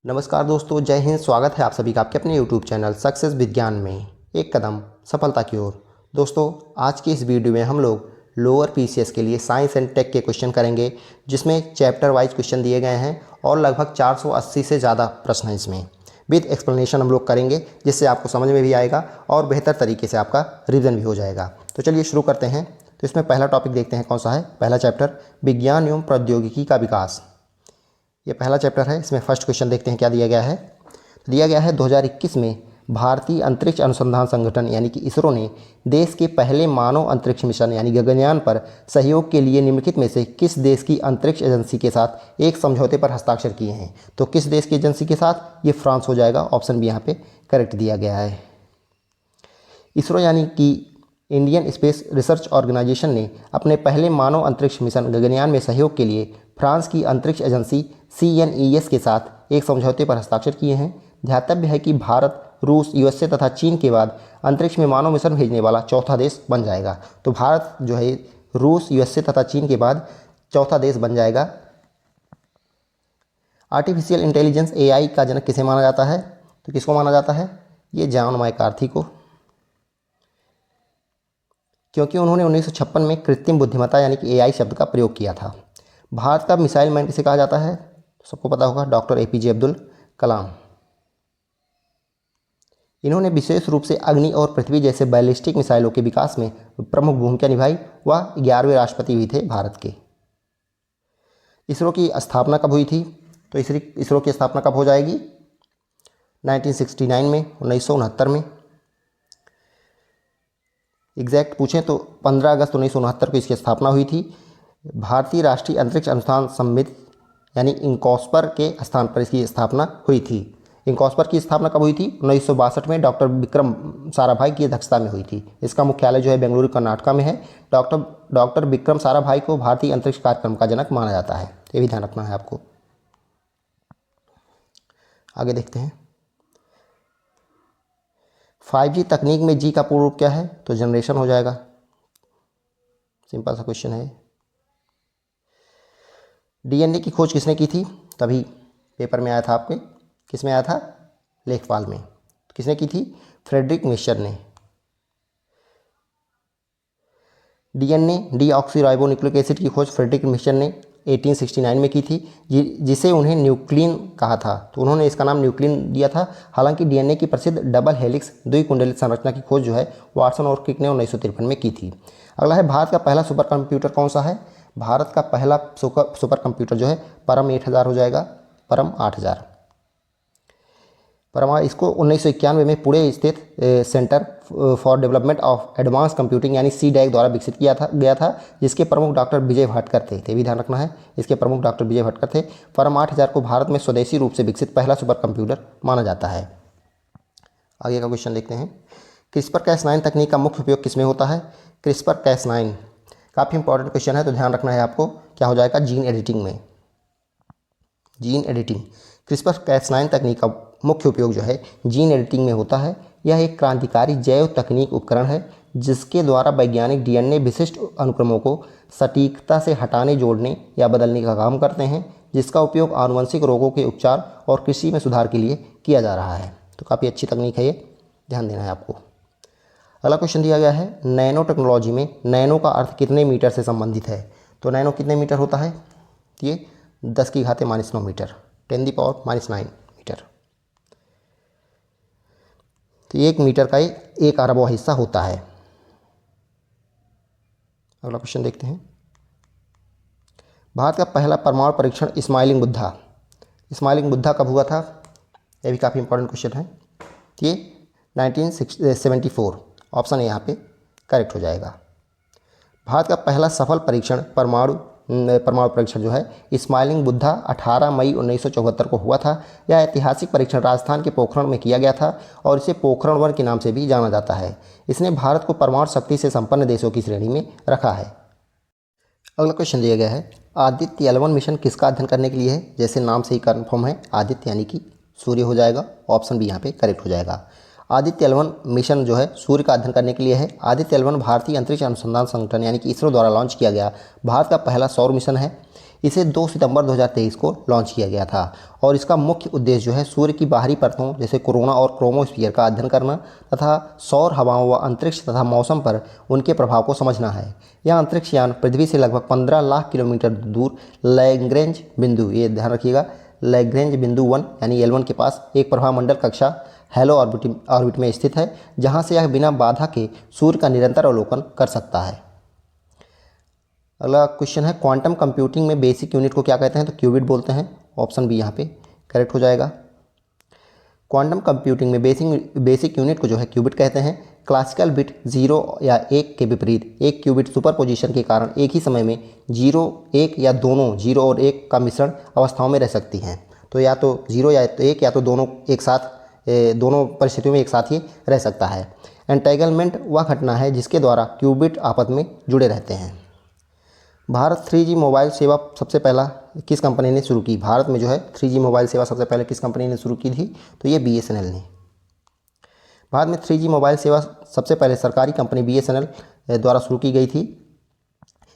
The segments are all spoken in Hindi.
नमस्कार दोस्तों, जय हिंद। स्वागत है आप सभी का आपके अपने YouTube चैनल सक्सेस विज्ञान में एक कदम सफलता की ओर। दोस्तों, आज की इस वीडियो में हम लोग लोअर पीसीएस के लिए साइंस एंड टेक के क्वेश्चन करेंगे, जिसमें चैप्टर वाइज क्वेश्चन दिए गए हैं और लगभग 480 से ज़्यादा प्रश्न हैं। इसमें विद एक्सप्लेनेशन हम लोग करेंगे, जिससे आपको समझ में भी आएगा और बेहतर तरीके से आपका रिवीजन भी हो जाएगा। तो चलिए शुरू करते हैं। तो इसमें पहला टॉपिक देखते हैं कौन सा है। पहला चैप्टर विज्ञान एवं प्रौद्योगिकी का विकास, ये पहला चैप्टर है। इसमें फर्स्ट क्वेश्चन देखते हैं क्या दिया गया है। तो दिया गया है 2021 में भारतीय अंतरिक्ष अनुसंधान संगठन यानी कि इसरो ने देश के पहले मानव अंतरिक्ष मिशन यानी गगनयान पर सहयोग के लिए निम्नलिखित में से किस देश की अंतरिक्ष एजेंसी के साथ एक समझौते पर हस्ताक्षर किए हैं। तो किस देश की एजेंसी के साथ, ये फ्रांस हो जाएगा। ऑप्शन भी यहाँ पे करेक्ट दिया गया है। इसरो यानी कि इंडियन स्पेस रिसर्च ऑर्गेनाइजेशन ने अपने पहले मानव अंतरिक्ष मिशन गगनयान में सहयोग के लिए फ्रांस की अंतरिक्ष एजेंसी CNES के साथ एक समझौते पर हस्ताक्षर किए हैं। ध्यातव्य है कि भारत, रूस, USA तथा चीन के बाद अंतरिक्ष में मानव मिशन भेजने वाला चौथा देश बन जाएगा। तो भारत जो है रूस, USA तथा चीन के बाद चौथा देश बन जाएगा। आर्टिफिशियल इंटेलिजेंस AI का जनक किसे माना जाता है? तो किसको माना जाता है? ये जॉन मैकार्थी को, क्योंकि उन्होंने 1956 में कृत्रिम बुद्धिमत्ता यानी कि AI शब्द का प्रयोग किया था। भारत का मिसाइल मैन किसे कहा जाता है? सबको पता होगा, डॉक्टर APJ अब्दुल कलाम। इन्होंने विशेष रूप से अग्नि और पृथ्वी जैसे बैलिस्टिक मिसाइलों के विकास में प्रमुख भूमिका निभाई। वह 11वें राष्ट्रपति भी थे भारत के। इसरो की स्थापना कब हुई थी? तो इसरो की स्थापना कब हो जाएगी? 1969 में, 1969 में। एग्जैक्ट पूछें तो 15 अगस्त 1969 को इसकी स्थापना हुई थी। भारतीय राष्ट्रीय अंतरिक्ष अनुसंधान समिति यानी इंकॉस्पर के स्थान पर इसकी स्थापना हुई थी। इंकॉस्पर की स्थापना कब हुई थी? 1962 में डॉक्टर विक्रम साराभाई की अध्यक्षता में हुई थी। इसका मुख्यालय जो है बेंगलुरु कर्नाटका में है। डॉक्टर विक्रम साराभाई को भारतीय अंतरिक्ष कार्यक्रम का जनक माना जाता है। ये भी ध्यान रखना है आपको। आगे देखते हैं। 5G तकनीक में G का पूर्ण रूप क्या है? तो जनरेशन हो जाएगा। सिंपल सा क्वेश्चन है। DNA की खोज किसने की थी? तभी पेपर में आया था आपके। किस में आया था? लेखपाल में। किसने की थी? फ्रेडरिक मिशर ने। DNA डीऑक्सीराइबोन्यूक्लिक एसिड की खोज फ्रेडरिक मिशर ने 1869 में की थी, जिसे उन्हें न्यूक्लिन कहा था। तो उन्होंने इसका नाम न्यूक्लिन दिया था। हालांकि DNA की प्रसिद्ध डबल हेलिक्स द्विकुंडलित संरचना की खोज जो है वाटसन और क्रिक ने 1953 में की थी। अगला है, भारत का पहला सुपर कंप्यूटर कौन सा है? भारत का पहला सुपर कंप्यूटर जो है परम 8000 हो जाएगा। परम 8000। इसको 1991 में पुणे स्थित centre for development of advance computing यानी CDAC द्वारा विकसित गया था, जिसके प्रमुख डॉक्टर विजय भटकर थे। ये भी ध्यान रखना है, इसके प्रमुख डॉक्टर विजय भटकर थे। परम 8000 को भारत में स्वदेशी रूप से विकसित पहला सुपर कंप्यूटर माना जाता है। आगे का क्वेश्चन देखते हैं। CRISPR-Cas9 तकनीक का मुख्य उपयोग किसमें होता है? CRISPR-Cas9 काफ़ी इंपॉर्टेंट क्वेश्चन है, तो ध्यान रखना है आपको। क्या हो जाएगा? जीन एडिटिंग में। Gene editing. CRISPR-Cas9 तकनीक का मुख्य उपयोग जो है जीन एडिटिंग में होता है। यह एक क्रांतिकारी जैव तकनीक उपकरण है, जिसके द्वारा वैज्ञानिक DNA विशिष्ट अनुक्रमों को सटीकता से हटाने, जोड़ने या बदलने का काम करते हैं, जिसका उपयोग आनुवंशिक रोगों के उपचार और कृषि में सुधार के लिए किया जा रहा है। तो काफ़ी अच्छी तकनीक है, ये ध्यान देना है आपको। अगला क्वेश्चन दिया गया है, नैनो टेक्नोलॉजी में नैनो का अर्थ कितने मीटर से संबंधित है? तो नैनो कितने मीटर होता है? ये 10⁻⁹ मीटर, 10⁻⁹ मीटर। तो 1 मीटर का 1 अरबवां हिस्सा होता है। अगला क्वेश्चन देखते हैं। भारत का पहला परमाणु परीक्षण स्माइलिंग बुद्धा कब हुआ था? यह भी काफ़ी इंपॉर्टेंट क्वेश्चन है। ये 1974। ऑप्शन है यहाँ पे करेक्ट हो जाएगा। भारत का पहला सफल परीक्षण परमाणु परीक्षण जो है स्माइलिंग बुद्धा 18 मई 1974 को हुआ था। यह ऐतिहासिक परीक्षण राजस्थान के पोखरण में किया गया था और इसे पोखरण 1 के नाम से भी जाना जाता है। इसने भारत को परमाणु शक्ति से संपन्न देशों की श्रेणी में रखा है। अगला क्वेश्चन दिया गया है, आदित्य L1 मिशन किसका अध्ययन करने के लिए है? जैसे नाम से ही कन्फर्म है, आदित्य यानी कि सूर्य हो जाएगा। ऑप्शन भी यहाँ पे करेक्ट हो जाएगा। आदित्य L1 मिशन जो है सूर्य का अध्ययन करने के लिए है। आदित्य L1 भारतीय अंतरिक्ष अनुसंधान संगठन यानी कि इसरो द्वारा लॉन्च किया गया भारत का पहला सौर मिशन है। इसे 2 सितंबर 2023 को लॉन्च किया गया था और इसका मुख्य उद्देश्य जो है सूर्य की बाहरी परतों जैसे कोरोना और क्रोमोस्फीयर का अध्ययन करना तथा सौर हवाओं व अंतरिक्ष तथा मौसम पर उनके प्रभाव को समझना है। यह अंतरिक्ष यान पृथ्वी से लगभग 15 लाख किलोमीटर दूर लैग्रेंज बिंदु, ये ध्यान रखिएगा, लैग्रेंज बिंदु 1 यानी L1 के पास एक प्रभामंडल कक्षा हेलो ऑर्बिट में स्थित है, जहां से यह बिना बाधा के सूर्य का निरंतर अवलोकन कर सकता है। अगला क्वेश्चन है, क्वांटम कंप्यूटिंग में बेसिक यूनिट को क्या कहते हैं? तो क्यूबिट बोलते हैं। ऑप्शन बी यहाँ पे करेक्ट हो जाएगा। क्वांटम कंप्यूटिंग में बेसिक यूनिट को जो है क्यूबिट कहते हैं। क्लासिकल बिट 0 या 1 के विपरीत एक क्यूबिट सुपरपोजिशन के कारण एक ही समय में 0, 1 या दोनों 0 और 1 का मिश्रण अवस्थाओं में रह सकती हैं। तो या तो 0 या तो 1 या तो दोनों एक साथ, दोनों परिस्थितियों में एक साथ ही रह सकता है। एंटेगलमेंट वह घटना है जिसके द्वारा क्यूबिट आपस में जुड़े रहते हैं। भारत 3G मोबाइल सेवा सबसे पहला किस कंपनी ने शुरू की? भारत में जो है 3G मोबाइल सेवा सबसे पहले किस कंपनी ने शुरू की थी? तो ये BSNL ने। भारत में 3G मोबाइल सेवा सबसे पहले सरकारी कंपनी BSNL द्वारा शुरू की गई थी।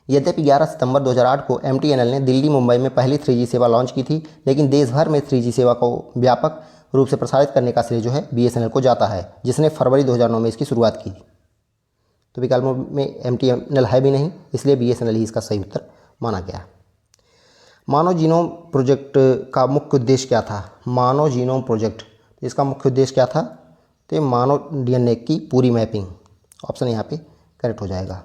यद्यपि 11 सितंबर 2008 को MTNL ने दिल्ली मुंबई में पहली 3G सेवा लॉन्च की थी, लेकिन देश भर में 3G सेवा को व्यापक रूप से प्रसारित करने का श्रेय जो है BSNL को जाता है, जिसने फरवरी 2009 में इसकी शुरुआत की। तो विकल्पों में MTNL है भी नहीं, इसलिए BSNL ही इसका सही उत्तर माना गया। मानव जीनोम प्रोजेक्ट का मुख्य उद्देश्य क्या था? मानव जीनोम प्रोजेक्ट, इसका मुख्य उद्देश्य क्या था? तो ये मानव DNA की पूरी मैपिंग। ऑप्शन यहाँ पे करेक्ट हो जाएगा।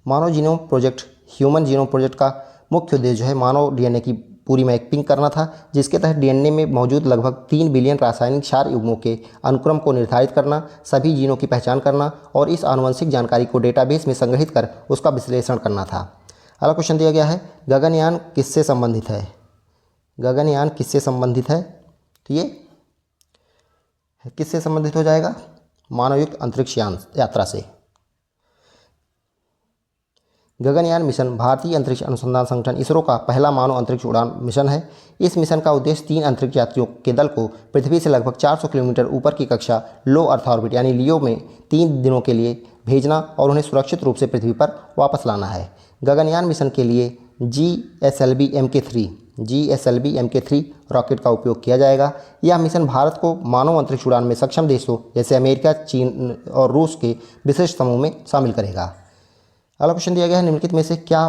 मानव genome project, human genome project का मुख्य उद्देश्य जो है मानव DNA की पूरी मैपिंग करना था, जिसके तहत DNA में मौजूद लगभग 3 बिलियन रासायनिक क्षार युग्मों के अनुक्रम को निर्धारित करना, सभी जीनों की पहचान करना और इस आनुवंशिक जानकारी को डेटाबेस में संग्रहित कर उसका विश्लेषण करना था। अगला क्वेश्चन दिया गया है, गगनयान किससे संबंधित है? गगनयान किससे संबंधित है? तो ये किससे संबंधित हो जाएगा? मानवयुक्त अंतरिक्ष यात्रा से। गगनयान मिशन भारतीय अंतरिक्ष अनुसंधान संगठन इसरो का पहला मानव अंतरिक्ष उड़ान मिशन है। इस मिशन का उद्देश्य 3 अंतरिक्ष यात्रियों के दल को पृथ्वी से लगभग 400 किलोमीटर ऊपर की कक्षा लो अर्थ ऑर्बिट यानी लियो में 3 दिनों के लिए भेजना और उन्हें सुरक्षित रूप से पृथ्वी पर वापस लाना है। गगनयान मिशन के लिए GSLV MK3 रॉकेट का उपयोग किया जाएगा। यह मिशन भारत को मानव अंतरिक्ष उड़ान में सक्षम देशों जैसे अमेरिका, चीन और रूस के विशिष्ट समूह में शामिल करेगा। अगला क्वेश्चन दिया गया है, निम्नलिखित में से क्या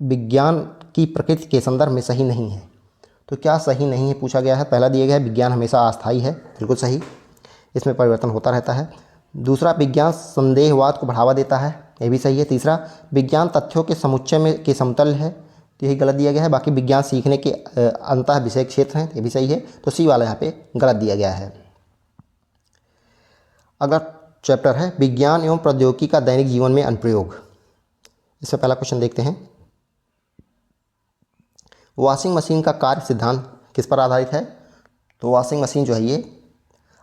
विज्ञान की प्रकृति के संदर्भ में सही नहीं है? तो क्या सही नहीं है पूछा गया है। पहला दिया गया है, विज्ञान हमेशा अस्थायी है, बिल्कुल सही, इसमें परिवर्तन होता रहता है। दूसरा, विज्ञान संदेहवाद को बढ़ावा देता है, ये भी सही है। तीसरा, विज्ञान तथ्यों के समुच्चय में के समतल है, तो यही गलत दिया गया है। बाकी विज्ञान सीखने के अंतः विषय क्षेत्र हैं, ये भी सही है, तो सी वाला यहाँ पे गलत दिया गया है। अगला चैप्टर है विज्ञान एवं प्रौद्योगिकी का दैनिक जीवन में अनुप्रयोग। इससे पहला क्वेश्चन देखते हैं, वॉशिंग मशीन का कार्य सिद्धांत किस पर आधारित है? तो वॉशिंग मशीन जो है ये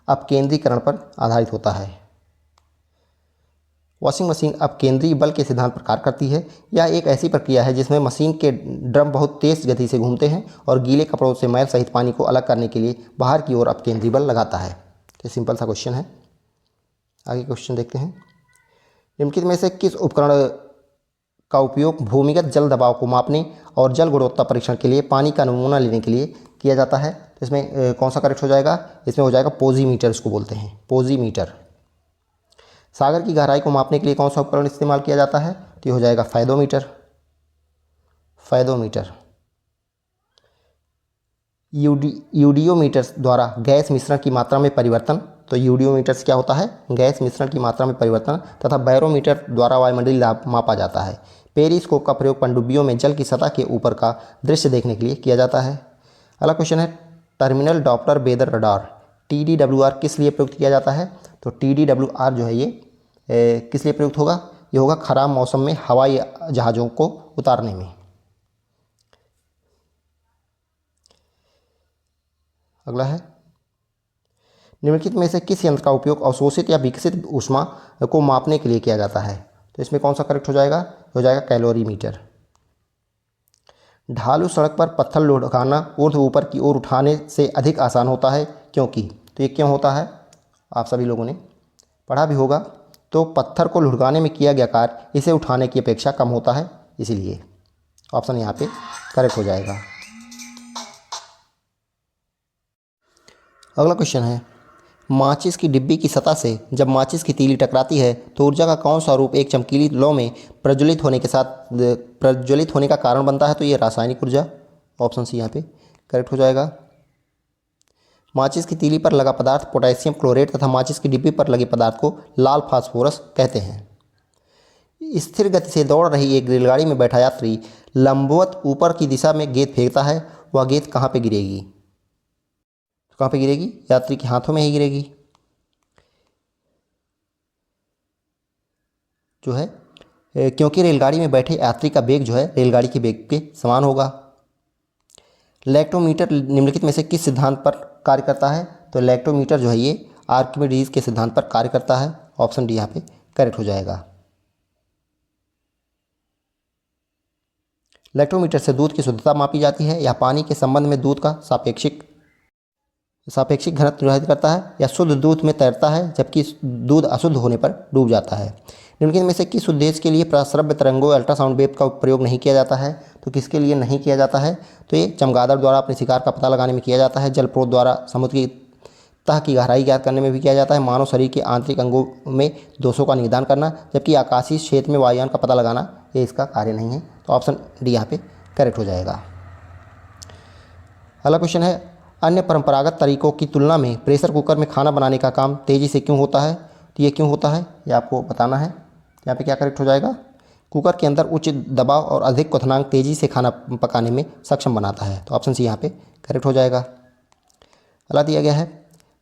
अपकेंद्रीकरण पर आधारित होता है। वॉशिंग मशीन अपकेंद्री बल के सिद्धांत पर कार्य करती है। यह एक ऐसी प्रक्रिया है जिसमें मशीन के ड्रम बहुत तेज गति से घूमते हैं और गीले कपड़ों से मैल सहित पानी को अलग करने के लिए बाहर की ओर अपकेंद्री बल लगाता है। तो सिंपल सा क्वेश्चन है। आगे क्वेश्चन देखते हैं, निम्नलिखित में से किस उपकरण का उपयोग भूमिगत जल दबाव को मापने और जल गुणवत्ता परीक्षण के लिए पानी का नमूना लेने के लिए किया जाता है? तो इसमें कौन सा करेक्ट हो जाएगा? इसमें हो जाएगा पोजीमीटर, इसको बोलते हैं पोजीमीटर। सागर की गहराई को मापने के लिए कौन सा उपकरण इस्तेमाल किया जाता है? तो ये हो जाएगा फायदोमीटर। यूडियोमीटर द्वारा गैस मिश्रण की मात्रा में परिवर्तन, तो यूडियोमीटर से क्या होता है? गैस मिश्रण की मात्रा में परिवर्तन। तथा बैरोमीटर द्वारा वायुमंडलीय दाब मापा जाता है। पेरिस्कोप का प्रयोग पनडुब्बियों में जल की सतह के ऊपर का दृश्य देखने के लिए किया जाता है। अगला क्वेश्चन है, terminal Doppler weather radar TDWR किस लिए प्रयुक्त किया जाता है? तो TDWR जो है ये किस लिए प्रयुक्त होगा? ये होगा खराब मौसम में हवाई जहाज़ों को उतारने में। अगला है, निम्नलिखित में से किस यंत्र का उपयोग अवशोषित या विकसित ऊष्मा को मापने के लिए किया जाता है? तो इसमें कौन सा करेक्ट हो जाएगा? हो जाएगा कैलोरीमीटर। ढालू सड़क पर पत्थर लुढ़काना ऊर्ध्व ऊपर की ओर उठाने से अधिक आसान होता है, क्योंकि? तो ये क्यों होता है? आप सभी लोगों ने पढ़ा भी होगा। तो पत्थर को लुढ़काने में किया गया कार्य इसे उठाने की अपेक्षा कम होता है, इसीलिए। ऑप्शन यहाँ पे करेक्ट हो जाएगा। अगला क्वेश्चन है, माचिस की डिब्बी की सतह से जब माचिस की तीली टकराती है तो ऊर्जा का कौन सा रूप एक चमकीली लौ में प्रज्वलित होने का कारण बनता है? तो ये रासायनिक ऊर्जा, ऑप्शन सी यहाँ पे करेक्ट हो जाएगा। माचिस की तीली पर लगा पदार्थ पोटेशियम क्लोरेट तथा माचिस की डिब्बी पर लगे पदार्थ को लाल फास्फोरस कहते हैं। स्थिर गति से दौड़ रही एक रेलगाड़ी में बैठा यात्री लंबवत ऊपर की दिशा में गेंद फेंकता है, वह गेंद कहाँ पे गिरेगी? कहाँ पे गिरेगी? यात्री के हाथों में ही गिरेगी। जो है क्योंकि रेलगाड़ी में बैठे यात्री का वेग जो है रेलगाड़ी के वेग के समान होगा। लैक्टोमीटर निम्नलिखित में से किस सिद्धांत पर कार्य करता है? तो लैक्टोमीटर जो है ये आर्किमिडीज के सिद्धांत पर कार्य करता है। ऑप्शन डी यहाँ पे करेक्ट हो जाएगा। लैक्टोमीटर से दूध की शुद्धता मापी जाती है या पानी के संबंध में दूध का सापेक्षिक घनत्व निर्धारित करता है या शुद्ध दूध में तैरता है जबकि दूध अशुद्ध होने पर डूब जाता है? निम्नलिखित में से किस उद्देश्य के लिए प्रस्रव्य तरंगों अल्ट्रासाउंड वेव का प्रयोग नहीं किया जाता है? तो किसके लिए नहीं किया जाता है? तो ये चमगादड़ द्वारा अपने शिकार का पता लगाने में किया जाता है, जलप्रोत द्वारा समुद्र की तह की गहराई ज्ञात करने में भी किया जाता है, मानव शरीर के आंतरिक अंगों में दोषों का निदान करना, जबकि आकाशीय क्षेत्र में वायुयान का पता लगाना ये इसका कार्य नहीं है। तो ऑप्शन डी यहाँ पे करेक्ट हो जाएगा। अगला क्वेश्चन है, अन्य परंपरागत तरीकों की तुलना में प्रेशर कुकर में खाना बनाने का काम तेज़ी से क्यों होता है? तो ये क्यों होता है ये आपको बताना है। यहाँ पे क्या करेक्ट हो जाएगा? कुकर के अंदर उच्च दबाव और अधिक क्वथनांक तेज़ी से खाना पकाने में सक्षम बनाता है। तो ऑप्शन सी यहाँ पे करेक्ट हो जाएगा। अगला दिया गया है,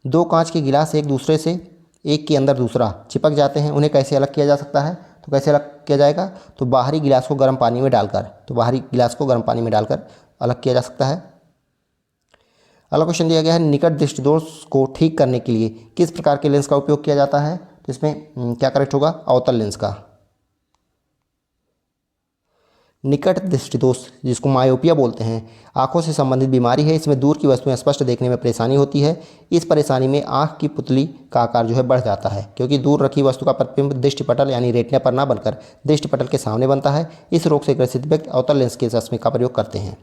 दो कांच के गिलास एक दूसरे से एक के अंदर दूसरा चिपक जाते हैं, उन्हें कैसे अलग किया जा सकता है? तो कैसे अलग किया जाएगा? तो बाहरी गिलास को गर्म पानी में डालकर अलग किया जा सकता है। अगला क्वेश्चन दिया गया है, निकट दृष्टिदोष को ठीक करने के लिए किस प्रकार के लेंस का उपयोग किया जाता है? तो इसमें क्या करेक्ट होगा? अवतल लेंस का। निकट दृष्टिदोष जिसको मायोपिया बोलते हैं, आंखों से संबंधित बीमारी है। इसमें दूर की वस्तुएं स्पष्ट देखने में परेशानी होती है। इस परेशानी में आंख की पुतली का आकार जो है बढ़ जाता है, क्योंकि दूर रखी वस्तु का प्रतिबिंब दृष्टिपटल यानी रेटिना पर ना बनकर दृष्टिपटल के सामने बनता है। इस रोग से ग्रसित व्यक्ति अवतल लेंस के चश्मे का प्रयोग करते हैं।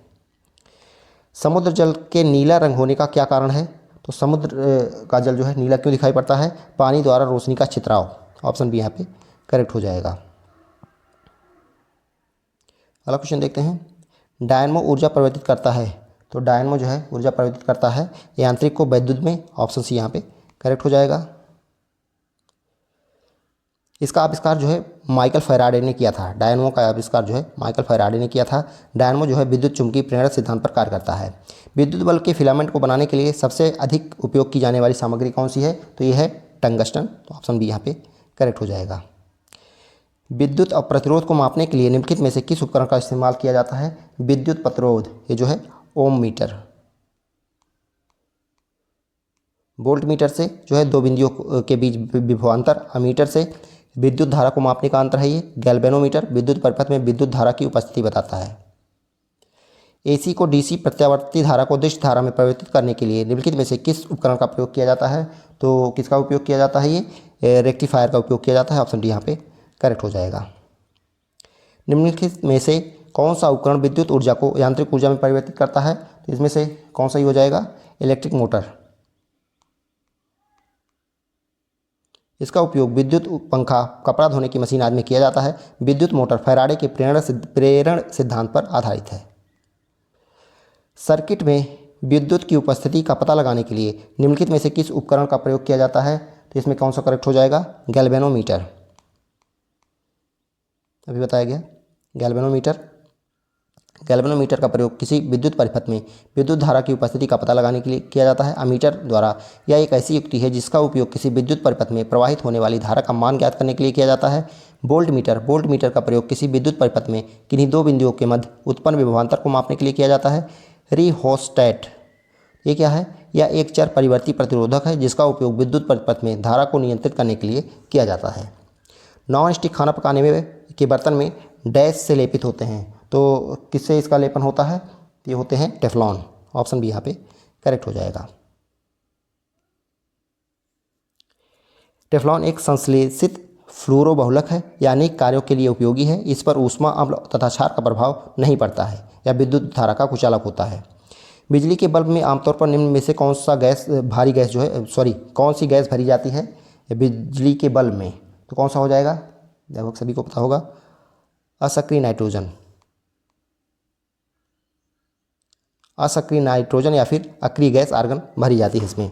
समुद्र जल के नीला रंग होने का क्या कारण है? तो समुद्र का जल जो है नीला क्यों दिखाई पड़ता है? पानी द्वारा रोशनी का छितराव। ऑप्शन बी यहाँ पे करेक्ट हो जाएगा। अगला क्वेश्चन देखते हैं, डायनमो ऊर्जा परिवर्तित करता है। तो डायनमो जो है ऊर्जा परिवर्तित करता है यांत्रिक को वैद्युत में। ऑप्शन सी यहाँ पे करेक्ट हो जाएगा। इसका आविष्कार जो है माइकल फैराडे ने किया था। डायनमो का आविष्कार जो है माइकल फैराडे ने किया था। डायनमो जो है विद्युत चुंबकीय प्रेरण सिद्धांत पर कार्य करता है। विद्युत बल्ब के फिलामेंट को बनाने के लिए सबसे अधिक उपयोग की जाने वाली सामग्री कौन सी है? तो ये है टंगस्टन। तो ऑप्शन बी यहाँ पे करेक्ट हो जाएगा। विद्युत और प्रतिरोध को मापने के लिए निम्नलिखित में से किस उपकरण का इस्तेमाल किया जाता है? विद्युत प्रतिरोध ये जो है ओम मीटर। वोल्ट मीटर से जो है दो बिंदुओं के बीच विभवांतर, अमीटर से विद्युत धारा को मापने का अंतर है ये। गैल्वेनोमीटर विद्युत परिपथ में विद्युत धारा की उपस्थिति बताता है। एसी को डीसी प्रत्यावर्ती धारा को दृश्य धारा में परिवर्तित करने के लिए निम्नलिखित में से किस उपकरण का प्रयोग किया जाता है? तो किसका उपयोग किया जाता है? ये रेक्टिफायर का उपयोग किया जाता है। ऑप्शन डी यहाँ पे करेक्ट हो जाएगा। निम्नलिखित में से कौन सा उपकरण विद्युत ऊर्जा को यांत्रिक ऊर्जा में परिवर्तित करता है? तो इसमें से कौन सा ही हो जाएगा? Electric motor. इसका उपयोग विद्युत पंखा, कपड़ा धोने की मशीन आदि में किया जाता है। विद्युत मोटर फैराडे के प्रेरण सिद्धांत पर आधारित है। सर्किट में विद्युत की उपस्थिति का पता लगाने के लिए निम्नलिखित में से किस उपकरण का प्रयोग किया जाता है? तो इसमें कौन सा करेक्ट हो जाएगा? गैल्वेनोमीटर। अभी बताया गया गैल्वेनोमीटर का प्रयोग किसी विद्युत परिपथ में विद्युत धारा की उपस्थिति का पता लगाने के लिए किया जाता है। अमीटर द्वारा यह एक ऐसी युक्ति है जिसका उपयोग किसी विद्युत परिपथ में प्रवाहित होने वाली धारा का मान ज्ञात करने के लिए किया जाता है। वोल्ट मीटर का प्रयोग किसी विद्युत परिपथ में किन्हीं दो बिंदुओं के मध्य उत्पन्न विभवांतर को मापने के लिए किया जाता है। रिहोस्टैट ये क्या है? यह एक चर परिवर्ती प्रतिरोधक है जिसका उपयोग विद्युत परिपथ में धारा को नियंत्रित करने के लिए किया जाता है। नॉन स्टिक खाना पकाने में के बर्तन में डैश से लेपित होते हैं, तो किससे इसका लेपन होता है? ये होते हैं टेफ्लॉन। ऑप्शन बी यहाँ पे करेक्ट हो जाएगा। टेफ्लॉन एक संश्लेषित फ्लोरोबहुलक है या अनेक कार्यों के लिए उपयोगी है। इस पर ऊष्मा, अम्ल तथा क्षार का प्रभाव नहीं पड़ता है या विद्युत धारा का कुचालक होता है। बिजली के बल्ब में आमतौर पर निम्न में से कौन सा गैस भारी गैस जो है कौन सी गैस भरी जाती है बिजली के बल्ब में? तो कौन सा हो जाएगा? लगभग सभी को पता होगा, असक्रिय नाइट्रोजन। असक्रिय नाइट्रोजन या फिर अक्रिय गैस आर्गन भरी जाती है इसमें।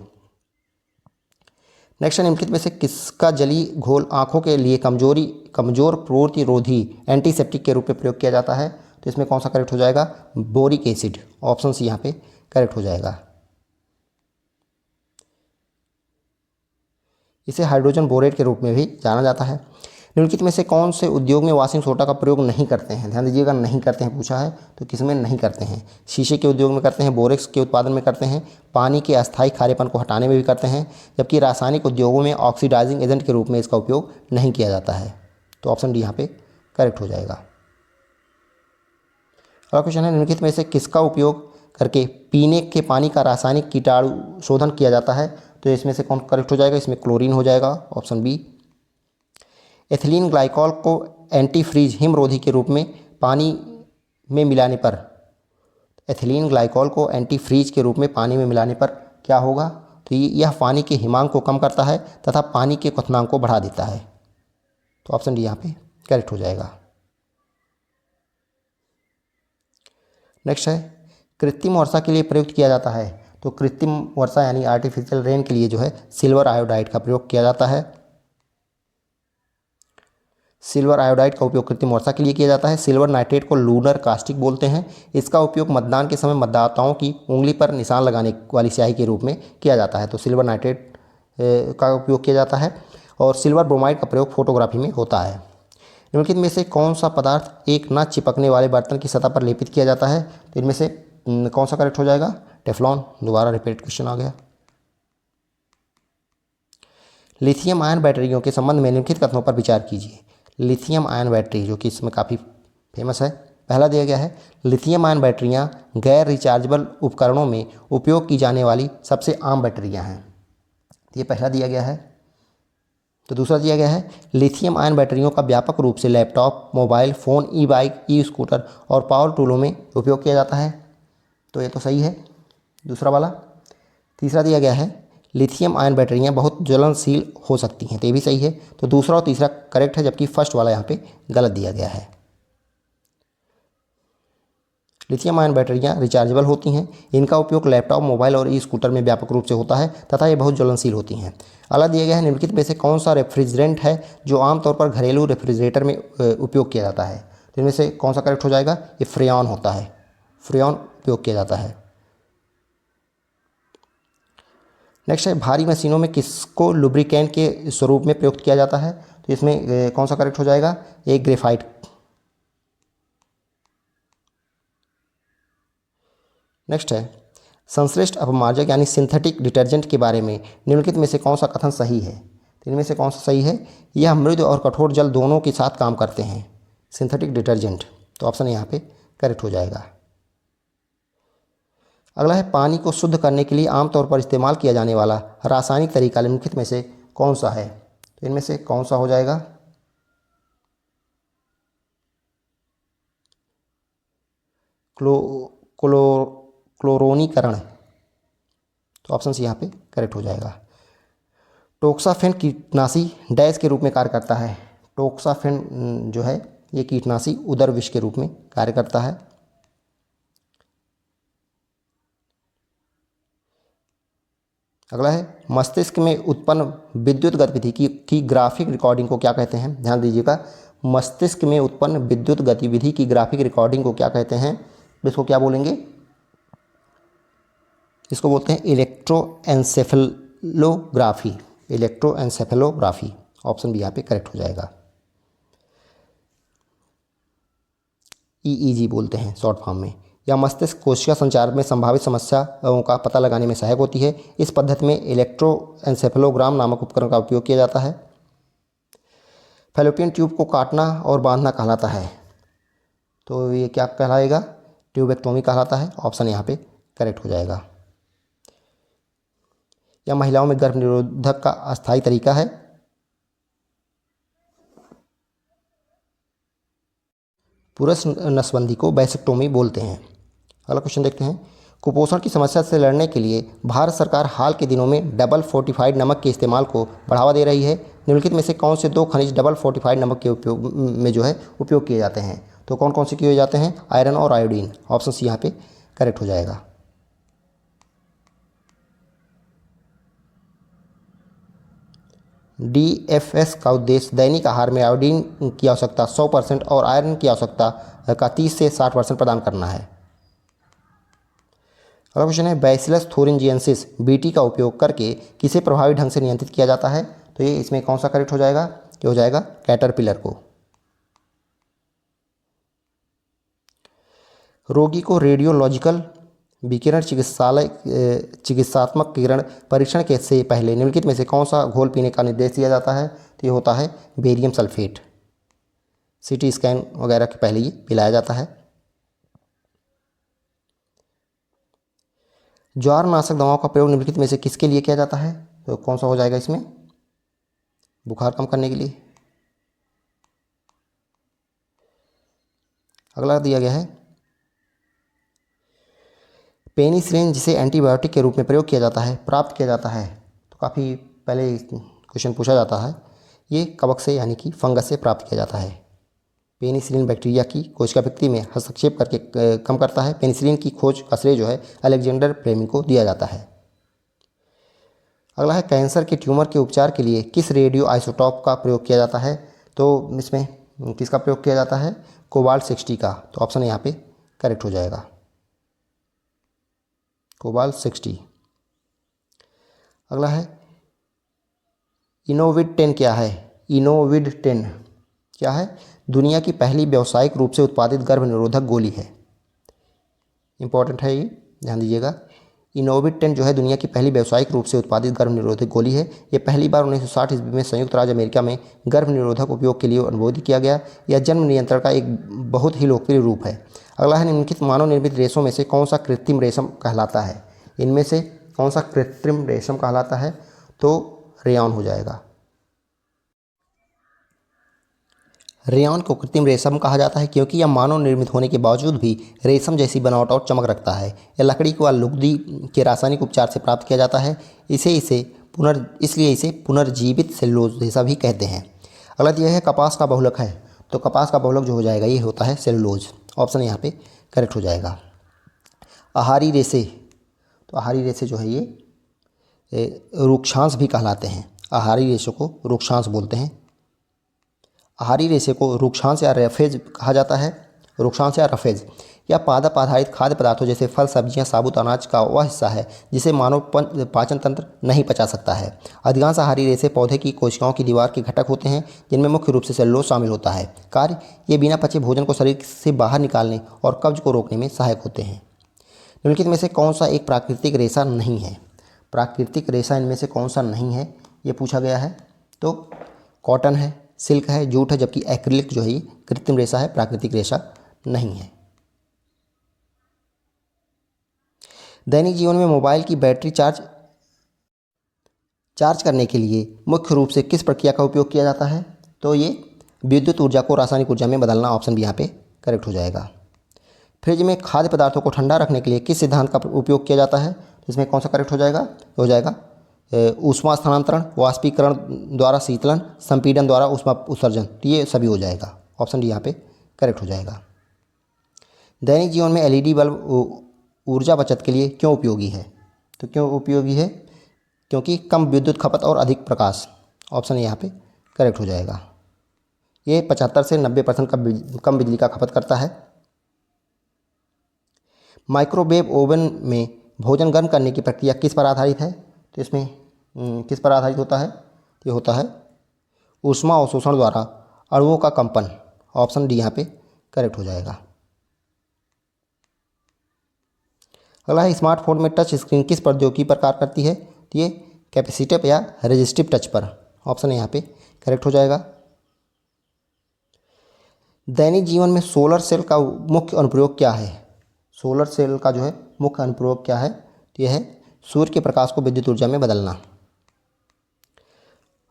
नेक्स्ट, निम्नलिखित में से किसका जलीय घोल आंखों के लिए कमजोर प्रतिरोधी एंटीसेप्टिक के रूप में प्रयोग किया जाता है? तो इसमें कौन सा करेक्ट हो जाएगा? Boric acid. ऑप्शन सी यहाँ पे करेक्ट हो जाएगा। इसे हाइड्रोजन बोरेट के रूप में भी जाना जाता है। निम्नलिखित में से कौन से उद्योग में वॉशिंग सोडा का प्रयोग नहीं करते हैं? ध्यान दीजिएगा, नहीं करते हैं पूछा है, तो किसमें नहीं करते हैं? शीशे के उद्योग में करते हैं, बोरेक्स के उत्पादन में करते हैं, पानी के अस्थायी खारेपन को हटाने में भी करते हैं, जबकि रासायनिक उद्योगों में ऑक्सीडाइजिंग एजेंट के रूप में इसका उपयोग नहीं किया जाता है। तो ऑप्शन डी यहाँ पे करेक्ट हो जाएगा। अगला क्वेश्चन है, निम्नलिखित में से किसका उपयोग करके पीने के पानी का रासायनिक कीटाणु शोधन किया जाता है? तो इसमें से कौन करेक्ट हो जाएगा? इसमें क्लोरीन हो जाएगा। Option B. एथिलीन ग्लाइकॉल को एंटीफ्रीज हिमरोधी के रूप में पानी में मिलाने पर एथिलीन ग्लाइकॉल को एंटीफ्रीज के रूप में पानी में मिलाने पर क्या होगा? तो यह पानी के हिमांक को कम करता है तथा पानी के क्वथनांक को बढ़ा देता है। तो ऑप्शन डी यहाँ पे करेक्ट हो जाएगा। नेक्स्ट है, कृत्रिम वर्षा के लिए प्रयुक्त किया जाता है। तो कृत्रिम वर्षा यानी आर्टिफिशियल रेन के लिए जो है सिल्वर आयोडाइड का प्रयोग किया जाता है। सिल्वर आयोडाइड का उपयोग कृत्रिम वर्षा के लिए किया जाता है। सिल्वर नाइट्रेट को लूनर कास्टिक बोलते हैं। इसका उपयोग मतदान के समय मतदाताओं की उंगली पर निशान लगाने वाली स्याही के रूप में किया जाता है। तो सिल्वर नाइट्रेट का उपयोग किया जाता है। और सिल्वर ब्रोमाइड का प्रयोग फोटोग्राफी में होता है। निम्नलिखित में से कौन सा पदार्थ एक न चिपकने वाले बर्तन की सतह पर लेपित किया जाता है? तो इनमें से कौन सा करेक्ट हो जाएगा? टेफ्लॉन। दोबारा रिपीट क्वेश्चन आ गया। लिथियम आयन बैटरियों के संबंध में निम्नलिखित कथनों पर विचार कीजिए। लिथियम आयन बैटरी जो कि इसमें काफ़ी फेमस है, पहला दिया गया है, लिथियम आयन बैटरियां गैर रिचार्जेबल उपकरणों में उपयोग की जाने वाली सबसे आम बैटरियां हैं। ये पहला दिया गया है। तो दूसरा दिया गया है, लिथियम आयन बैटरियों का व्यापक रूप से लैपटॉप, मोबाइल फ़ोन, ई बाइक, ई स्कूटर और पावर टूलों में उपयोग किया जाता है। तो ये तो सही है दूसरा वाला। तीसरा दिया गया है, लिथियम आयन बैटरियां बहुत ज्वलनशील हो सकती हैं। तो ये भी सही है। तो दूसरा और तीसरा करेक्ट है, जबकि फर्स्ट वाला यहाँ पे गलत दिया गया है। लिथियम आयन बैटरियां रिचार्जेबल होती हैं। इनका उपयोग लैपटॉप, मोबाइल और ई स्कूटर में व्यापक रूप से होता है तथा ये बहुत ज्वलनशील होती हैं। अगला दिया गया है, निम्नलिखित में से कौन सा रेफ्रिजरेंट है जो आमतौर पर घरेलू रेफ्रिजरेटर में उपयोग किया जाता है? तो इनमें से कौन सा करेक्ट हो जाएगा? ये फ्रेयॉन होता है। फ्रेयॉन उपयोग किया जाता है। नेक्स्ट है, भारी मशीनों में किसको लुब्रिकेंट के स्वरूप में प्रयुक्त किया जाता है? तो इसमें कौन सा करेक्ट हो जाएगा? एक ग्रेफाइट। नेक्स्ट है, संश्लिष्ट अपमार्जक यानी सिंथेटिक डिटर्जेंट के बारे में निम्नलिखित में से कौन सा कथन सही है? तो इनमें से कौन सा सही है? यह मृदु और कठोर जल दोनों के साथ काम करते हैं, सिंथेटिक डिटर्जेंट। तो ऑप्शन यहाँ पे करेक्ट हो जाएगा। अगला है, पानी को शुद्ध करने के लिए आमतौर पर इस्तेमाल किया जाने वाला रासायनिक तरीका निम्नलिखित में से कौन सा है? तो इनमें से कौन सा हो जाएगा? क्लोरोनीकरण। तो ऑप्शन सी यहाँ पे करेक्ट हो जाएगा। टोक्साफेन कीटनाशी डैश के रूप में कार्य करता है। टोक्साफेन जो है ये कीटनाशी उदर विष के रूप में कार्य करता है। अगला है, मस्तिष्क में उत्पन्न विद्युत गतिविधि की ग्राफिक रिकॉर्डिंग को क्या कहते हैं? ध्यान दीजिएगा, मस्तिष्क में उत्पन्न विद्युत गतिविधि की ग्राफिक रिकॉर्डिंग को क्या कहते हैं? इसको क्या बोलेंगे? इसको बोलते हैं इलेक्ट्रोएन्सेफेलोग्राफी। इलेक्ट्रोएन्सेफेलोग्राफी। ऑप्शन बी यहाँ पे करेक्ट हो जाएगा। ईईजी बोलते हैं शॉर्ट फॉर्म में। या मस्तिष्क कोशिका संचार में संभावित समस्याओं का पता लगाने में सहायक होती है। इस पद्धति में इलेक्ट्रोएन्सेफेलोग्राम नामक उपकरण का उपयोग किया जाता है। फैलोपियन ट्यूब को काटना और बांधना कहलाता है। तो ये क्या कहलाएगा? ट्यूबेक्टोमी कहलाता है। ऑप्शन यहाँ पे करेक्ट हो जाएगा। यह महिलाओं में गर्भ निरोधक का अस्थायी तरीका है। पुरुष नसबंदी को वैसेक्टोमी बोलते हैं। अगला क्वेश्चन देखते हैं। कुपोषण की समस्या से लड़ने के लिए भारत सरकार हाल के दिनों में डबल फोर्टिफाइड नमक के इस्तेमाल को बढ़ावा दे रही है। निम्नलिखित में से कौन से 2 खनिज डबल फोर्टिफाइड नमक के उपयोग में जो है उपयोग किए जाते हैं? तो कौन कौन से किए जाते हैं? आयरन और आयोडीन। ऑप्शन सी यहाँ पे करेक्ट हो जाएगा। DFS का उद्देश्य दैनिक आहार में आयोडीन की आवश्यकता 100% और आयरन की आवश्यकता का 30 से 60% प्रदान करना है। अगला क्वेश्चन है, बैसिलस थोरिनजिएंसिस BT का उपयोग करके किसे प्रभावी ढंग से नियंत्रित किया जाता है? तो ये इसमें कौन सा करेक्ट हो जाएगा? ये हो जाएगा कैटरपिलर को। रोगी को रेडियोलॉजिकल विकिरण चिकित्सात्मक किरण परीक्षण के से पहले निम्नलिखित में से कौन सा घोल पीने का निर्देश दिया जाता है? तो ये होता है बेरियम सल्फेट। CT स्कैन वगैरह के पहले ये पिलाया जाता है। ज्वारनाशक दवाओं का प्रयोग निम्नलिखित में से किसके लिए किया जाता है? तो कौन सा हो जाएगा इसमें? बुखार कम करने के लिए। अगला दिया गया है, पेनिसिलिन जिसे एंटीबायोटिक के रूप में प्रयोग किया जाता है प्राप्त किया जाता है। तो काफ़ी पहले क्वेश्चन पूछा जाता है। ये कवक से यानी कि फंगस से प्राप्त किया जाता है। पेनिसिलिन बैक्टीरिया की कोशिका भित्ति में हस्तक्षेप करके कम करता है। पेनिसिलिन की खोज का श्रेय जो है अलेक्जेंडर फ्लेमिंग को दिया जाता है। अगला है, कैंसर के ट्यूमर के उपचार के लिए किस रेडियो आइसोटॉप का प्रयोग किया जाता है? तो इसमें किसका प्रयोग किया जाता है? कोबाल्ट 60 का। तो ऑप्शन यहाँ पे करेक्ट हो जाएगा, कोबाल्ट 60। अगला है, इनोविड 10 क्या है? इनोविड 10 क्या है? दुनिया की पहली व्यावसायिक रूप से उत्पादित गर्भ निरोधक गोली है। इंपॉर्टेंट है, ये ध्यान दीजिएगा। इनोविड 10 जो है दुनिया की पहली व्यावसायिक रूप से उत्पादित गर्भ निरोधक गोली है। ये पहली बार 1960 ईस्वी में संयुक्त राज्य अमेरिका में गर्भ निरोधक उपयोग के लिए अनुमोदित किया गया। यह जन्म नियंत्रण का एक बहुत ही लोकप्रिय रूप है। अगला है, निम्नलिखित मानव निर्मित रेशों में से कौन सा कृत्रिम रेशम कहलाता है? इनमें से कौन सा कृत्रिम रेशम कहलाता है? तो रेयॉन हो जाएगा। रेयॉन को कृत्रिम रेशम कहा जाता है क्योंकि यह मानव निर्मित होने के बावजूद भी रेशम जैसी बनावट और चमक रखता है। यह लकड़ी व लुगदी के रासायनिक उपचार से प्राप्त किया जाता है। इसलिए इसे पुनर्जीवित सेलुलोज रेशा भी कहते हैं। अगला यह है, कपास का बहुलक है। तो कपास का बहुलक जो हो जाएगा ये होता है सेलुलोज। ऑप्शन यहाँ पे करेक्ट हो जाएगा। आहारी रेशे, तो आहारी रेशे जो है ये रुक्षांश भी कहलाते हैं। आहारी रेशे को रुक्षांश बोलते हैं। आहारी रेशे को रुक्षांश या रफेज कहा जाता है। रुक्षांश या रफेज या पादप आधारित खाद्य पदार्थों जैसे फल, सब्जियां, साबुत अनाज का वह हिस्सा है जिसे मानव पाचन तंत्र नहीं पचा सकता है। अधिकांश आहारी रेशे पौधे की कोशिकाओं की दीवार के घटक होते हैं जिनमें मुख्य रूप से सेलुलोज शामिल होता है। कार्य, ये बिना पचे भोजन को शरीर से बाहर निकालने और कब्ज को रोकने में सहायक होते हैं। निम्नलिखित में से कौन सा एक प्राकृतिक रेशा नहीं है? प्राकृतिक रेशा इनमें से कौन सा नहीं है ये पूछा गया है। तो कॉटन है, सिल्क है, जूट है, जबकि एक्रिलिक जो है ये कृत्रिम रेशा है, प्राकृतिक रेशा नहीं है। दैनिक जीवन में मोबाइल की बैटरी चार्ज करने के लिए मुख्य रूप से किस प्रक्रिया का उपयोग किया जाता है? तो ये विद्युत ऊर्जा को रासायनिक ऊर्जा में बदलना। ऑप्शन भी यहाँ पे करेक्ट हो जाएगा। फ्रिज में खाद्य पदार्थों को ठंडा रखने के लिए किस सिद्धांत का उपयोग किया जाता है? इसमें कौन सा करेक्ट हो जाएगा? हो जाएगा ऊष्मा स्थानांतरण, वाष्पीकरण द्वारा शीतलन, संपीड़न द्वारा ऊष्मा उत्सर्जन। तो ये सभी हो जाएगा। ऑप्शन डी यहाँ पे करेक्ट हो जाएगा। दैनिक जीवन में LED बल्ब ऊर्जा बचत के लिए क्यों उपयोगी है? तो क्यों उपयोगी है? क्योंकि कम विद्युत खपत और अधिक प्रकाश। ऑप्शन यहाँ पे करेक्ट हो जाएगा। ये 75 से 90% कम बिजली का खपत करता है। माइक्रोवेव ओवन में भोजन गर्म करने की प्रक्रिया किस पर आधारित है? तो इसमें किस पर आधारित होता है? ये होता है ऊष्मा अवशोषण द्वारा अणुओं का कंपन। ऑप्शन डी यहाँ पे करेक्ट हो जाएगा। अगला है, स्मार्टफोन में टच स्क्रीन किस प्रौद्योगिकी पर कार्य करती है? तो ये कैपेसिटिव या रेजिस्टिव टच पर। ऑप्शन यहाँ पे करेक्ट हो जाएगा। दैनिक जीवन में सोलर सेल का मुख्य अनुप्रयोग क्या है? सोलर सेल का जो है मुख्य अनुप्रयोग क्या है? तो यह है सूर्य के प्रकाश को विद्युत ऊर्जा में बदलना।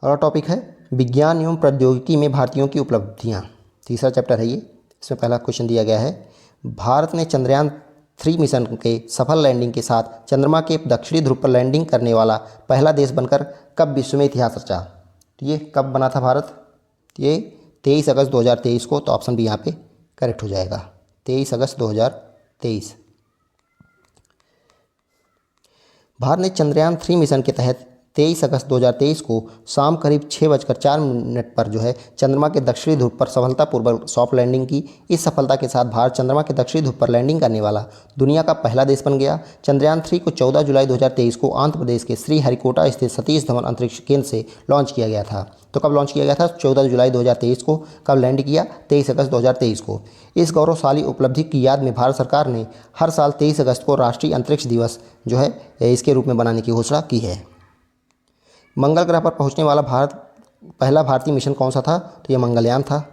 अगला टॉपिक है, विज्ञान एवं प्रौद्योगिकी में भारतीयों की उपलब्धियाँ। तीसरा चैप्टर है ये, इसमें पहला क्वेश्चन दिया गया है, भारत ने चंद्रयान-3 मिशन के सफल लैंडिंग के साथ चंद्रमा के दक्षिणी ध्रुव पर लैंडिंग करने वाला पहला देश बनकर कब विश्व में इतिहास रचा। तो ये कब बना था भारत, ये 23 अगस्त 2023 को। तो ऑप्शन बी यहाँ पे करेक्ट हो जाएगा, 23 अगस्त 2023। भारत ने चंद्रयान-3 मिशन के तहत 23 अगस्त 2023 को शाम करीब 6:04 पर जो है चंद्रमा के दक्षिणी ध्रुव पर सफलतापूर्वक सॉफ्ट लैंडिंग की। इस सफलता के साथ भारत चंद्रमा के दक्षिणी ध्रुव पर लैंडिंग करने वाला दुनिया का पहला देश बन गया। चंद्रयान-3 को 14 जुलाई 2023 को आंध्र प्रदेश के श्रीहरिकोटा स्थित सतीश धवन अंतरिक्ष केंद्र से लॉन्च किया गया था। तो कब लॉन्च किया गया था, 14 जुलाई 2023 को। कब लैंड किया, 23 अगस्त 2023 को। इस गौरवशाली उपलब्धि की याद में भारत सरकार ने हर साल 23 अगस्त को राष्ट्रीय अंतरिक्ष दिवस जो है इसके रूप में बनाने की घोषणा की है। मंगल ग्रह पर पहुंचने वाला पहला भारतीय मिशन कौन सा था, तो ये मंगलयान था।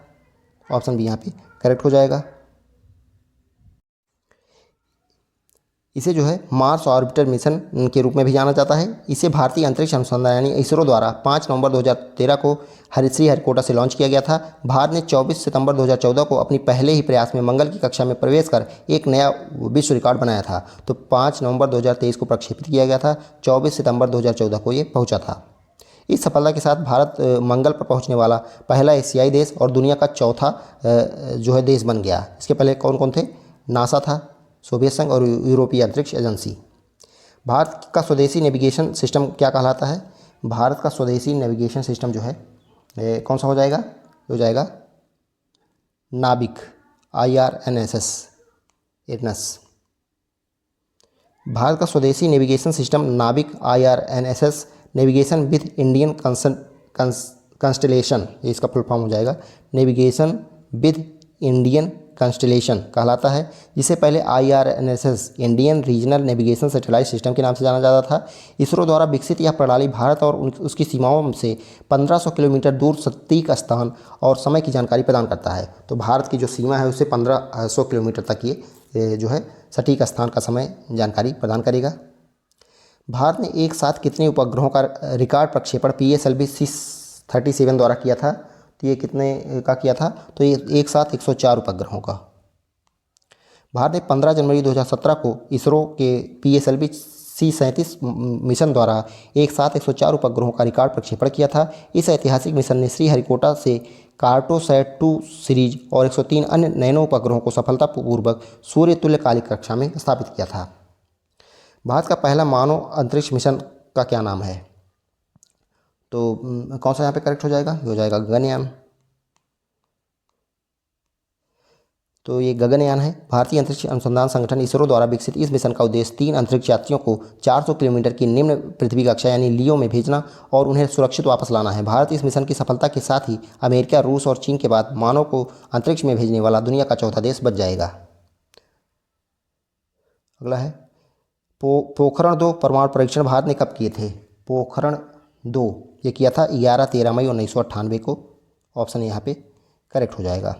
ऑप्शन बी यहाँ पे करेक्ट हो जाएगा। इसे जो है मार्स ऑर्बिटर मिशन के रूप में भी जाना जाता है। इसे भारतीय अंतरिक्ष अनुसंधान यानी इसरो द्वारा 5 नवंबर 2013 को श्रीहरिकोटा से लॉन्च किया गया था। भारत ने 24 सितंबर 2014 को अपनी पहले ही प्रयास में मंगल की कक्षा में प्रवेश कर एक नया विश्व रिकॉर्ड बनाया था। तो 5 नवंबर 2023 को प्रक्षेपित किया गया था, 24 सितंबर 2014 को ये पहुंचा था। इस सफलता के साथ भारत मंगल पर पहुंचने वाला पहला एशियाई देश और दुनिया का चौथा जो है देश बन गया। इसके पहले कौन कौन थे, नासा था, सोवियत संघ और यूरोपीय अंतरिक्ष एजेंसी। भारत का स्वदेशी नेविगेशन सिस्टम क्या कहलाता है, भारत का स्वदेशी नेविगेशन सिस्टम जो है कौन सा हो जाएगा, हो जाएगा नाविक, IRNSS इरनस। भारत का स्वदेशी नेविगेशन सिस्टम नाविक IRNSS navigation with Indian constellation, ये इसका फुल फॉर्म हो जाएगा, नेविगेशन विद इंडियन कंस्टलेशन कहलाता है, जिसे पहले IRNSS Indian regional navigation satellite system के नाम से जाना जाता था। इसरो द्वारा विकसित यह प्रणाली भारत और उसकी सीमाओं से 1500 किलोमीटर दूर सटीक स्थान और समय की जानकारी प्रदान करता है। तो भारत की जो सीमा है उससे 1500 किलोमीटर तक ये जो है सटीक स्थान का समय जानकारी प्रदान करेगा। भारत ने एक साथ कितने उपग्रहों का रिकॉर्ड प्रक्षेपण PSLV C-37 द्वारा किया था, तो ये कितने का किया था, तो ये एक साथ 104 उपग्रहों का। भारत ने 15 जनवरी 2017 को इसरो के PSLV C-37 मिशन द्वारा एक साथ 104 उपग्रहों का रिकॉर्ड प्रक्षेपण किया था। इस ऐतिहासिक मिशन ने श्रीहरिकोटा से कार्टोसैट 2 सीरीज और 103 अन्य नैनो उपग्रहों को सफलतापूर्वक सूर्य तुल्यकालिक कक्षा में स्थापित किया था। भारत का पहला मानव अंतरिक्ष मिशन का क्या नाम है, तो कौन सा यहाँ पे करेक्ट हो जाएगा, हो जाएगा गगनयान। तो ये गगनयान है। भारतीय अंतरिक्ष अनुसंधान संगठन इसरो द्वारा विकसित इस मिशन का उद्देश्य 3 अंतरिक्ष यात्रियों को 400 किलोमीटर की निम्न पृथ्वी कक्षा यानी लियो में भेजना और उन्हें सुरक्षित वापस लाना है। भारत इस मिशन की सफलता के साथ ही अमेरिका, रूस और चीन के बाद मानव को अंतरिक्ष में भेजने वाला दुनिया का चौथा देश बन जाएगा। अगला है पोखरण 2 परमाणु परीक्षण भारत ने कब किए थे, पोखरण 2 ये किया था 11-13 मई 1998 को। ऑप्शन यहाँ पे करेक्ट हो जाएगा।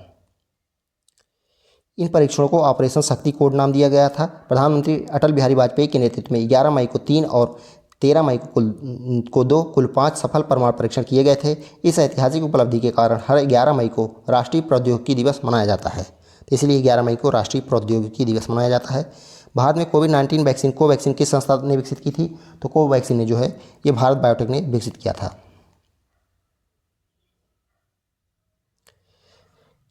इन परीक्षणों को ऑपरेशन शक्ति कोड नाम दिया गया था। प्रधानमंत्री अटल बिहारी वाजपेयी के नेतृत्व में 11 मई को 3 और 13 मई को 2 कुल 5 सफल परमाणु परीक्षण किए गए थे। इस ऐतिहासिक उपलब्धि के कारण हर 11 मई को राष्ट्रीय प्रौद्योगिकी दिवस मनाया जाता है। तो इसलिए 11 मई को राष्ट्रीय प्रौद्योगिकी दिवस मनाया जाता है। भारत में कोविड-19 वैक्सीन कोवैक्सीन किस संस्था ने विकसित की थी, तो कोवैक्सीन ने जो है ये भारत बायोटेक ने विकसित किया था,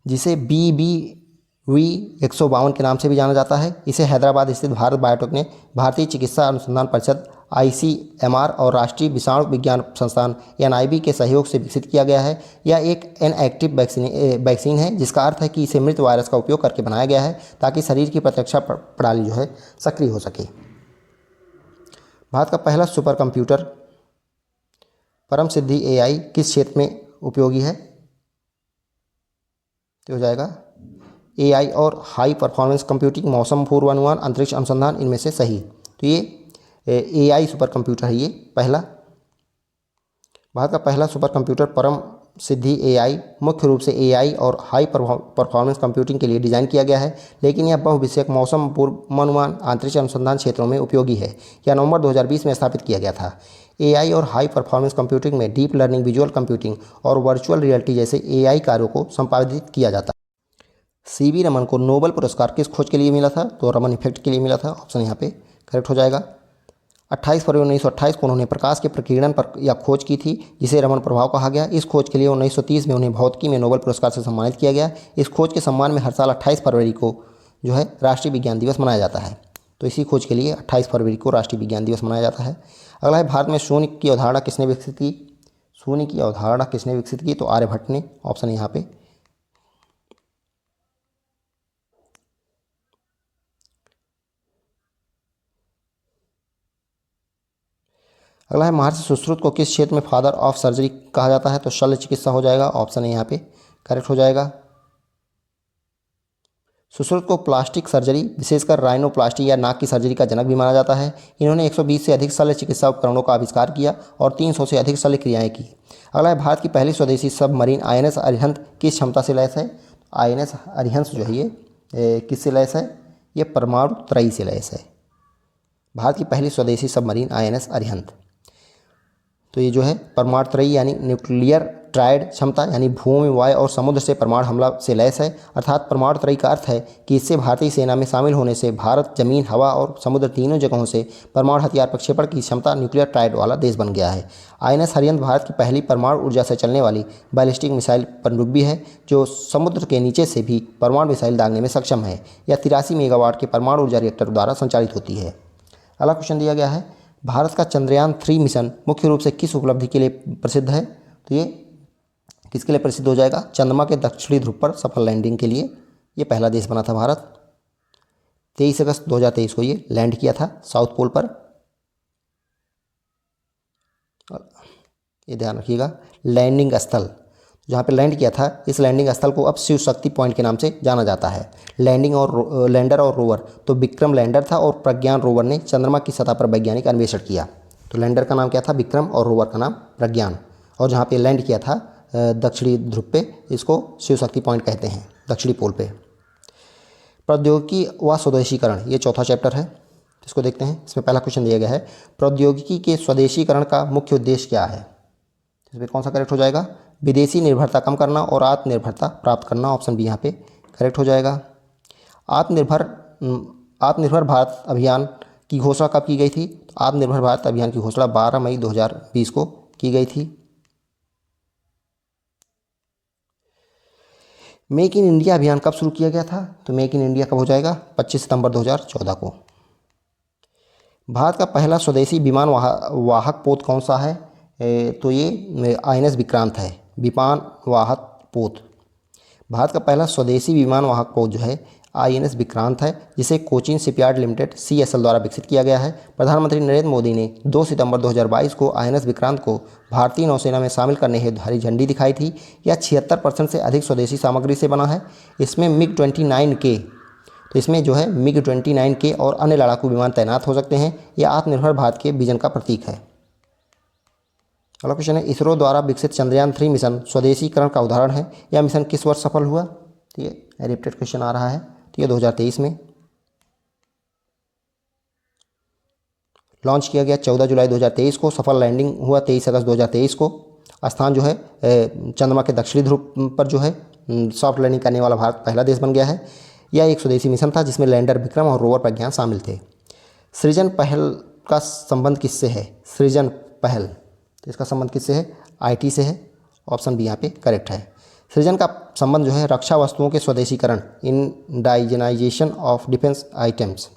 जिसे BBV-152 के नाम से भी जाना जाता है। इसे हैदराबाद स्थित भारत बायोटेक ने भारतीय चिकित्सा अनुसंधान परिषद ICMR और राष्ट्रीय विषाणु विज्ञान संस्थान NIB के सहयोग से विकसित किया गया है। यह एक इनएक्टिव वैक्सीन है, जिसका अर्थ है कि इसे मृत वायरस का उपयोग करके बनाया गया है ताकि शरीर की प्रतिरक्षा प्रणाली जो है सक्रिय हो सके। भारत का पहला सुपर कंप्यूटर परम सिद्धि AI किस क्षेत्र में उपयोगी है, तो हो जाएगा AI और हाई परफॉर्मेंस कंप्यूटिंग, मौसम पूर्वानुमान, अंतरिक्ष अनुसंधान, इनमें से सही। तो ये AI सुपर कंप्यूटर है ये पहला। भारत का पहला सुपर कंप्यूटर परम सिद्धि AI मुख्य रूप से AI और हाई परफॉर्मेंस कंप्यूटिंग के लिए डिज़ाइन किया गया है, लेकिन यह बहुविषयक मौसम पूर्वानुमान, अंतरिक्ष अनुसंधान क्षेत्रों में उपयोगी है। यह नवंबर 2020 में स्थापित किया गया था। AI और हाई परफॉर्मेंस कंप्यूटिंग में डीप लर्निंग, विजुअल कंप्यूटिंग और वर्चुअल रियलिटी जैसे AI कार्यों को संपादित किया जाता है। सीवी रमन को नोबेल पुरस्कार किस खोज के लिए मिला था? तो रमन इफेक्ट के लिए मिला था। ऑप्शन यहाँ पे करेक्ट हो जाएगा। 28 फरवरी 1928 को उन्होंने प्रकाश के प्रकीर्णन पर यह खोज की थी, जिसे रमन प्रभाव कहा गया। इस खोज के लिए 1930 में उन्हें भौतिकी में नोबेल पुरस्कार से सम्मानित किया गया। इस खोज के सम्मान में हर साल 28 फरवरी को जो है राष्ट्रीय विज्ञान दिवस मनाया जाता है। तो इसी खोज के लिए 28 फरवरी को राष्ट्रीय विज्ञान दिवस मनाया जाता है। अगला है, भारत में शून्य की अवधारणा किसने विकसित की? शून्य की अवधारणा किसने विकसित की? तो आर्यभट्ट ने। ऑप्शन यहाँ पे। अगला है, महर्षि सुश्रुत को किस क्षेत्र में फादर ऑफ सर्जरी कहा जाता है? तो शल्य चिकित्सा हो जाएगा। ऑप्शन है यहाँ पे करेक्ट हो जाएगा। सुश्रुत को प्लास्टिक सर्जरी, विशेषकर राइनोप्लास्टी या नाक की सर्जरी का जनक भी माना जाता है। इन्होंने 120 से अधिक शल्य चिकित्सा उपकरणों का आविष्कार किया और 300 से अधिक शल्य क्रियाएं की। अगला है, भारत की पहली स्वदेशी सबमरीन आईएनएस अरिहंत किस क्षमता से लैस है? आईएनएस अरिहंत जो है ये किससे लैस है? ये परमाणु त्रयी से लैस है। भारत की पहली स्वदेशी सबमरीन आईएनएस अरिहंत। तो ये जो है परमाणु त्रयी यानी न्यूक्लियर ट्रायड क्षमता, यानी भूमि, वायु और समुद्र से परमाणु हमला से लैस है। अर्थात परमाणु त्रयी का अर्थ है कि इससे भारतीय सेना में शामिल होने से भारत जमीन, हवा और समुद्र तीनों जगहों से परमाणु हथियार प्रक्षेपण की क्षमता न्यूक्लियर ट्रायड वाला देश बन गया है। आईएनएस अरिहंत भारत की पहली परमाणु ऊर्जा से चलने वाली बैलिस्टिक मिसाइल पनडुब्बी है, जो समुद्र के नीचे से भी परमाणु मिसाइल दागने में सक्षम है। यह 83 मेगावाट के परमाणु ऊर्जा रिएक्टर द्वारा संचालित होती है। अगला क्वेश्चन दिया गया है, भारत का चंद्रयान 3 मिशन मुख्य रूप से किस उपलब्धि के लिए प्रसिद्ध है? तो ये किसके लिए प्रसिद्ध हो जाएगा? चंद्रमा के दक्षिणी ध्रुव पर सफल लैंडिंग के लिए ये पहला देश बना था भारत। 23 अगस्त 2023 को ये लैंड किया था साउथ पोल पर। ये ध्यान रखिएगा, लैंडिंग स्थल जहाँ पे लैंड किया था, इस लैंडिंग स्थल को अब शिव शक्ति पॉइंट के नाम से जाना जाता है। लैंडर और रोवर, तो विक्रम लैंडर था और प्रज्ञान रोवर ने चंद्रमा की सतह पर वैज्ञानिक अन्वेषण किया। तो लैंडर का नाम क्या था? विक्रम, और रोवर का नाम प्रज्ञान। और जहाँ पे लैंड किया था दक्षिणी ध्रुव पे, इसको शिव शक्ति पॉइंट कहते हैं, दक्षिणी पोल पे। प्रौद्योगिकी व स्वदेशीकरण, ये चौथा चैप्टर है, इसको देखते हैं। इसमें पहला क्वेश्चन दिया गया है, प्रौद्योगिकी के स्वदेशीकरण का मुख्य उद्देश्य क्या है? इसमें कौन सा करेक्ट हो जाएगा? विदेशी निर्भरता कम करना और आत्मनिर्भरता प्राप्त करना। ऑप्शन बी यहाँ पे करेक्ट हो जाएगा। आत्मनिर्भर भारत अभियान की घोषणा कब की गई थी? आत्मनिर्भर भारत अभियान की घोषणा 12 मई 2020 को की गई थी। मेक इन इंडिया अभियान कब शुरू किया गया था? तो मेक इन इंडिया कब हो जाएगा? 25 सितंबर 2014 को। भारत का पहला स्वदेशी विमान वाहक पोत कौन सा है? तो ये आईएनएस विक्रांत है, विमान वाहक पोत। भारत का पहला स्वदेशी विमान वाहक पोत जो है आईएनएस विक्रांत है, जिसे कोचीन शिपयार्ड लिमिटेड CSL द्वारा विकसित किया गया है। प्रधानमंत्री नरेंद्र मोदी ने 2 सितंबर 2022 को आईएनएस विक्रांत को भारतीय नौसेना में शामिल करने हेतु हरी झंडी दिखाई थी। यह 76% से अधिक स्वदेशी सामग्री से बना है। इसमें MiG-29K, तो इसमें जो है MiG-29K और अन्य लड़ाकू विमान तैनात हो सकते हैं। यह आत्मनिर्भर भारत के विजन का प्रतीक है। अगला क्वेश्चन है, इसरो द्वारा विकसित चंद्रयान 3 मिशन स्वदेशीकरण का उदाहरण है। यह मिशन किस वर्ष सफल हुआ? तो ये रिपीटेड क्वेश्चन आ रहा है, तो ये 2023 में लॉन्च किया गया। 14 जुलाई 2023 को सफल लैंडिंग हुआ। 23 अगस्त 2023 को स्थान जो है चंद्रमा के दक्षिणी ध्रुव पर जो है सॉफ्ट लैंडिंग करने वाला भारत पहला देश बन गया है। यह एक स्वदेशी मिशन था जिसमें लैंडर विक्रम और रोवर प्रज्ञान शामिल थे। सृजन पहल का संबंध किससे है? सृजन पहल, तो इसका संबंध किससे है? IT से है। ऑप्शन बी यहाँ पे करेक्ट है। सृजन का संबंध जो है रक्षा वस्तुओं के स्वदेशीकरण, इंडाइजेनाइजेशन ऑफ डिफेंस आइटम्स।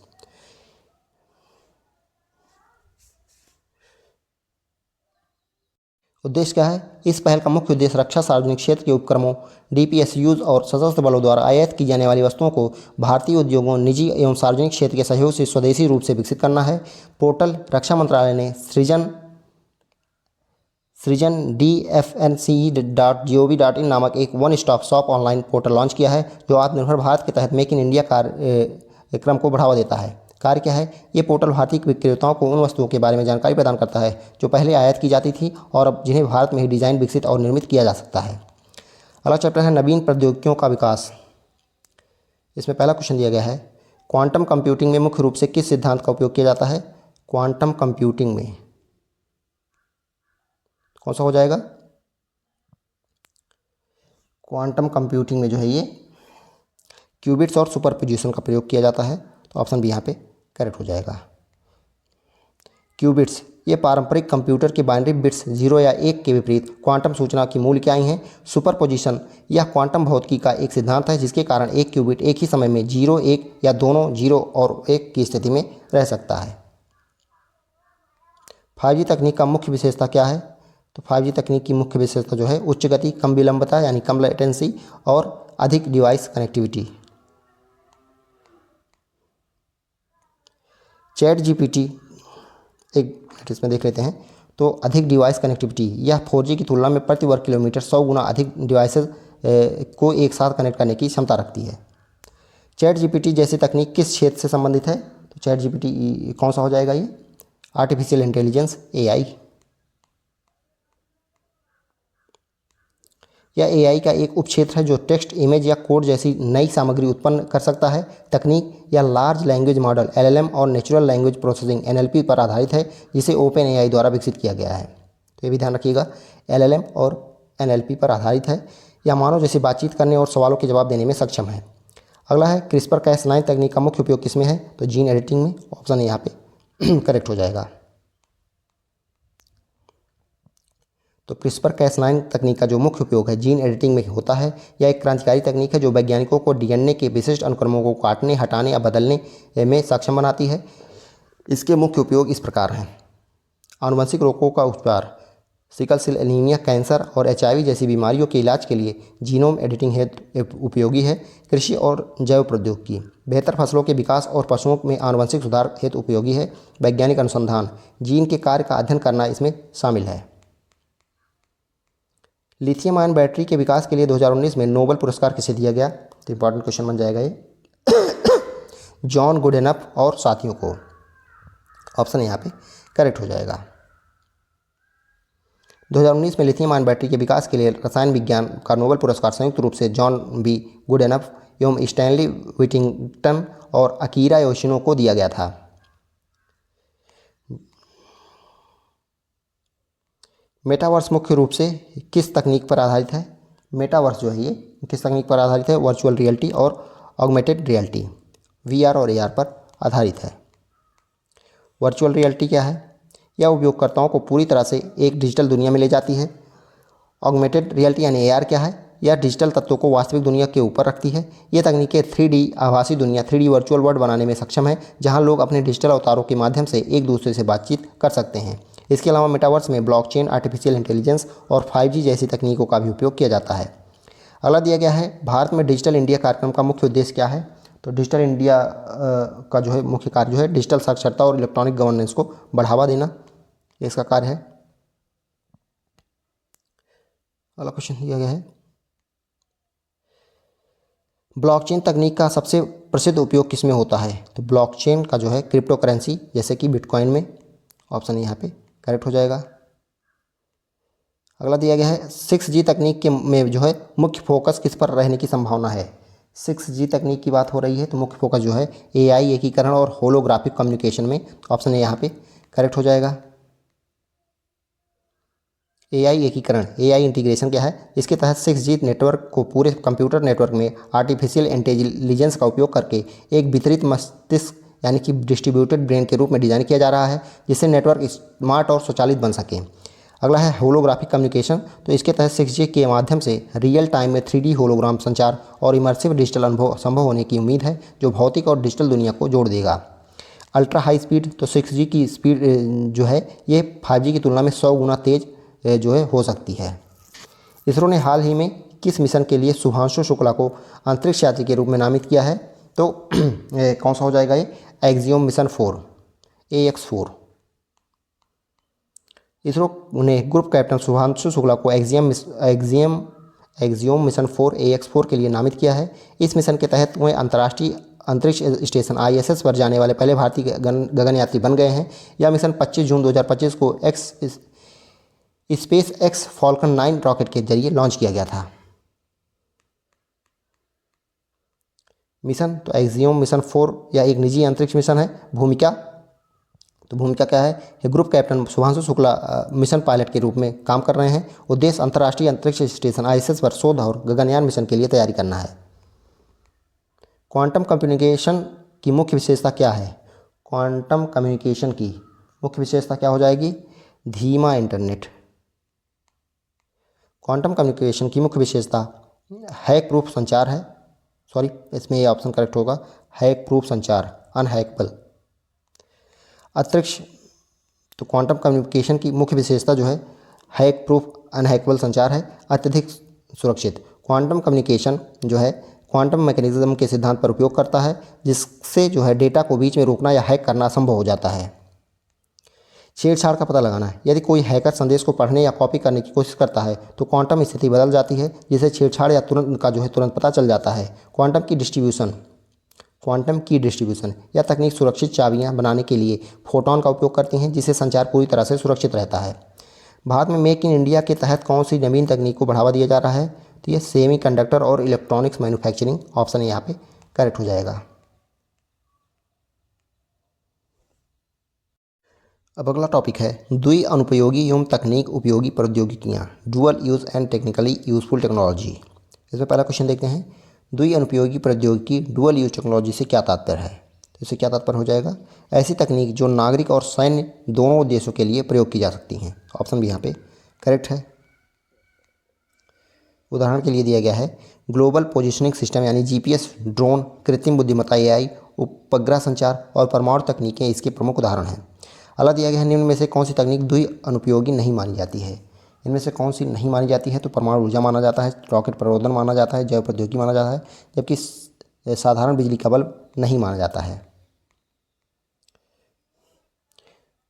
उद्देश्य क्या है? इस पहल का मुख्य उद्देश्य रक्षा सार्वजनिक क्षेत्र के उपक्रमों, DPSUs और सशस्त्र बलों द्वारा आयात की जाने वाली वस्तुओं को भारतीय उद्योगों, निजी एवं सार्वजनिक क्षेत्र के सहयोग से स्वदेशी रूप से विकसित करना है। पोर्टल रक्षा मंत्रालय ने सृजन DFNCE.gov.in नामक एक one stop shop online portal launch किया है, जो आत्मनिर्भर भारत के तहत मेक इन इंडिया कार्यक्रम को बढ़ावा देता है। कार्य क्या है? ये पोर्टल भारतीय विक्रेताओं को उन वस्तुओं के बारे में जानकारी प्रदान करता है जो पहले आयात की जाती थी और अब जिन्हें भारत में ही डिज़ाइन, विकसित और निर्मित किया जा सकता है। अगला चैप्टर है नवीन प्रौद्योगिकियों का विकास। इसमें पहला क्वेश्चन दिया गया है, क्वांटम कंप्यूटिंग में मुख्य रूप से किस सिद्धांत का उपयोग किया जाता है? क्वांटम कंप्यूटिंग में कौन सा हो जाएगा? क्वांटम कंप्यूटिंग में जो है ये क्यूबिट्स और सुपरपोजिशन का प्रयोग किया जाता है, तो ऑप्शन बी यहाँ पे करेक्ट हो जाएगा। क्यूबिट्स ये पारंपरिक कंप्यूटर के बाइनरी बिट्स 0 या 1 के विपरीत क्वांटम सूचना की मूल इकाई हैं। सुपरपोजिशन यह क्वांटम भौतिकी का एक सिद्धांत है जिसके कारण एक क्यूबिट एक ही समय में 0, 1 या दोनों 0 और 1 की स्थिति में रह सकता है। 5G तकनीक का मुख्य विशेषता क्या है? तो 5G तकनीक की मुख्य विशेषता जो है उच्च गति, कम विलंबता यानी कम लेटेंसी और अधिक डिवाइस कनेक्टिविटी। चैट जीपीटी एक मिनट इसमें देख लेते हैं। तो अधिक डिवाइस कनेक्टिविटी, यह 4G की तुलना में प्रति वर्ग किलोमीटर 100 गुना अधिक डिवाइसेस को एक साथ कनेक्ट करने की क्षमता रखती है। चैट जीपीटी जैसी तकनीक किस क्षेत्र से संबंधित है? तो चैट जीपीटी कौन सा हो जाएगा ये? Artificial intelligence, AI। यह AI का एक उपक्षेत्र है जो टेक्स्ट, इमेज या कोड जैसी नई सामग्री उत्पन्न कर सकता है। तकनीक या लार्ज लैंग्वेज मॉडल LLM और नेचुरल लैंग्वेज प्रोसेसिंग NLP पर आधारित है जिसे ओपन AI द्वारा विकसित किया गया है। तो ये भी ध्यान रखिएगा, LLM और NLP पर आधारित है। यह मानव जैसे बातचीत करने और सवालों के जवाब देने में सक्षम है। अगला है CRISPR-Cas9 तकनीक का मुख्य उपयोग किसमें है? तो जीन एडिटिंग में। ऑप्शन यहाँ पे करेक्ट हो जाएगा। तो CRISPR-Cas9 तकनीक का जो मुख्य उपयोग है जीन एडिटिंग में होता है। यह एक क्रांतिकारी तकनीक है जो वैज्ञानिकों को DNA के विशिष्ट अनुक्रमों को काटने, हटाने या बदलने में सक्षम बनाती है। इसके मुख्य उपयोग इस प्रकार हैं: आनुवंशिक रोगों का उपचार, सिकल सेल एनीमिया, कैंसर और HIV जैसी बीमारियों के इलाज के लिए जीनोम एडिटिंग हेतु उपयोगी है। कृषि और जैव प्रौद्योगिकी, बेहतर फसलों के विकास और पशुओं में आनुवंशिक सुधार हेतु उपयोगी है। वैज्ञानिक अनुसंधान, जीन के कार्य का अध्ययन करना इसमें शामिल है। लिथियम आयन बैटरी के विकास के लिए 2019 में नोबेल पुरस्कार किसे दिया गया? तो इंपॉर्टेंट क्वेश्चन बन जाएगा ये जॉन गुडेनफ और साथियों को। ऑप्शन यहाँ पे करेक्ट हो जाएगा। 2019 में लिथियम आयन बैटरी के विकास के लिए रसायन विज्ञान का नोबेल पुरस्कार संयुक्त रूप से जॉन बी गुडेनफ एवं स्टैनली व्हिटिंगटन और अकीरा योशिनो को दिया गया था। मेटावर्स मुख्य रूप से किस तकनीक पर आधारित है? मेटावर्स जो है ये किस तकनीक पर आधारित है? वर्चुअल रियलिटी और ऑगमेंटेड रियलिटी, VR और AR पर आधारित है। वर्चुअल रियलिटी क्या है? यह उपयोगकर्ताओं को पूरी तरह से एक डिजिटल दुनिया में ले जाती है। ऑगमेंटेड रियलिटी यानी AR क्या है? यह डिजिटल तत्वों को वास्तविक दुनिया के ऊपर रखती है। ये तकनीकें 3D आभासी दुनिया 3D वर्चुअल वर्ल्ड बनाने में सक्षम है जहां लोग अपने डिजिटल अवतारों के माध्यम से एक दूसरे से बातचीत कर सकते हैं। इसके अलावा मेटावर्स में ब्लॉकचेन, आर्टिफिशियल इंटेलिजेंस और 5G जैसी तकनीकों का भी उपयोग किया जाता है। अगला दिया गया है भारत में डिजिटल इंडिया कार्यक्रम का मुख्य उद्देश्य क्या है? तो डिजिटल इंडिया का जो है मुख्य कार्य जो है डिजिटल साक्षरता और इलेक्ट्रॉनिक गवर्नेंस को बढ़ावा देना, ये इसका कार्य है। अगला क्वेश्चन दिया गया है ब्लॉकचेन तकनीक का सबसे प्रसिद्ध उपयोग किसमें होता है? तो ब्लॉकचेन का जो है क्रिप्टो करेंसी जैसे कि बिटकॉइन में। ऑप्शन यहाँ पे करेक्ट हो जाएगा। अगला दिया गया है 6G तकनीक के में जो है मुख्य फोकस किस पर रहने की संभावना है? 6G तकनीक की बात हो रही है तो मुख्य फोकस जो है AI एकीकरण और होलोग्राफिक कम्युनिकेशन में। ऑप्शन है यहाँ पे करेक्ट हो जाएगा। AI एकीकरण, AI इंटीग्रेशन क्या है? इसके तहत 6G नेटवर्क को पूरे कंप्यूटर नेटवर्क में आर्टिफिशियल इंटेलिजेंस का उपयोग करके एक वितरित मस्तिष्क यानी कि डिस्ट्रीब्यूटेड ब्रेन के रूप में डिजाइन किया जा रहा है जिससे नेटवर्क स्मार्ट और स्वचालित बन सके। अगला है होलोग्राफिक कम्युनिकेशन, तो इसके तहत 6G के माध्यम से रियल टाइम में 3D होलोग्राम संचार और इमर्सिव डिजिटल अनुभव संभव होने की उम्मीद है जो भौतिक और डिजिटल दुनिया को जोड़ देगा। अल्ट्रा हाई स्पीड, तो 6G की स्पीड जो है ये 5G की तुलना में 100 गुना तेज जो है हो सकती है। इसरो ने हाल ही में किस मिशन के लिए शुभांशु शुक्ला को अंतरिक्ष यात्री के रूप में नामित किया है? तो कौन सा हो जाएगा ये? Axiom mission 4 AX4। इसरो ने ग्रुप कैप्टन शुभांशु शुक्ला को एक्सियोम मिशन 4 AX4 के लिए नामित किया है। इस मिशन के तहत वह अंतर्राष्ट्रीय अंतरिक्ष स्टेशन ISS पर जाने वाले पहले भारतीय गगनयात्री बन गए हैं। यह मिशन 25 जून 2025 को स्पेस एक्स फॉल्कन 9 रॉकेट के जरिए लॉन्च किया गया था। मिशन, तो एक्सियोम मिशन 4 या एक निजी अंतरिक्ष मिशन है। भूमिका, तो भूमिका क्या है? ये group captain Shubhanshu Shukla mission pilot के रूप में काम कर रहे हैं। उद्देश्य अंतर्राष्ट्रीय अंतरिक्ष स्टेशन ISS पर शोध और गगनयान मिशन के लिए तैयारी करना है। क्वांटम कम्युनिकेशन की मुख्य विशेषता क्या है? क्वांटम कम्युनिकेशन की मुख्य विशेषता क्या हो जाएगी? धीमा इंटरनेट। क्वांटम कम्युनिकेशन की मुख्य विशेषता हैक प्रूफ संचार है। सॉरी, इसमें ये ऑप्शन करेक्ट होगा, हैक प्रूफ संचार, अनहैकेबल। अंतरिक्ष, तो क्वांटम कम्युनिकेशन की मुख्य विशेषता जो है हैक प्रूफ अनहैकेबल संचार है, अत्यधिक सुरक्षित। क्वांटम कम्युनिकेशन जो है क्वांटम मैकेनिज्म के सिद्धांत पर उपयोग करता है, जिससे जो है डेटा को बीच में रोकना या हैक करना संभव हो जाता है। छेड़छाड़ का पता लगाना है। यदि कोई हैकर संदेश को पढ़ने या कॉपी करने की कोशिश करता है तो क्वांटम स्थिति बदल जाती है, जिसे छेड़छाड़ या तुरंत का जो है तुरंत पता चल जाता है। क्वांटम की डिस्ट्रीब्यूशन यह तकनीक सुरक्षित चाबियां बनाने के लिए फोटॉन का उपयोग करती हैं, जिससे संचार पूरी तरह से सुरक्षित रहता है। भारत में मेक इन इंडिया के तहत कौन सी नवीन तकनीक को बढ़ावा दिया जा रहा है? तो ये सेमीकंडक्टर और इलेक्ट्रॉनिक्स मैन्युफैक्चरिंग, ऑप्शन यहाँ पे करेक्ट हो जाएगा। अब अगला टॉपिक है द्वि अनुपयोगी एवं तकनीक उपयोगी प्रौद्योगिकियाँ, dual use and technically useful technology. इसमें पहला क्वेश्चन देखते हैं, द्वि अनुपयोगी प्रौद्योगिकी डुअल यूज टेक्नोलॉजी से क्या तात्पर्य है? तो इससे क्या तात्पर्य हो जाएगा? ऐसी तकनीक जो नागरिक और सैन्य दोनों उद्देश्यों के लिए प्रयोग की जा सकती हैं, ऑप्शन भी यहाँ पे करेक्ट है। उदाहरण के लिए दिया गया है ग्लोबल पोजिशनिंग सिस्टम यानी जीपीएस, ड्रोन, कृत्रिम बुद्धिमत्ता एआई, उपग्रह संचार और परमाणु तकनीकें इसके प्रमुख उदाहरण हैं। अगला दिया गया है निम्न में से कौन सी तकनीक द्वि अनुपयोगी नहीं मानी जाती है? इनमें से कौन सी नहीं मानी जाती है? तो परमाणु ऊर्जा माना जाता है, रॉकेट प्ररोधन माना जाता है, जैव प्रौद्योगिकी माना जाता है, जबकि साधारण बिजली का बल्ब नहीं माना जाता है।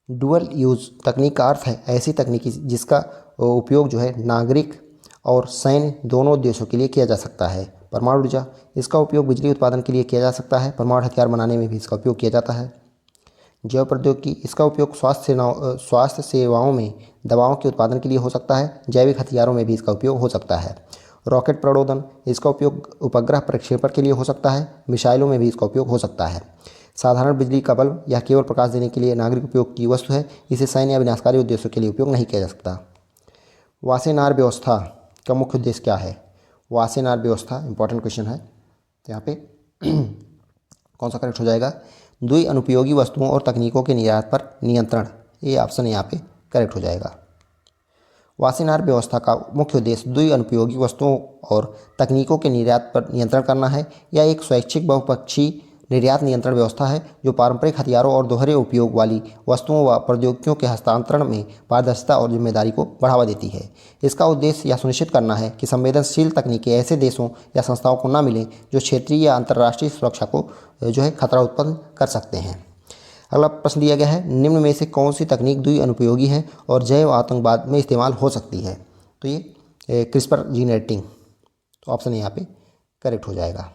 डुअल यूज तकनीक का अर्थ है ऐसी तकनीकी जिसका उपयोग जो है नागरिक और सैन्य दोनों उद्देश्यों के लिए किया जा सकता है। परमाणु ऊर्जा, इसका उपयोग बिजली उत्पादन के लिए किया जा सकता है, परमाणु हथियार बनाने में भी इसका उपयोग किया जाता है। जैव प्रौद्योगिकी, इसका उपयोग स्वास्थ्य सेवाओं में दवाओं के उत्पादन के लिए हो सकता है, जैविक हथियारों में भी इसका उपयोग हो सकता है। रॉकेट प्रणोदन, इसका उपयोग उपग्रह प्रक्षेपण के लिए हो सकता है, मिसाइलों में भी इसका उपयोग हो सकता है। साधारण बिजली का बल्ब यह केवल प्रकाश देने के लिए नागरिक उपयोग की वस्तु है, इसे सैन्य या विनाशकारी उद्देश्यों के लिए उपयोग नहीं किया जा सकता। वासेनार व्यवस्था का मुख्य उद्देश्य क्या है? वासेनार व्यवस्था इंपॉर्टेंट क्वेश्चन है, तो यहाँ पे कौन सा करेक्ट हो जाएगा? द्वि अनुपयोगी वस्तुओं और तकनीकों के निर्यात पर नियंत्रण, ये ऑप्शन यहाँ पे करेक्ट हो जाएगा। वासेनार व्यवस्था का मुख्य उद्देश्य द्वि अनुपयोगी वस्तुओं और तकनीकों के निर्यात पर नियंत्रण करना है। यह एक स्वैच्छिक बहुपक्षीय निर्यात नियंत्रण व्यवस्था है जो पारंपरिक हथियारों और दोहरे उपयोग वाली वस्तुओं व प्रौद्योगिकियों के हस्तांतरण में पारदर्शिता और जिम्मेदारी को बढ़ावा देती है। इसका उद्देश्य यह सुनिश्चित करना है कि संवेदनशील तकनीकें ऐसे देशों या संस्थाओं को न मिलें जो क्षेत्रीय या अंतर्राष्ट्रीय सुरक्षा को जो है खतरा उत्पन्न कर सकते हैं। अगला प्रश्न दिया गया है निम्न में से कौन सी तकनीक द्वि अनुपयोगी है और जैव आतंकवाद में इस्तेमाल हो सकती है? तो ये क्रिस्पर जीन एडिटिंग, तो ऑप्शन यहाँ पे करेक्ट हो जाएगा।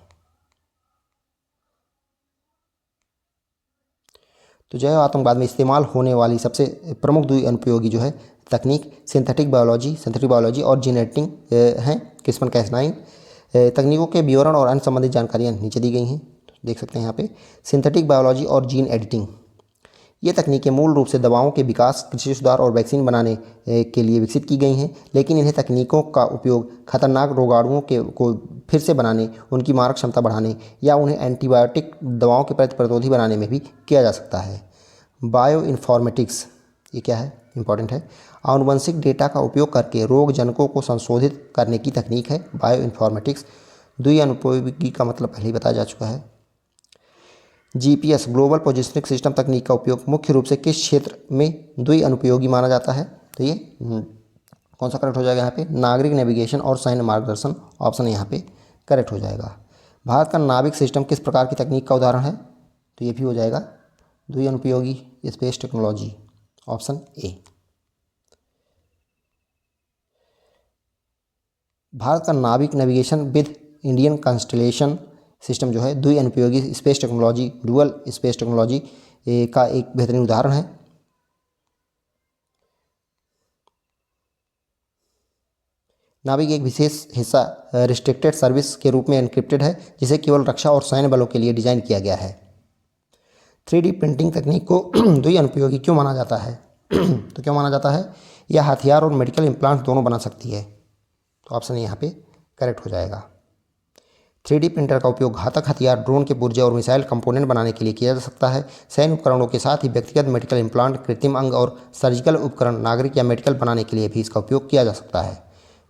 तो जैव आतंकवाद में इस्तेमाल होने वाली सबसे प्रमुख द्वि अनुपयोगी जो है तकनीक सिंथेटिक बायोलॉजी और जीन एडिटिंग हैं, CRISPR-Cas9। तकनीकों के विवरण और अन्य संबंधित जानकारियाँ नीचे दी गई हैं, तो देख सकते हैं यहाँ पे। सिंथेटिक बायोलॉजी और जीन एडिटिंग, ये तकनीकें मूल रूप से दवाओं के विकास, कृषि सुधार और वैक्सीन बनाने के लिए विकसित की गई हैं, लेकिन इन्हें तकनीकों का उपयोग खतरनाक रोगाणुओं को फिर से बनाने, उनकी मारक क्षमता बढ़ाने या उन्हें एंटीबायोटिक दवाओं के प्रति प्रतिरोधी बनाने में भी किया जा सकता है। बायो इन्फॉर्मेटिक्स, ये क्या है? इंपॉर्टेंट है। आनुवंशिक डेटा का उपयोग करके रोग जनकों को संशोधित करने की तकनीक है बायो इन्फॉर्मेटिक्स। द्वि अनुपयोगी का मतलब पहले ही बताया जा चुका है। जीपीएस, ग्लोबल पोजिशनिंग सिस्टम तकनीक का उपयोग मुख्य रूप से किस क्षेत्र में द्वि अनुपयोगी माना जाता है? तो ये कौन सा करेक्ट हो जाएगा यहाँ पे? नागरिक नेविगेशन और सैन्य मार्गदर्शन, ऑप्शन यहाँ पे करेक्ट हो जाएगा। भारत का नाविक सिस्टम किस प्रकार की तकनीक का उदाहरण है? तो ये भी हो जाएगा द्वि अनुपयोगी space technology, option A. Bharat का नाविक navigation with Indian constellation system जो है द्वि अनुपयोगी space technology, dual space technology का एक बेहतरीन उदाहरण है। नाविक एक विशेष हिस्सा रिस्ट्रिक्टेड सर्विस के रूप में एन्क्रिप्टेड है, जिसे केवल रक्षा और सैन्य बलों के लिए डिजाइन किया गया है। 3D प्रिंटिंग तकनीक को द्वि अनुपयोगी क्यों माना जाता है? तो क्यों माना जाता है? यह हथियार और मेडिकल इम्प्लांट दोनों बना सकती है, तो ऑप्शन यहाँ पे करेक्ट हो जाएगा। 3D प्रिंटर का उपयोग घातक हथियार, ड्रोन के पुर्जे और मिसाइल कंपोनेंट बनाने के लिए किया जा सकता है। सैन्य उपकरणों के साथ ही व्यक्तिगत मेडिकल इम्प्लांट, कृत्रिम अंग और सर्जिकल उपकरण, नागरिक या मेडिकल बनाने के लिए भी इसका उपयोग किया जा सकता है।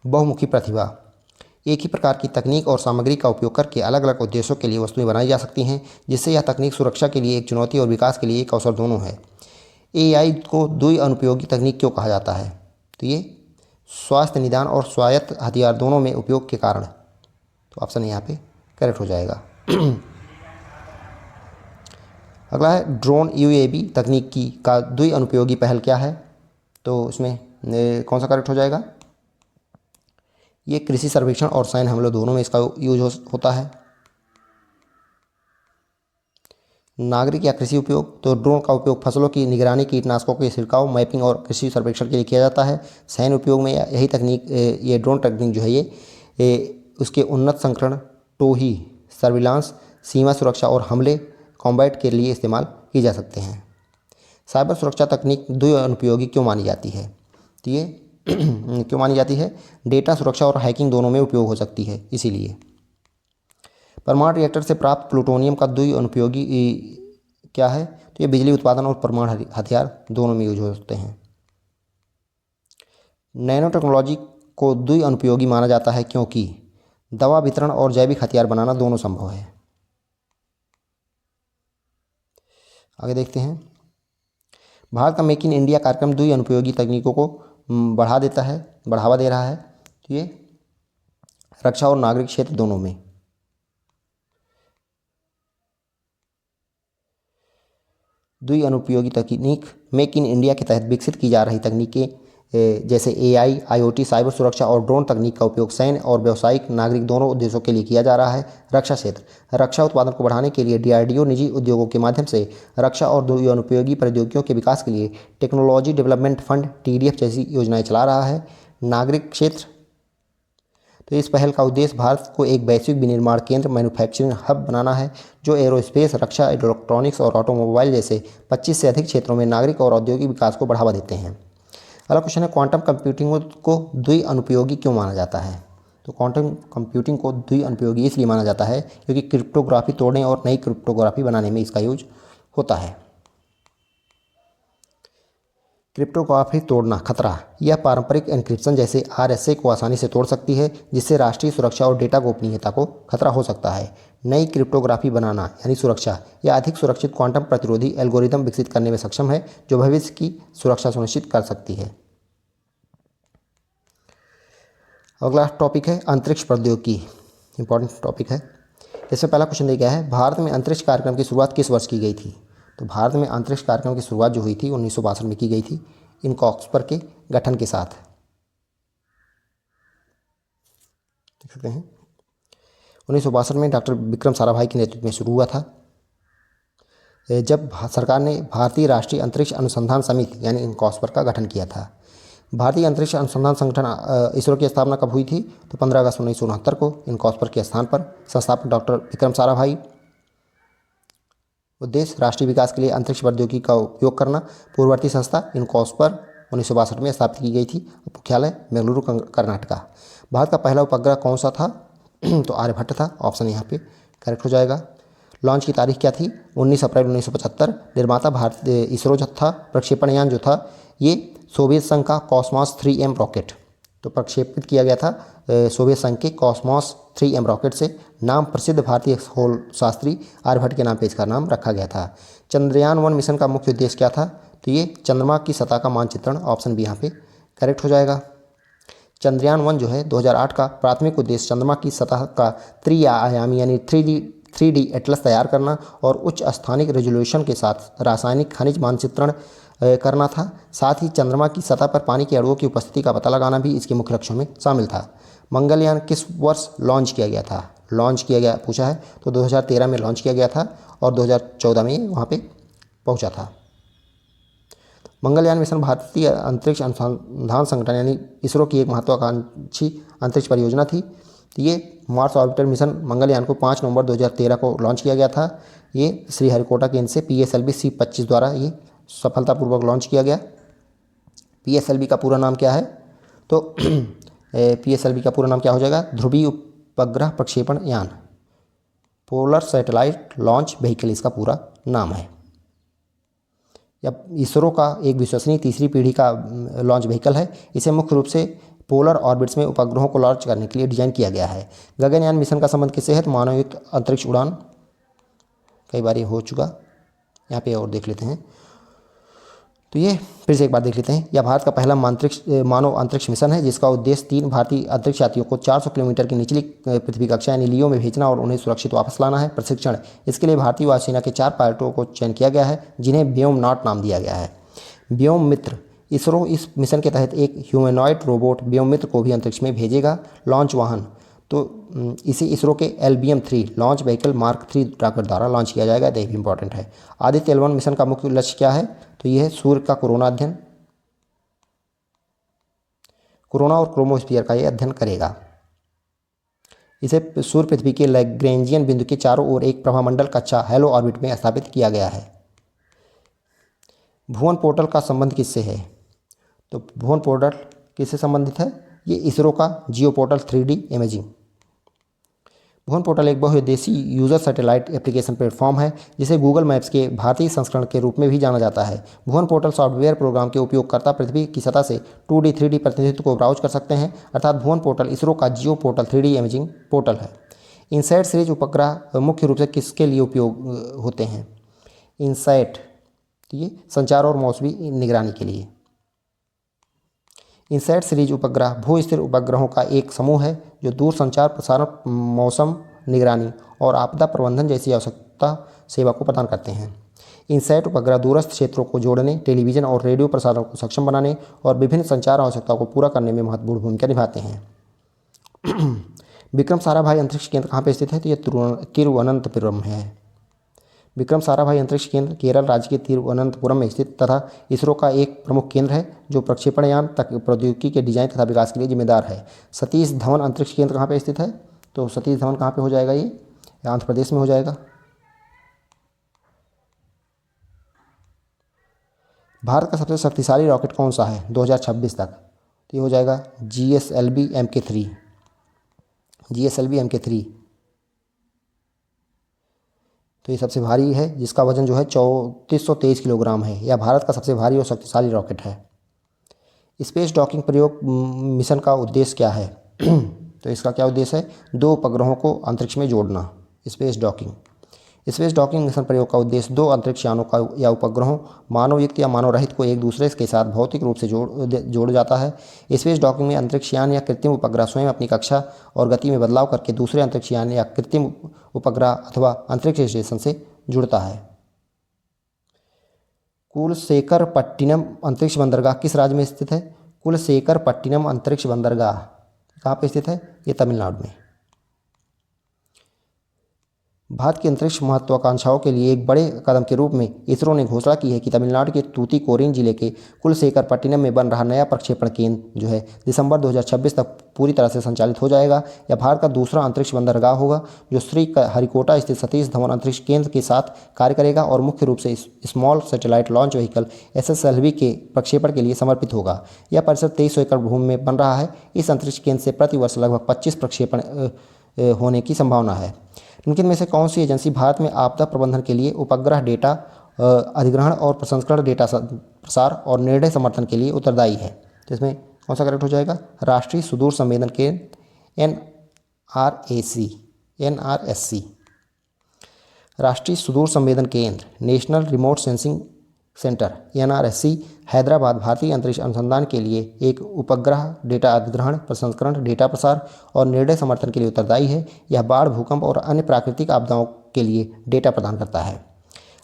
बहुमुखी प्रतिभा, एक ही प्रकार की तकनीक और सामग्री का उपयोग करके अलग अलग उद्देश्यों के लिए वस्तुएं बनाई जा सकती हैं, जिससे यह तकनीक सुरक्षा के लिए एक चुनौती और विकास के लिए एक अवसर दोनों है। AI को द्वि अनुपयोगी तकनीक क्यों कहा जाता है? तो ये स्वास्थ्य निदान और स्वायत्त हथियार दोनों में उपयोग के कारण। तो ऑप्शन यहाँ पे करेक्ट हो जाएगा। अगला है ड्रोन UAV तकनीक की का द्वि अनुपयोगी पहल क्या है? तो इसमें कौन सा करेक्ट हो जाएगा? ये कृषि सर्वेक्षण और सैन्य हमलों दोनों में इसका यूज होता है। नागरिक या कृषि उपयोग, तो ड्रोन का उपयोग फसलों की निगरानी, कीटनाशकों के छिड़काव, मैपिंग और कृषि सर्वेक्षण के लिए किया जाता है। सैन्य उपयोग में यही तकनीक, ये ड्रोन तकनीक जो है ये उसके उन्नत संस्करण टोही, सर्विलांस, सीमा सुरक्षा और हमले कॉम्बैट के लिए इस्तेमाल की जा सकते हैं। साइबर सुरक्षा तकनीक द्विअनुपयोगी क्यों मानी जाती है? तो ये क्यों मानी जाती है? डेटा सुरक्षा और हैकिंग दोनों में उपयोग हो सकती है, इसीलिए। परमाणु रिएक्टर से प्राप्त प्लूटोनियम का द्विअनुपयोगी क्या है? तो ये बिजली उत्पादन और परमाणु हथियार दोनों में यूज हो सकते हैं। नैनो टेक्नोलॉजी को द्विअनुपयोगी माना जाता है क्योंकि दवा वितरण और जैविक हथियार बनाना दोनों संभव है। आगे देखते हैं। भारत का मेक इन इंडिया कार्यक्रम द्विअनुपयोगी तकनीकों को बढ़ावा दे रहा है। तो ये रक्षा और नागरिक क्षेत्र दोनों में। द्विअनुपयोगी तकनीक मेक इन इंडिया के तहत विकसित की जा रही तकनीकें जैसे AI, IoT, साइबर सुरक्षा और ड्रोन तकनीक का उपयोग सैन्य और व्यावसायिक नागरिक दोनों उद्देश्यों के लिए किया जा रहा है। रक्षा क्षेत्र, रक्षा उत्पादन को बढ़ाने के लिए DRDO निजी उद्योगों के माध्यम से रक्षा और द्विअनुपयोगी प्रौद्योगिकियों के विकास के लिए टेक्नोलॉजी डेवलपमेंट फंड TDF जैसी योजनाएं चला रहा है। नागरिक क्षेत्र, तो इस पहल का उद्देश्य भारत को एक वैश्विक विनिर्माण केंद्र, मैन्युफैक्चरिंग हब बनाना है, जो एरोस्पेस, रक्षा, इलेक्ट्रॉनिक्स और ऑटोमोबाइल जैसे 25 से अधिक क्षेत्रों में नागरिक और औद्योगिक विकास को बढ़ावा देते हैं। अगला क्वेश्चन है क्वांटम कंप्यूटिंग को द्विअनुपयोगी क्यों माना जाता है? तो क्वांटम कंप्यूटिंग को द्विअनुपयोगी इसलिए माना जाता है क्योंकि क्रिप्टोग्राफी तोड़ने और नई क्रिप्टोग्राफी बनाने में इसका यूज होता है। क्रिप्टोग्राफी तोड़ना खतरा, यह पारंपरिक एन्क्रिप्शन जैसे RSA को आसानी से तोड़ सकती है, जिससे राष्ट्रीय सुरक्षा और डेटा गोपनीयता को खतरा हो सकता है। नई क्रिप्टोग्राफी बनाना यानी सुरक्षा, यह अधिक सुरक्षित क्वांटम प्रतिरोधी एल्गोरिदम विकसित करने में सक्षम है, जो भविष्य की सुरक्षा सुनिश्चित कर सकती है। अगला टॉपिक है अंतरिक्ष प्रौद्योगिकी, इंपॉर्टेंट टॉपिक है। इसमें पहला क्वेश्चन दिया गया है, भारत में अंतरिक्ष कार्यक्रम की शुरुआत किस वर्ष की गई थी? तो भारत में अंतरिक्ष कार्यक्रम की शुरुआत जो हुई थी 1962 में की गई थी, इनकॉस्पर के गठन के साथ। देख सकते हैं 1962 में डॉक्टर विक्रम साराभाई के नेतृत्व में शुरू हुआ था, जब सरकार ने भारतीय राष्ट्रीय अंतरिक्ष अनुसंधान समिति यानी इनकॉस्पर का गठन किया था। भारतीय अंतरिक्ष अनुसंधान संगठन इसरो की स्थापना कब हुई थी? तो 15 अगस्त 1969 को इनकॉस्पर के स्थान पर संस्थापक डॉक्टर विक्रम साराभाई। उद्देश्य राष्ट्रीय विकास के लिए अंतरिक्ष प्रौद्योगिकी का उपयोग करना। पूर्ववर्ती संस्था इनकॉस्पर 1962 में स्थापित की गई थी। मुख्यालय बेंगलुरु, कर्नाटका। भारत का पहला उपग्रह कौन सा था? तो आर्यभट्ट था। ऑप्शन यहाँ पे करेक्ट हो जाएगा। लॉन्च की तारीख क्या थी? 19 अप्रैल 1975। निर्माता भारत इसरो था। प्रक्षेपण यान जो था ये सोवियत संघ का कॉस्मॉस 3M रॉकेट तो प्रक्षेपित किया गया था सोवियत संघ के कॉस्मॉस 3M रॉकेट से। नाम प्रसिद्ध भारतीय खगोल शास्त्री आर्यभट्ट के नाम पे इसका नाम रखा गया था। चंद्रयान-1 मिशन का मुख्य उद्देश्य क्या था? तो ये चंद्रमा की सतह का मानचित्रण। ऑप्शन बी यहाँ पे करेक्ट हो जाएगा। चंद्रयान-1 जो है 2008 का प्राथमिक उद्देश्य चंद्रमा की सतह का त्रिआयामी यानी 3D एटलस तैयार करना और उच्च स्थानिक रेजोल्यूशन के साथ रासायनिक खनिज मानचित्रण करना था। साथ ही चंद्रमा की सतह पर पानी के अणुओं की उपस्थिति का पता लगाना भी इसके मुख्य लक्ष्यों में शामिल था। मंगलयान किस वर्ष लॉन्च किया गया था? लॉन्च किया गया पूछा है तो 2013 में लॉन्च किया गया था और 2014 में वहाँ पे पहुँचा था। मंगलयान मिशन भारतीय अंतरिक्ष अनुसंधान संगठन यानी इसरो की एक महत्वाकांक्षी अंतरिक्ष परियोजना थी। तो ये मार्स ऑर्बिटर मिशन मंगलयान को 5 नवंबर 2013 को लॉन्च किया गया था। ये श्रीहरिकोटा केंद्र से PSLV C-25 द्वारा ये सफलतापूर्वक लॉन्च किया गया। PSLV का पूरा नाम क्या है? तो PSLV का पूरा नाम क्या हो जाएगा? ध्रुवीय उपग्रह प्रक्षेपण यान। पोलर सैटेलाइट लॉन्च व्हीकल इसका पूरा नाम है। या इसरो का एक विश्वसनीय तीसरी पीढ़ी का लॉन्च व्हीकल है। इसे मुख्य रूप से पोलर ऑर्बिट्स में उपग्रहों को लॉन्च करने के लिए डिजाइन किया गया है। गगनयान मिशन का संबंध किससे है? तो मानवयुक्त अंतरिक्ष उड़ान, कई बार ये हो चुका, यहाँ पे और देख लेते हैं। तो ये फिर से एक बार देख लेते हैं। यह भारत का पहला मानव अंतरिक्ष मिशन है जिसका उद्देश्य 3 भारतीय अंतरिक्ष यात्रियों को 400 किलोमीटर की निचली पृथ्वी कक्षा यानी लियो में भेजना और उन्हें सुरक्षित वापस लाना है। प्रशिक्षण, इसके लिए भारतीय वायुसेना के 4 पायलटों को चयन किया गया है जिन्हें व्योमनाट नाम दिया गया है। व्योम मित्र, इसरो इस मिशन के तहत एक ह्यूमनॉइड रोबोट व्योम मित्र को भी अंतरिक्ष में भेजेगा। लॉन्च वाहन, तो इसे इसरो के LBM-3 launch vehicle mark 3 rocket द्वारा लॉन्च किया जाएगा। ये भी इंपॉर्टेंट है। आदित्य L1 मिशन का मुख्य लक्ष्य क्या है? तो यह है सूर्य का कोरोना अध्ययन, कोरोना और क्रोमोस्फीयर का ये अध्ययन करेगा। इसे सूर्य पृथ्वी के लैग्रेंजियन बिंदु के चारों ओर एक प्रभामंडल कक्षा हेलो ऑर्बिट में स्थापित किया गया है। भुवन पोर्टल का संबंध किससे है? तो भुवन पोर्टल किससे संबंधित है? ये इसरो का जियो पोर्टल 3D इमेजिंग। भुवन पोर्टल एक बहुउद्देशीय यूजर सैटेलाइट एप्लीकेशन प्लेटफॉर्म है जिसे गूगल मैप्स के भारतीय संस्करण के रूप में भी जाना जाता है। भुवन पोर्टल सॉफ्टवेयर प्रोग्राम के उपयोगकर्ता पृथ्वी की सतह से 2D 3D प्रतिनिधित्व को ब्राउज कर सकते हैं। अर्थात भुवन पोर्टल इसरो का जियो पोर्टल 3D इमेजिंग पोर्टल है। इनसैट सीरीज उपग्रह मुख्य रूप से किसके लिए उपयोग होते हैं? इनसैट, ये संचार और मौसमी निगरानी के लिए। इनसैट सीरीज उपग्रह भू स्थिर उपग्रहों का एक समूह है जो दूर संचार, प्रसारण, मौसम निगरानी और आपदा प्रबंधन जैसी आवश्यकता सेवा को प्रदान करते हैं। इनसैट उपग्रह दूरस्थ क्षेत्रों को जोड़ने, टेलीविजन और रेडियो प्रसारण को सक्षम बनाने और विभिन्न संचार आवश्यकताओं को पूरा करने में महत्वपूर्ण भूमिका निभाते हैं। विक्रम साराभाई अंतरिक्ष केंद्र कहाँ पर स्थित है? तो यह तिरुवनंतपुरम है। विक्रम साराभाई अंतरिक्ष केंद्र केरल राज्य के तिरुवनंतपुरम में स्थित तथा इसरो का एक प्रमुख केंद्र है जो प्रक्षेपण यान तक प्रौद्योगिकी के डिजाइन तथा विकास के लिए जिम्मेदार है। सतीश धवन अंतरिक्ष केंद्र कहाँ पे स्थित है? तो सतीश धवन कहाँ पे हो जाएगा? ये आंध्र प्रदेश में हो जाएगा। भारत का सबसे शक्तिशाली रॉकेट कौन सा है 2026 तक? तो ये हो जाएगा GSLV MK3। GSLV MK3 तो ये सबसे भारी है जिसका वजन जो है 3423 किलोग्राम है। यह भारत का सबसे भारी और शक्तिशाली रॉकेट है। स्पेस डॉकिंग प्रयोग मिशन का उद्देश्य क्या है? तो इसका क्या उद्देश्य है? 2 उपग्रहों को अंतरिक्ष में जोड़ना। स्पेस डॉकिंग मिशन प्रयोग का उद्देश्य 2 अंतरिक्ष यानों का या उपग्रहों, मानवयुक्त या मानव रहित, को एक दूसरे के साथ भौतिक रूप से जोड़ जाता है। स्पेस डॉकिंग में अंतरिक्ष यान या कृत्रिम उपग्रह स्वयं अपनी कक्षा और गति में बदलाव करके दूसरे अंतरिक्ष यान या कृत्रिम उपग्रह अथवा अंतरिक्ष स्टेशन से जुड़ता है। कुलशेखरपट्टिनम अंतरिक्ष बंदरगाह किस राज्य में स्थित है? कुलशेखरपट्टिनम अंतरिक्ष बंदरगाह कहाँ पे स्थित है? ये तमिलनाडु में। भारत की अंतरिक्ष महत्वाकांक्षाओं के लिए एक बड़े कदम के रूप में इसरो ने घोषणा की है कि तमिलनाडु के तूतीकोरिन जिले के कुलशेखरपट्टिनम में बन रहा नया प्रक्षेपण केंद्र जो है दिसंबर 2026 तक पूरी तरह से संचालित हो जाएगा। यह भारत का दूसरा अंतरिक्ष बंदरगाह होगा जो श्री हरिकोटा स्थित सतीश धवन अंतरिक्ष केंद्र के साथ कार्य करेगा और मुख्य रूप से small satellite launch vehicle SSLV के प्रक्षेपण के लिए समर्पित होगा। यह परिसर 2300 एकड़ भूमि में बन रहा है। इस अंतरिक्ष केंद्र से प्रति वर्ष लगभग 25 प्रक्षेपण होने की संभावना है। इनके में से कौन सी एजेंसी भारत में आपदा प्रबंधन के लिए उपग्रह डेटा अधिग्रहण और प्रसंस्करण, डेटा प्रसार और निर्णय समर्थन के लिए उत्तरदायी है? तो इसमें कौन सा करेक्ट हो जाएगा? राष्ट्रीय सुदूर संवेदन केंद्र NRSC। राष्ट्रीय सुदूर संवेदन केंद्र national remote sensing centre NRSC Hyderabad भारतीय अंतरिक्ष अनुसंधान के लिए एक उपग्रह डेटा अधिग्रहण, प्रसंस्करण, डेटा प्रसार और निर्णय समर्थन के लिए उत्तरदायी है। यह बाढ़, भूकंप और अन्य प्राकृतिक आपदाओं के लिए डेटा प्रदान करता है।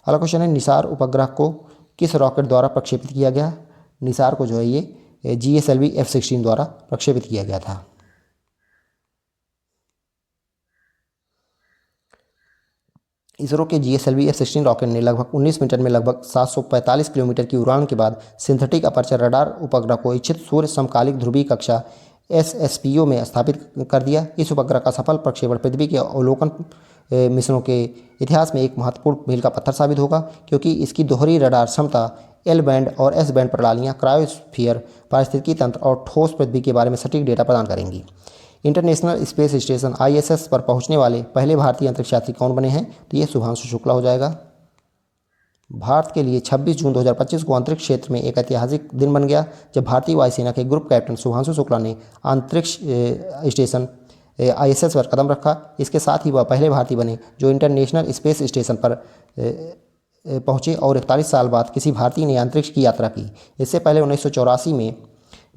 अगला क्वेश्चन है, निसार उपग्रह को किस रॉकेट द्वारा प्रक्षेपित किया गया? निसार को जो है ये GSLV F-16 द्वारा प्रक्षेपित किया गया था। इसरो के GSLV F-16 रॉकेट ने लगभग 19 मिनट में लगभग 745 किलोमीटर की उड़ान के बाद सिंथेटिक अपर्चर रडार उपग्रह को इच्छित सूर्य समकालिक ध्रुवीय कक्षा SSPO में स्थापित कर दिया। इस उपग्रह का सफल प्रक्षेपण पृथ्वी के अवलोकन मिशनों के इतिहास में एक महत्वपूर्ण मील का पत्थर साबित होगा क्योंकि इसकी दोहरी रडार क्षमता L बैंड और S बैंड प्रणालियाँ क्रायोस्फीयर, पारिस्थितिकी तंत्र और ठोस पृथ्वी के बारे में सटीक डेटा प्रदान करेंगी। इंटरनेशनल स्पेस स्टेशन ISS पर पहुंचने वाले पहले भारतीय अंतरिक्ष यात्री कौन बने हैं? तो ये शुभांशु शुक्ला हो जाएगा। भारत के लिए 26 जून 2025 को अंतरिक्ष क्षेत्र में एक ऐतिहासिक दिन बन गया जब भारतीय वायुसेना के ग्रुप कैप्टन शुभांशु शुक्ला ने अंतरिक्ष स्टेशन ISS पर कदम रखा। इसके साथ ही वह पहले भारतीय बने जो इंटरनेशनल स्पेस स्टेशन पर पहुंचे और 41 साल बाद किसी भारतीय ने अंतरिक्ष की यात्रा की। इससे पहले 1984 में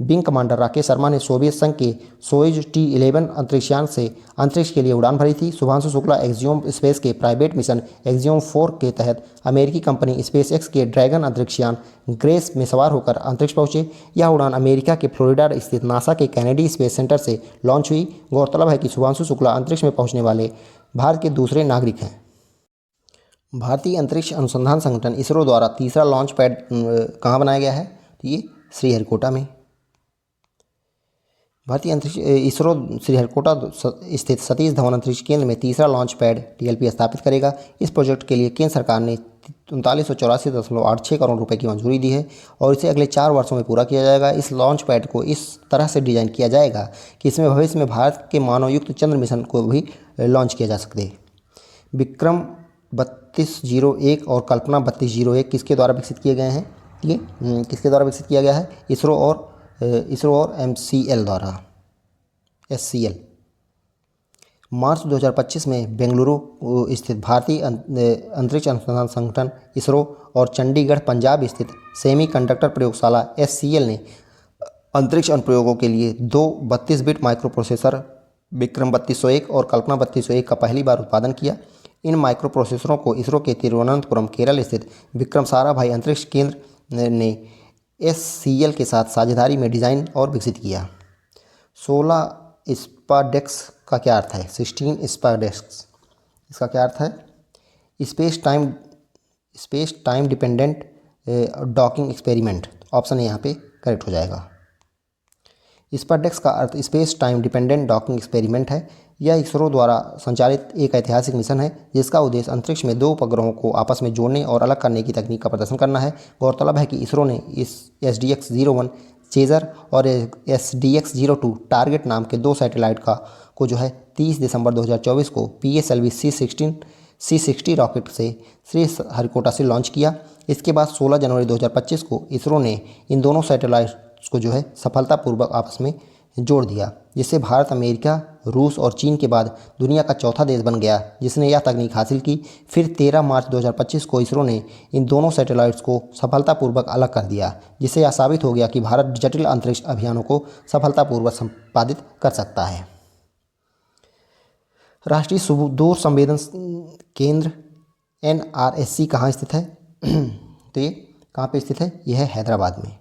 विंग कमांडर राकेश शर्मा ने सोवियत संघ के सोयुज T11 अंतरिक्षयान से अंतरिक्ष के लिए उड़ान भरी थी। शुभांशु शुक्ला एक्सियोम स्पेस के प्राइवेट मिशन एक्सियोम 4 के तहत अमेरिकी कंपनी SpaceX के ड्रैगन अंतरिक्षयान ग्रेस में सवार होकर अंतरिक्ष पहुंचे। यह उड़ान अमेरिका के फ्लोरिडा स्थित नासा के कैनेडी स्पेस सेंटर से लॉन्च हुई। गौरतलब है कि शुभांशु शुक्ला अंतरिक्ष में पहुंचने वाले भारत के दूसरे नागरिक हैं। भारतीय अंतरिक्ष अनुसंधान संगठन इसरो द्वारा तीसरा लॉन्च पैड कहाँ बनाया गया है? तो ये श्रीहरिकोटा में। भारतीय अंतरिक्ष इसरो श्रीहरिकोटा स्थित सतीश धवन अंतरिक्ष केंद्र में तीसरा लॉन्च पैड TLP स्थापित करेगा। इस प्रोजेक्ट के लिए केंद्र सरकार ने 3984.86 करोड़ रुपए की मंजूरी दी है और इसे अगले 4 वर्षों में पूरा किया जाएगा। इस लॉन्च पैड को इस तरह से डिजाइन किया जाएगा कि इसमें भविष्य में भारत के मानवयुक्त चंद्र मिशन को भी लॉन्च किया जा सके। विक्रम 3201 और कल्पना 3201 किसके द्वारा विकसित किए गए हैं? ये किसके द्वारा विकसित किया गया है? इसरो और MCL द्वारा, SCL। मार्च 2025 में बेंगलुरु स्थित भारतीय अंतरिक्ष अनुसंधान संगठन इसरो और चंडीगढ़ पंजाब स्थित सेमीकंडक्टर प्रयोगशाला SCL ने अंतरिक्ष अनुप्रयोगों के लिए 2 32 बिट माइक्रोप्रोसेसर विक्रम 3201 और कल्पना 3201 का पहली बार उत्पादन किया। इन माइक्रोप्रोसेसरों को इसरो के तिरुवनंतपुरम केरल स्थित विक्रम साराभाई अंतरिक्ष केंद्र ने SCL के साथ साझेदारी में डिज़ाइन और विकसित किया। 16 स्पाडेक्स का क्या अर्थ है? 16 स्पाडेक्स इसका क्या अर्थ है? Space time dependent docking experiment. Option है यहाँ पे करेक्ट हो जाएगा। स्पाडेक्स का अर्थ space time dependent docking experiment है। यह इसरो द्वारा संचालित एक ऐतिहासिक मिशन है जिसका उद्देश्य अंतरिक्ष में 2 उपग्रहों को आपस में जोड़ने और अलग करने की तकनीक का प्रदर्शन करना है। गौरतलब है कि इसरो ने इस SDX-01 चेजर और SDX-02 टारगेट नाम के 2 सैटेलाइट को 30 दिसंबर 2024 को PSLV C60 रॉकेट से श्रीहरिकोटा से लॉन्च किया। इसके बाद 16 जनवरी 2025 को इसरो ने इन दोनों सैटेलाइट्स को सफलतापूर्वक आपस में जोड़ दिया, जिससे भारत अमेरिका, रूस और चीन के बाद दुनिया का चौथा देश बन गया जिसने यह तकनीक हासिल की। फिर 13 मार्च 2025 को इसरो ने इन दोनों सैटेलाइट्स को सफलतापूर्वक अलग कर दिया, जिससे यह साबित हो गया कि भारत जटिल अंतरिक्ष अभियानों को सफलतापूर्वक संपादित कर सकता है। राष्ट्रीय सुदूर संवेदन केंद्र NRSC कहाँ स्थित है? तो ये कहाँ पे स्थित है? यह है हैदराबाद में।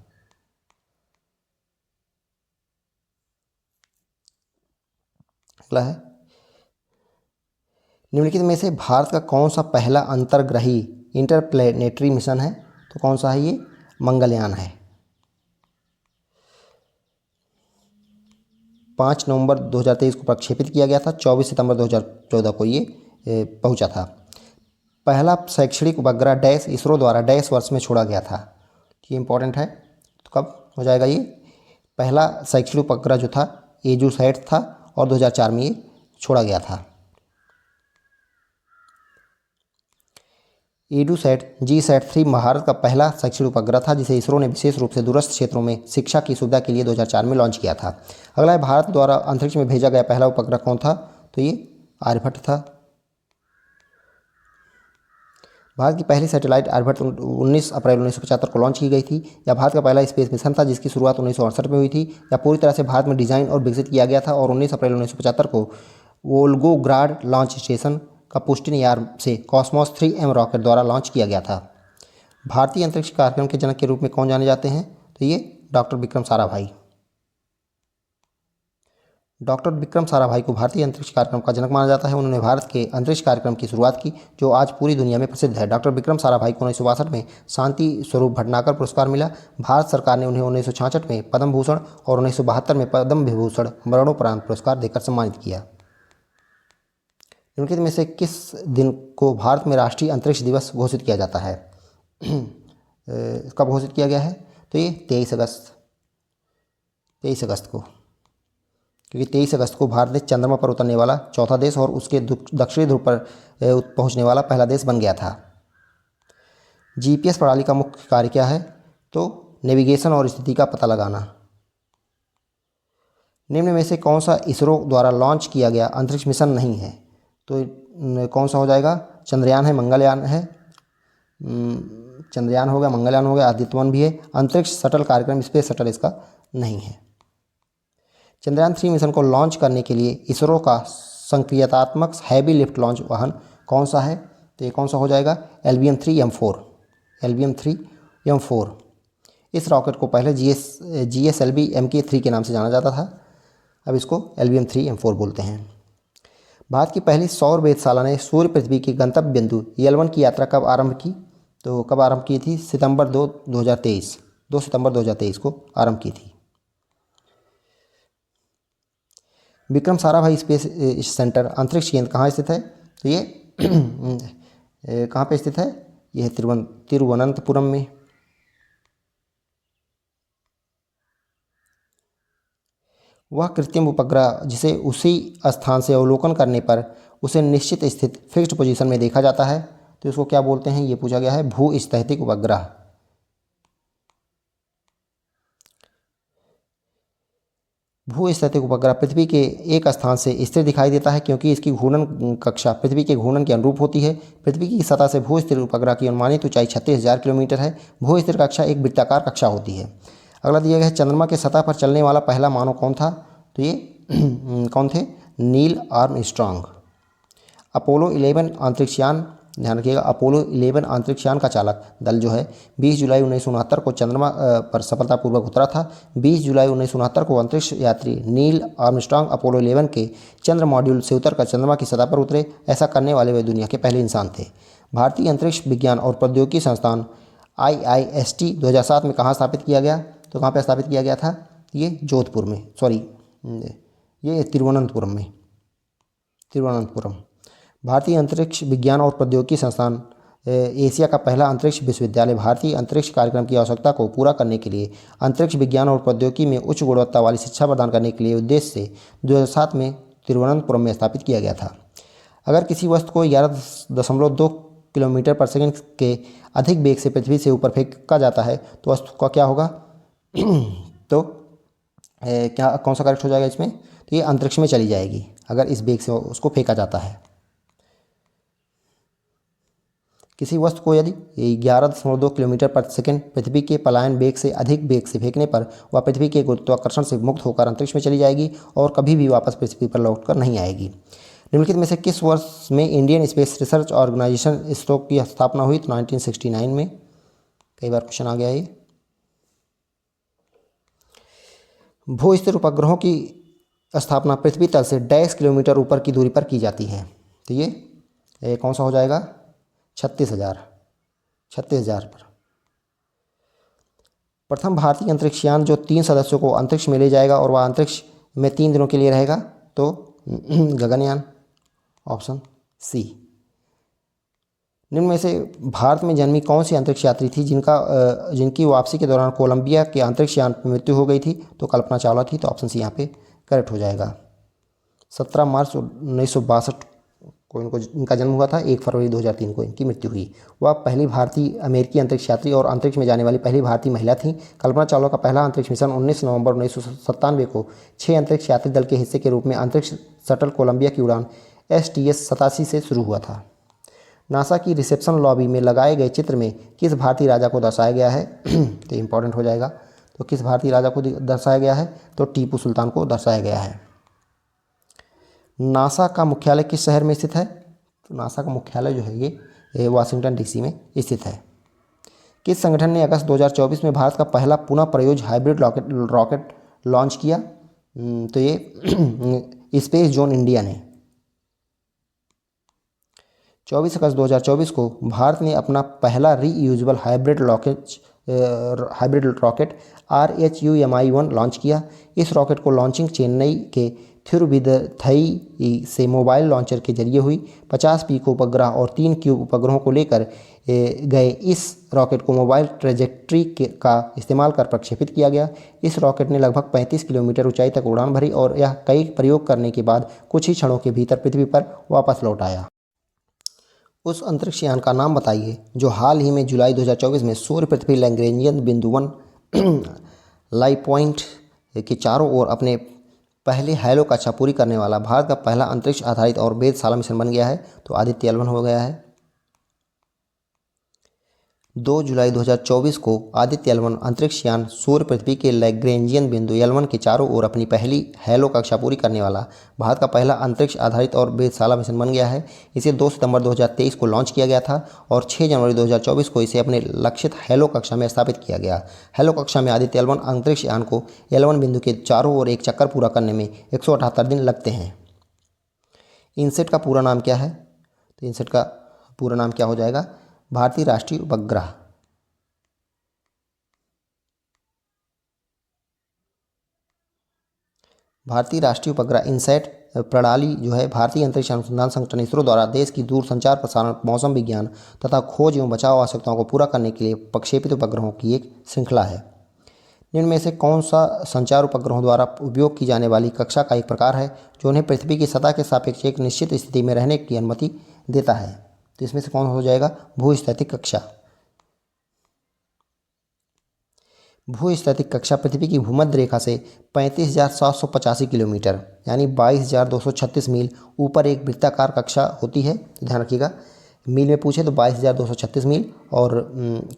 अगला है, निम्नलिखित में से भारत का कौन सा पहला अंतर्ग्रही इंटरप्लेनेटरी मिशन है? तो कौन सा है ये? मंगलयान है। 5 नवंबर 2023 को प्रक्षेपित किया गया था। 24 सितंबर 2014 को ये पहुंचा था। पहला शैक्षणिक उपग्रह डैश इसरो द्वारा डैश वर्ष में छोड़ा गया था। ये इंपॉर्टेंट है। तो कब हो जाएगा ये? पहला शैक्षणिक उपग्रह जो था एजूसैट था और 2004 में ये छोड़ा गया था। एडूसैट GSAT-3 भारत का पहला शैक्षणिक उपग्रह था जिसे इसरो ने विशेष रूप से दूरस्थ क्षेत्रों में शिक्षा की सुविधा के लिए 2004 में लॉन्च किया था। अगला है, भारत द्वारा अंतरिक्ष में भेजा गया पहला उपग्रह कौन था? तो ये आर्यभट्ट था। भारत की पहली सैटेलाइट आर्यभट्ट 19 अप्रैल 1975 को लॉन्च की गई थी। यह भारत का पहला स्पेस मिशन था जिसकी शुरुआत 1968 में हुई थी। यह पूरी तरह से भारत में डिज़ाइन और विकसित किया गया था और 19 अप्रैल 1975 को वोल्गोग्राड लॉन्च स्टेशन का पुष्टिन यार से कॉस्मोस 3M रॉकेट द्वारा लॉन्च किया गया था। भारतीय अंतरिक्ष कार्यक्रम के जनक के रूप में कौन जाने जाते हैं? तो ये डॉक्टर विक्रम साराभाई। डॉक्टर विक्रम साराभाई को भारतीय अंतरिक्ष कार्यक्रम का जनक माना जाता है। उन्होंने भारत के अंतरिक्ष कार्यक्रम की शुरुआत की जो आज पूरी दुनिया में प्रसिद्ध है। डॉक्टर विक्रम साराभाई को 1962 में शांति स्वरूप भटनागर पुरस्कार मिला। भारत सरकार ने उन्हें 1966 में पद्म भूषण और 1972 में पद्म विभूषण मरणोपरांत पुरस्कार देकर सम्मानित किया। निम्नलिखित में से किस दिन को भारत में राष्ट्रीय अंतरिक्ष दिवस घोषित किया जाता है? कब घोषित किया गया है? तो ये 23 अगस्त को। क्योंकि 23 अगस्त को भारत देश चंद्रमा पर उतरने वाला चौथा देश और उसके दक्षिणी ध्रुव पर पहुंचने वाला पहला देश बन गया था। जीपीएस प्रणाली का मुख्य कार्य क्या है? तो नेविगेशन और स्थिति का पता लगाना। निम्न में से कौन सा इसरो द्वारा लॉन्च किया गया अंतरिक्ष मिशन नहीं है? तो कौन सा हो जाएगा? चंद्रयान है, मंगलयान है, चंद्रयान हो गया, मंगलयान हो गया, आदित्यवन भी है। अंतरिक्ष शटल कार्यक्रम, स्पेस शटल इसका नहीं है। चंद्रयान 3 मिशन को लॉन्च करने के लिए इसरो का संक्रियात्मक हैवी लिफ्ट लॉन्च वाहन कौन सा है? तो ये कौन सा हो जाएगा? LBM-3M4। LBM-3M4। इस रॉकेट को पहले GSLV Mk3 के नाम से जाना जाता था, अब इसको LBM-3M4 बोलते हैं। भारत की पहली सौर वेधशाला ने सूर्य पृथ्वी के गंतव्य बिंदु L1 की यात्रा कब आरंभ की? तो कब आरंभ की थी? 2 सितंबर 2023 को आरंभ की थी। विक्रम साराभाई स्पेस सेंटर अंतरिक्ष केंद्र कहाँ स्थित है? तो ये कहाँ पे स्थित है? यह है तिरुवनंतपुरम में। वह कृत्रिम उपग्रह जिसे उसी स्थान से अवलोकन करने पर उसे निश्चित स्थित फिक्स्ड पोजीशन में देखा जाता है, तो इसको क्या बोलते हैं? ये पूछा गया है। भूस्थैतिक उपग्रह। भूस्थैतिक उपग्रह पृथ्वी के एक स्थान से स्थिर दिखाई देता है क्योंकि इसकी घूर्णन कक्षा पृथ्वी के घूर्णन के अनुरूप होती है। पृथ्वी की सतह से भू स्थिर उपग्रह की अनुमानित ऊंचाई 36,000 किलोमीटर है। भू स्थिर कक्षा एक वृत्ताकार कक्षा होती है। अगला दिया गया है, चंद्रमा के सतह पर चलने वाला पहला मानव कौन था? तो ये कौन थे? Neil Armstrong. अपोलो 11 अंतरिक्षयान, ध्यान रखिएगा, अपोलो 11 अंतरिक्षयान का चालक दल जो है 20 जुलाई 1969 को चंद्रमा पर सफलतापूर्वक उतरा था। 20 जुलाई 1969 को अंतरिक्ष यात्री नील आर्मस्ट्रॉन्ग अपोलो 11 के चंद्र मॉड्यूल से उतरकर चंद्रमा की सतह पर उतरे। ऐसा करने वाले वे दुनिया के पहले इंसान थे। भारतीय अंतरिक्ष विज्ञान और प्रौद्योगिकी संस्थान IIST 2007 में कहाँ स्थापित किया गया? तो कहाँ पर स्थापित किया गया था? ये जोधपुर में, ये तिरुवनंतपुरम में। भारतीय अंतरिक्ष विज्ञान और प्रौद्योगिकी संस्थान एशिया का पहला अंतरिक्ष विश्वविद्यालय भारतीय अंतरिक्ष कार्यक्रम की आवश्यकता को पूरा करने के लिए अंतरिक्ष विज्ञान और प्रौद्योगिकी में उच्च गुणवत्ता वाली शिक्षा प्रदान करने के लिए उद्देश्य से 2007 में तिरुवनंतपुरम में स्थापित किया गया था। अगर किसी वस्तु को 11.2 किलोमीटर पर सेकंड के अधिक वेग से पृथ्वी से ऊपर फेंका जाता है तो वस्तु का क्या होगा? तो क्या कौन सा करेक्ट हो जाएगा इसमें? तो ये अंतरिक्ष में चली जाएगी अगर इस वेग से उसको फेंका जाता है। किसी वस्तु को यदि 11.2 किलोमीटर पर सेकंड पृथ्वी के पलायन वेग से अधिक वेग से फेंकने पर वह पृथ्वी के गुरुत्वाकर्षण से मुक्त होकर अंतरिक्ष में चली जाएगी और कभी भी वापस पृथ्वी पर लौटकर नहीं आएगी। निम्नलिखित में से किस वर्ष में Indian Space Research Organisation ISRO की स्थापना हुई? तो 1969 में। कई बार क्वेश्चन आ गया ये। भू स्थिर उपग्रहों की स्थापना पृथ्वी तल से 1.5 किलोमीटर ऊपर की दूरी पर की जाती है। तो ये कौन सा हो जाएगा? 36,000 पर। प्रथम भारतीय अंतरिक्षयान जो 3 सदस्यों को अंतरिक्ष में ले जाएगा और वह अंतरिक्ष में 3 दिनों के लिए रहेगा, तो गगनयान, ऑप्शन सी। निम्न में से भारत में जन्मी कौन सी अंतरिक्ष यात्री थी जिनकी वापसी के दौरान कोलंबिया के अंतरिक्ष यान पर मृत्यु हो गई थी? तो कल्पना चावला थी। तो ऑप्शन सी यहाँ पे करेक्ट हो जाएगा। 17 मार्च 1962 को इनका जन्म हुआ था। 1 फरवरी 2003 को इनकी मृत्यु हुई। वह पहली भारतीय अमेरिकी अंतरिक्ष यात्री और अंतरिक्ष में जाने वाली पहली भारतीय महिला थी। कल्पना चावला का पहला अंतरिक्ष मिशन 19 नवंबर 1997 को 6 अंतरिक्ष यात्री दल के हिस्से के रूप में अंतरिक्ष शटल कोलंबिया की उड़ान STS-87 से शुरू हुआ था। नासा की रिसेप्शन लॉबी में लगाए गए चित्र में किस भारतीय राजा को दर्शाया गया है? तो इंपॉर्टेंट हो जाएगा। तो किस भारतीय राजा को दर्शाया गया है? तो टीपू सुल्तान को दर्शाया गया है। नासा का मुख्यालय किस शहर में स्थित है? तो नासा का मुख्यालय जो है ये वाशिंगटन DC में स्थित है। किस संगठन ने अगस्त 2024 में भारत का पहला पुनः प्रयोज्य हाइब्रिड रॉकेट लॉन्च किया? तो ये स्पेस जोन इंडिया ने। 24 अगस्त 2024 को भारत ने अपना पहला reusable hybrid rocket RHUMI-1 launch किया। इस रॉकेट को लॉन्चिंग चेन्नई के थिरुविदथई से मोबाइल लॉन्चर के जरिए हुई। 50 पीको उपग्रह और 3 क्यूब उपग्रहों को लेकर गए इस रॉकेट को मोबाइल ट्रेजेक्ट्री का इस्तेमाल कर प्रक्षेपित किया गया। इस रॉकेट ने लगभग 35 किलोमीटर ऊंचाई तक उड़ान भरी और यह कई प्रयोग करने के बाद कुछ ही क्षणों के भीतर पृथ्वी पर वापस लौट आया। उस अंतरिक्ष यान का नाम बताइए जो हाल ही में जुलाई 2024 में सूर्य पृथ्वी लैग्रेंजियन बिंदु 1 लाइव पॉइंट के चारों ओर अपने पहले हैलो कक्षा पूरी करने वाला भारत का पहला अंतरिक्ष आधारित और वेधशाला मिशन बन गया है। तो आदित्य L1 हो गया है। 2 जुलाई 2024 को आदित्य L1 अंतरिक्ष यान सूर्य पृथ्वी के लैग्रेंजियन बिंदु L1 के चारों ओर अपनी पहली हैलो कक्षा पूरी करने वाला भारत का पहला अंतरिक्ष आधारित और वेधशाला मिशन बन गया है। इसे 2 सितंबर 2023 को लॉन्च किया गया था और 6 जनवरी 2024 को इसे अपने लक्षित हैलो कक्षा में स्थापित किया गया। हैलो कक्षा में आदित्य L1 अंतरिक्ष यान को L1 बिंदु के चारों ओर एक चक्कर पूरा करने में 178 दिन लगते हैं। इनसेट का पूरा नाम क्या है? तो इनसेट का पूरा नाम क्या हो जाएगा? भारतीय राष्ट्रीय उपग्रह। भारतीय राष्ट्रीय उपग्रह इनसैट प्रणाली जो है भारतीय अंतरिक्ष अनुसंधान संगठन इसरो द्वारा देश की दूर संचार, प्रसारण, मौसम विज्ञान तथा खोज एवं बचाव आवश्यकताओं को पूरा करने के लिए प्रक्षेपित उपग्रहों की एक श्रृंखला है। निम्न में से कौन सा संचार उपग्रहों द्वारा उपयोग की जाने वाली कक्षा का एक प्रकार है जो उन्हें पृथ्वी की सतह के सापेक्ष एक निश्चित स्थिति में रहने की अनुमति देता है? तो इसमें से कौन हो जाएगा? भूस्थैतिक कक्षा। भूस्थैतिक कक्षा पृथ्वी की भूमध्य रेखा से 35,785 किलोमीटर यानी 22,236 मील ऊपर एक वृत्ताकार कक्षा होती है। ध्यान रखिएगा, मील में पूछे तो 22,236 मील और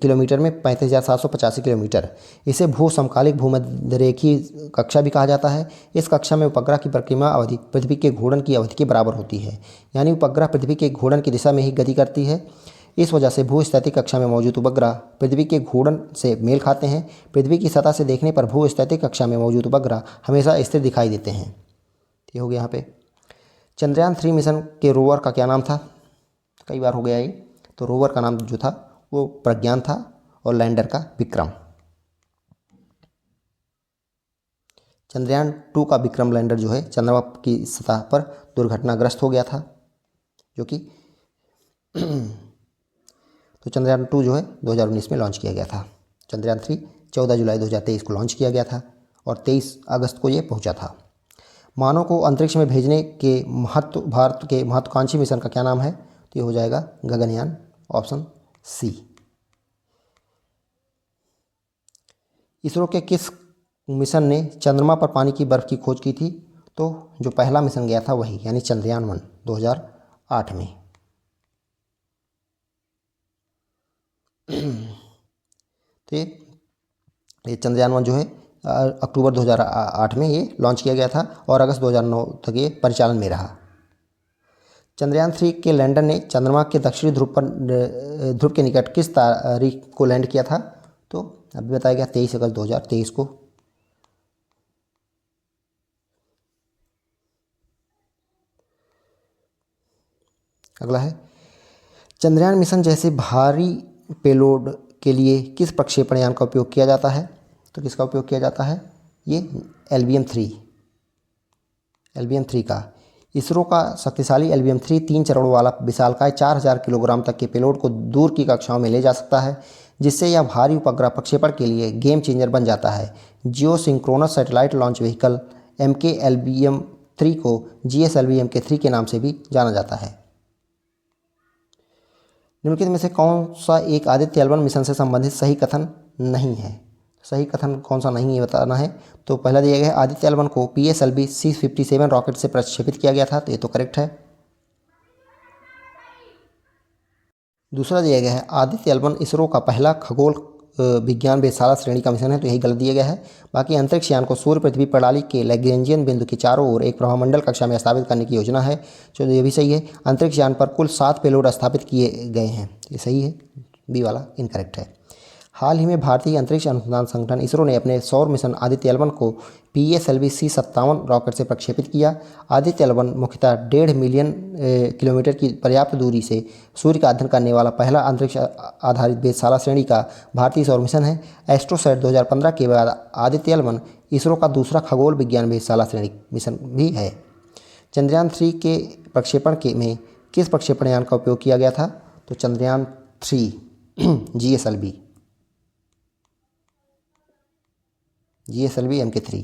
किलोमीटर में 35,785 किलोमीटर। इसे भू समकालिक भूमध्यरेखीय कक्षा भी कहा जाता है। इस कक्षा में उपग्रह की परिक्रमा अवधि पृथ्वी के घूर्णन की अवधि के बराबर होती है, यानी उपग्रह पृथ्वी के घूर्णन की दिशा में ही गति करती है। इस वजह से भूस्थैतिक कक्षा में मौजूद उपग्रह पृथ्वी के घूर्णन से मेल खाते हैं। पृथ्वी की सतह से देखने पर भूस्थैतिक कक्षा में मौजूद उपग्रह हमेशा स्थिर दिखाई देते हैं। ये हो गया यहाँ पे। चंद्रयान 3 मिशन के रोवर का क्या नाम था? कई बार हो गया ये। तो रोवर का नाम जो था वो प्रज्ञान था और लैंडर का विक्रम। चंद्रयान 2 का विक्रम लैंडर जो है चंद्रमा की सतह पर दुर्घटनाग्रस्त हो गया था, जो कि तो चंद्रयान 2 जो है 2019 में लॉन्च किया गया था। चंद्रयान 3 14 जुलाई 2023 को लॉन्च किया गया था और 23 अगस्त को ये पहुंचा था। मानव को अंतरिक्ष में भेजने के भारत के महत्वाकांक्षी मिशन का क्या नाम है? तो ये हो जाएगा गगनयान, ऑप्शन सी। इसरो के किस मिशन ने चंद्रमा पर पानी की बर्फ की खोज की थी? तो जो पहला मिशन गया था वही, यानी चंद्रयान 1 2008 में। तो ये चंद्रयान 1 जो है अक्टूबर 2008 में ये लॉन्च किया गया था और अगस्त 2009 तक ये परिचालन में रहा। चंद्रयान 3 के लैंडर ने चंद्रमा के दक्षिणी ध्रुव के निकट किस तारीख को लैंड किया था? तो अभी बताया गया 23 अगस्त 2023 को। अगला है, चंद्रयान मिशन जैसे भारी पेलोड के लिए किस प्रक्षेपण यान का उपयोग किया जाता है? तो किसका उपयोग किया जाता है? ये LBM-3 का। इसरो का शक्तिशाली LBM-3 3 चरणों वाला विशालकाय 4000 किलोग्राम तक के पेलोड को दूर की कक्षाओं में ले जा सकता है, जिससे यह भारी उपग्रह प्रक्षेपण के लिए गेम चेंजर बन जाता है। Geo synchronous satellite launch vehicle MK LBM-3 को GSLV MK3 के नाम से भी जाना जाता है। निम्नलिखित में से कौन सा एक आदित्य L1 मिशन से संबंधित सही कथन नहीं है? सही कथन कौन सा नहीं है बताना है। तो पहला दिया गया है आदित्य L1 को PSLV C-57 रॉकेट से प्रक्षेपित किया गया था, तो ये तो करेक्ट है। दूसरा दिया गया है आदित्य L1 इसरो का पहला खगोल विज्ञान वेधशाला श्रेणी का मिशन है, तो यही गलत दिया गया है। बाकी अंतरिक्ष यान को सूर्य पृथ्वी प्रणाली के लैग्रेंजियन बिंदु के चारों ओर एक प्रभामंडल कक्षा में स्थापित करने की योजना है, तो ये भी सही है। अंतरिक्ष यान पर कुल 7 पेलोड स्थापित किए गए हैं, ये सही है। बी वाला इनकरेक्ट है। हाल ही में भारतीय अंतरिक्ष अनुसंधान संगठन इसरो ने अपने सौर मिशन आदित्य L1 को PSLV C57 रॉकेट से प्रक्षेपित किया। आदित्य L1 मुख्यतः 1.5 मिलियन किलोमीटर की पर्याप्त दूरी से सूर्य का अध्ययन करने वाला पहला अंतरिक्ष आधारित वेधशाला श्रेणी का भारतीय सौर मिशन है। एस्ट्रोसैट 2015 के बाद आदित्य L1 इसरो का दूसरा खगोल विज्ञान वेधशाला श्रेणी मिशन भी है। चंद्रयान 3 के प्रक्षेपण में किस प्रक्षेपण यान का उपयोग किया गया था? तो चंद्रयान 3 GSLV MK3।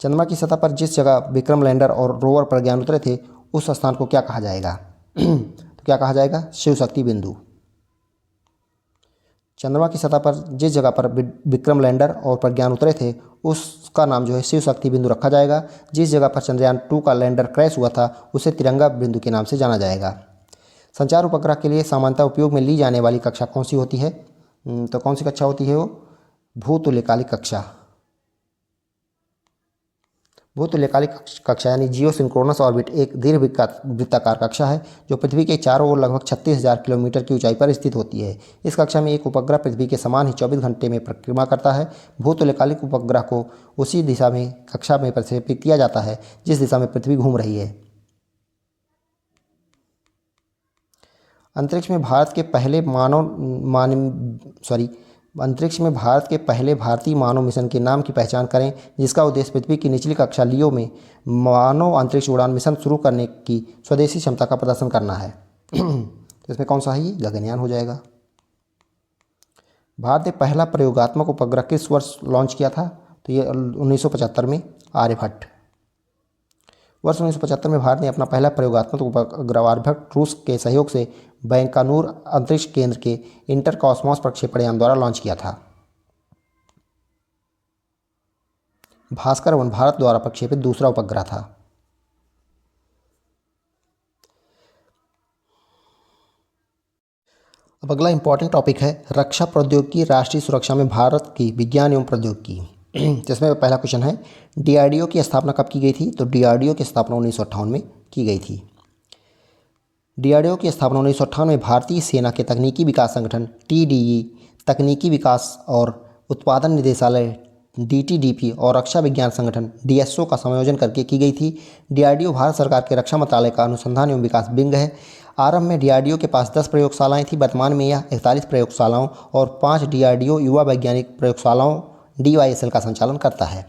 चंद्रमा की सतह पर जिस जगह विक्रम लैंडर और रोवर प्रज्ञान उतरे थे उस स्थान को क्या कहा जाएगा? तो क्या कहा जाएगा? शिव शक्ति बिंदु। चंद्रमा की सतह पर जिस जगह पर विक्रम लैंडर और प्रज्ञान उतरे थे उसका नाम जो है शिव शक्ति बिंदु रखा जाएगा। जिस जगह पर चंद्रयान 2 का लैंडर क्रैश हुआ था उसे तिरंगा बिंदु के नाम से जाना जाएगा। संचार उपग्रह के लिए सामान्यतः उपयोग में ली जाने वाली कक्षा कौन सी होती है? तो कौन सी कक्षा होती है वो? भूतुल्यकालिक कक्षा। भूतुल्यकालिक कक्षा यानी जियोसिंक्रोनस ऑर्बिट एक दीर्घवृत्ताकार कक्षा है जो पृथ्वी के चारों ओर लगभग 36,000 किलोमीटर की ऊंचाई पर स्थित होती है। इस कक्षा में एक उपग्रह पृथ्वी के समान ही 24 घंटे में परिक्रमा करता है। भूतुल्यकालिक उपग्रह को उसी दिशा में कक्षा में प्रक्षेपित किया जाता है जिस दिशा में पृथ्वी घूम रही है। अंतरिक्ष में भारत के पहले भारतीय मानव मिशन के नाम की पहचान करें जिसका उद्देश्य पृथ्वी की निचली कक्षा लियो में मानव अंतरिक्ष उड़ान मिशन शुरू करने की स्वदेशी क्षमता का प्रदर्शन करना है। तो इसमें कौन सा है? ये गगनयान हो जाएगा। भारत ने पहला प्रयोगात्मक उपग्रह किस वर्ष लॉन्च किया था? तो ये 1975 में आर्यभट्ट। वर्ष 1975 में भारत ने अपना पहला प्रयोगात्मक उपग्रह आर्यभट्ट रूस के सहयोग से बैंकानूर अंतरिक्ष केंद्र के इंटर कॉस्मोस प्रक्षेपण यान द्वारा लॉन्च किया था। भास्कर 1 भारत द्वारा प्रक्षेपित दूसरा उपग्रह था। अब अगला इंपॉर्टेंट टॉपिक है रक्षा प्रौद्योगिकी राष्ट्रीय सुरक्षा में भारत की विज्ञान एवं प्रौद्योगिकी। जिसमें पहला क्वेश्चन है DRDO की स्थापना कब की गई थी? तो DRDO की स्थापना 1958 में की गई थी। DRDO की स्थापना 1958 में भारतीय सेना के तकनीकी विकास संगठन TDE, तकनीकी विकास और उत्पादन निदेशालय DTDP और रक्षा विज्ञान संगठन DSO का संयोजन करके की गई थी। DRDO भारत सरकार के रक्षा मंत्रालय का अनुसंधान एवं विकास विंग है। आरंभ में DRDO के पास 10 प्रयोगशालाएं थी। वर्तमान में यह 41 प्रयोगशालाओं और 5 DRDO युवा वैज्ञानिक प्रयोगशालाओं DYSL का संचालन करता है।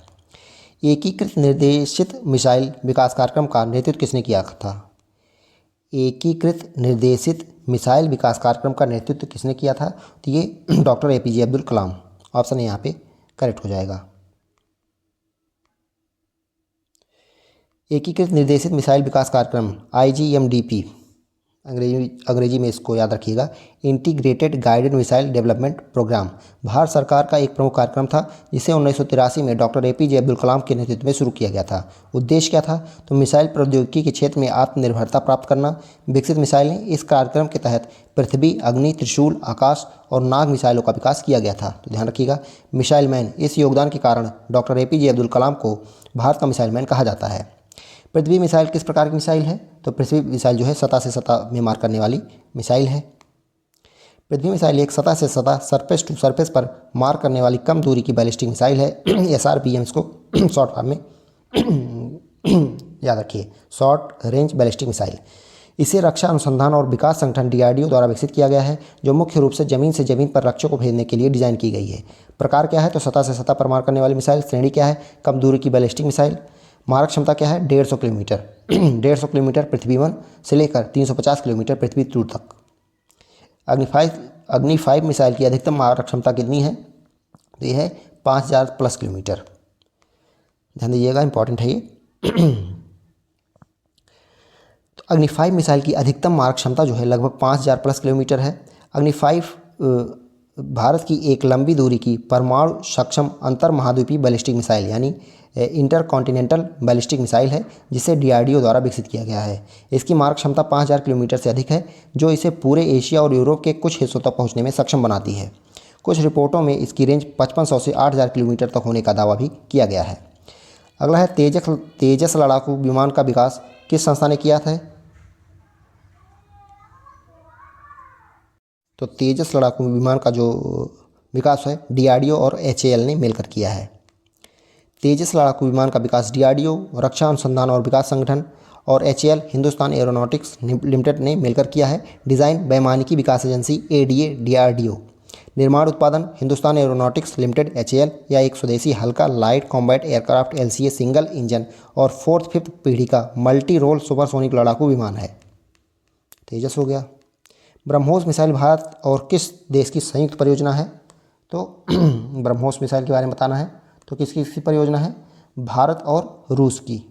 एकीकृत निर्देशित मिसाइल विकास कार्यक्रम का नेतृत्व किसने किया था? एकीकृत निर्देशित मिसाइल विकास कार्यक्रम का नेतृत्व किसने किया था? तो ये doctor APJ Abdul Kalam. Option यहाँ पे करेक्ट हो जाएगा। एकीकृत निर्देशित मिसाइल विकास कार्यक्रम IGMDP, अंग्रेजी में इसको याद रखिएगा, integrated guided missile development programme Bharat सरकार का एक प्रमुख कार्यक्रम था जिसे 1983 में डॉक्टर APJ अब्दुल कलाम के नेतृत्व में शुरू किया गया था। उद्देश्य क्या था? तो मिसाइल प्रौद्योगिकी के क्षेत्र में आत्मनिर्भरता प्राप्त करना। विकसित मिसाइलें इस कार्यक्रम के तहत पृथ्वी, अग्नि, त्रिशूल, आकाश और नाग मिसाइलों का विकास किया गया था। तो ध्यान रखिएगा, मिसाइल मैन, इस योगदान के कारण डॉक्टर APJ अब्दुल कलाम को भारत का मिसाइल मैन कहा जाता है। पृथ्वी मिसाइल किस प्रकार की मिसाइल है? तो पृथ्वी मिसाइल जो है सतह से सतह में मार करने वाली मिसाइल है। पृथ्वी मिसाइल एक सतह से सतह, सरफेस टू सरफेस पर मार करने वाली कम दूरी की बैलिस्टिक मिसाइल है। SRBM इसको शॉर्ट फॉर्म में याद रखिए, शॉर्ट रेंज बैलिस्टिक मिसाइल। इसे रक्षा अनुसंधान और विकास संगठन DRDO द्वारा विकसित किया गया है जो मुख्य रूप से जमीन पर लक्ष्यों को भेजने के लिए डिजाइन की गई है। प्रकार क्या है? तो सतह से सतह पर मार करने वाली मिसाइल। श्रेणी क्या है? कम दूरी की बैलिस्टिक मिसाइल। मारक क्षमता क्या है? 150 किलोमीटर। 150 किलोमीटर पृथ्वी 1 से लेकर 350 किलोमीटर पृथ्वी 2 तक। अग्नि 5 मिसाइल की अधिकतम मारक क्षमता कितनी है? तो ये है 5000 प्लस किलोमीटर। ध्यान दीजिएगा, इंपॉर्टेंट है ये। तो अग्नि 5 मिसाइल की अधिकतम मारक क्षमता जो है लगभग 5000 प्लस किलोमीटर है। अग्नि 5 भारत की एक लंबी दूरी की परमाणु सक्षम अंतर महाद्वीपीय बैलिस्टिक मिसाइल यानी इंटरकॉन्टिनेंटल बैलिस्टिक मिसाइल है जिसे DRDO द्वारा विकसित किया गया है। इसकी मारक क्षमता 5000 किलोमीटर से अधिक है जो इसे पूरे एशिया और यूरोप के कुछ हिस्सों तक पहुंचने में सक्षम बनाती है। कुछ रिपोर्टों में इसकी रेंज 5500 से 8000 किलोमीटर तक होने का दावा भी किया गया है। अगला है तेजस लड़ाकू विमान का विकास किस संस्था ने किया था? तो तेजस लड़ाकू विमान का जो विकास है डीआरडीओ और एचएएल ने मिलकर किया है। तेजस लड़ाकू विमान का विकास डीआरडीओ, रक्षा अनुसंधान और विकास संगठन, और एचएएल हिंदुस्तान एरोनॉटिक्स लिमिटेड ने मिलकर किया है। डिज़ाइन वैमानिकी विकास एजेंसी एडीए डीआरडीओ। निर्माण उत्पादन हिंदुस्तान एरोनॉटिक्स लिमिटेड एचएएल, या एक स्वदेशी हल्का light combat aircraft LCA single engine और 4th-5th पीढ़ी का मल्टी रोल सुपरसोनिक लड़ाकू विमान है। तेजस हो गया। ब्रह्मोस मिसाइल भारत और किस देश की संयुक्त परियोजना है? तो ब्रह्मोस मिसाइल के बारे में बताना है तो किसकी परियोजना है? भारत और रूस की।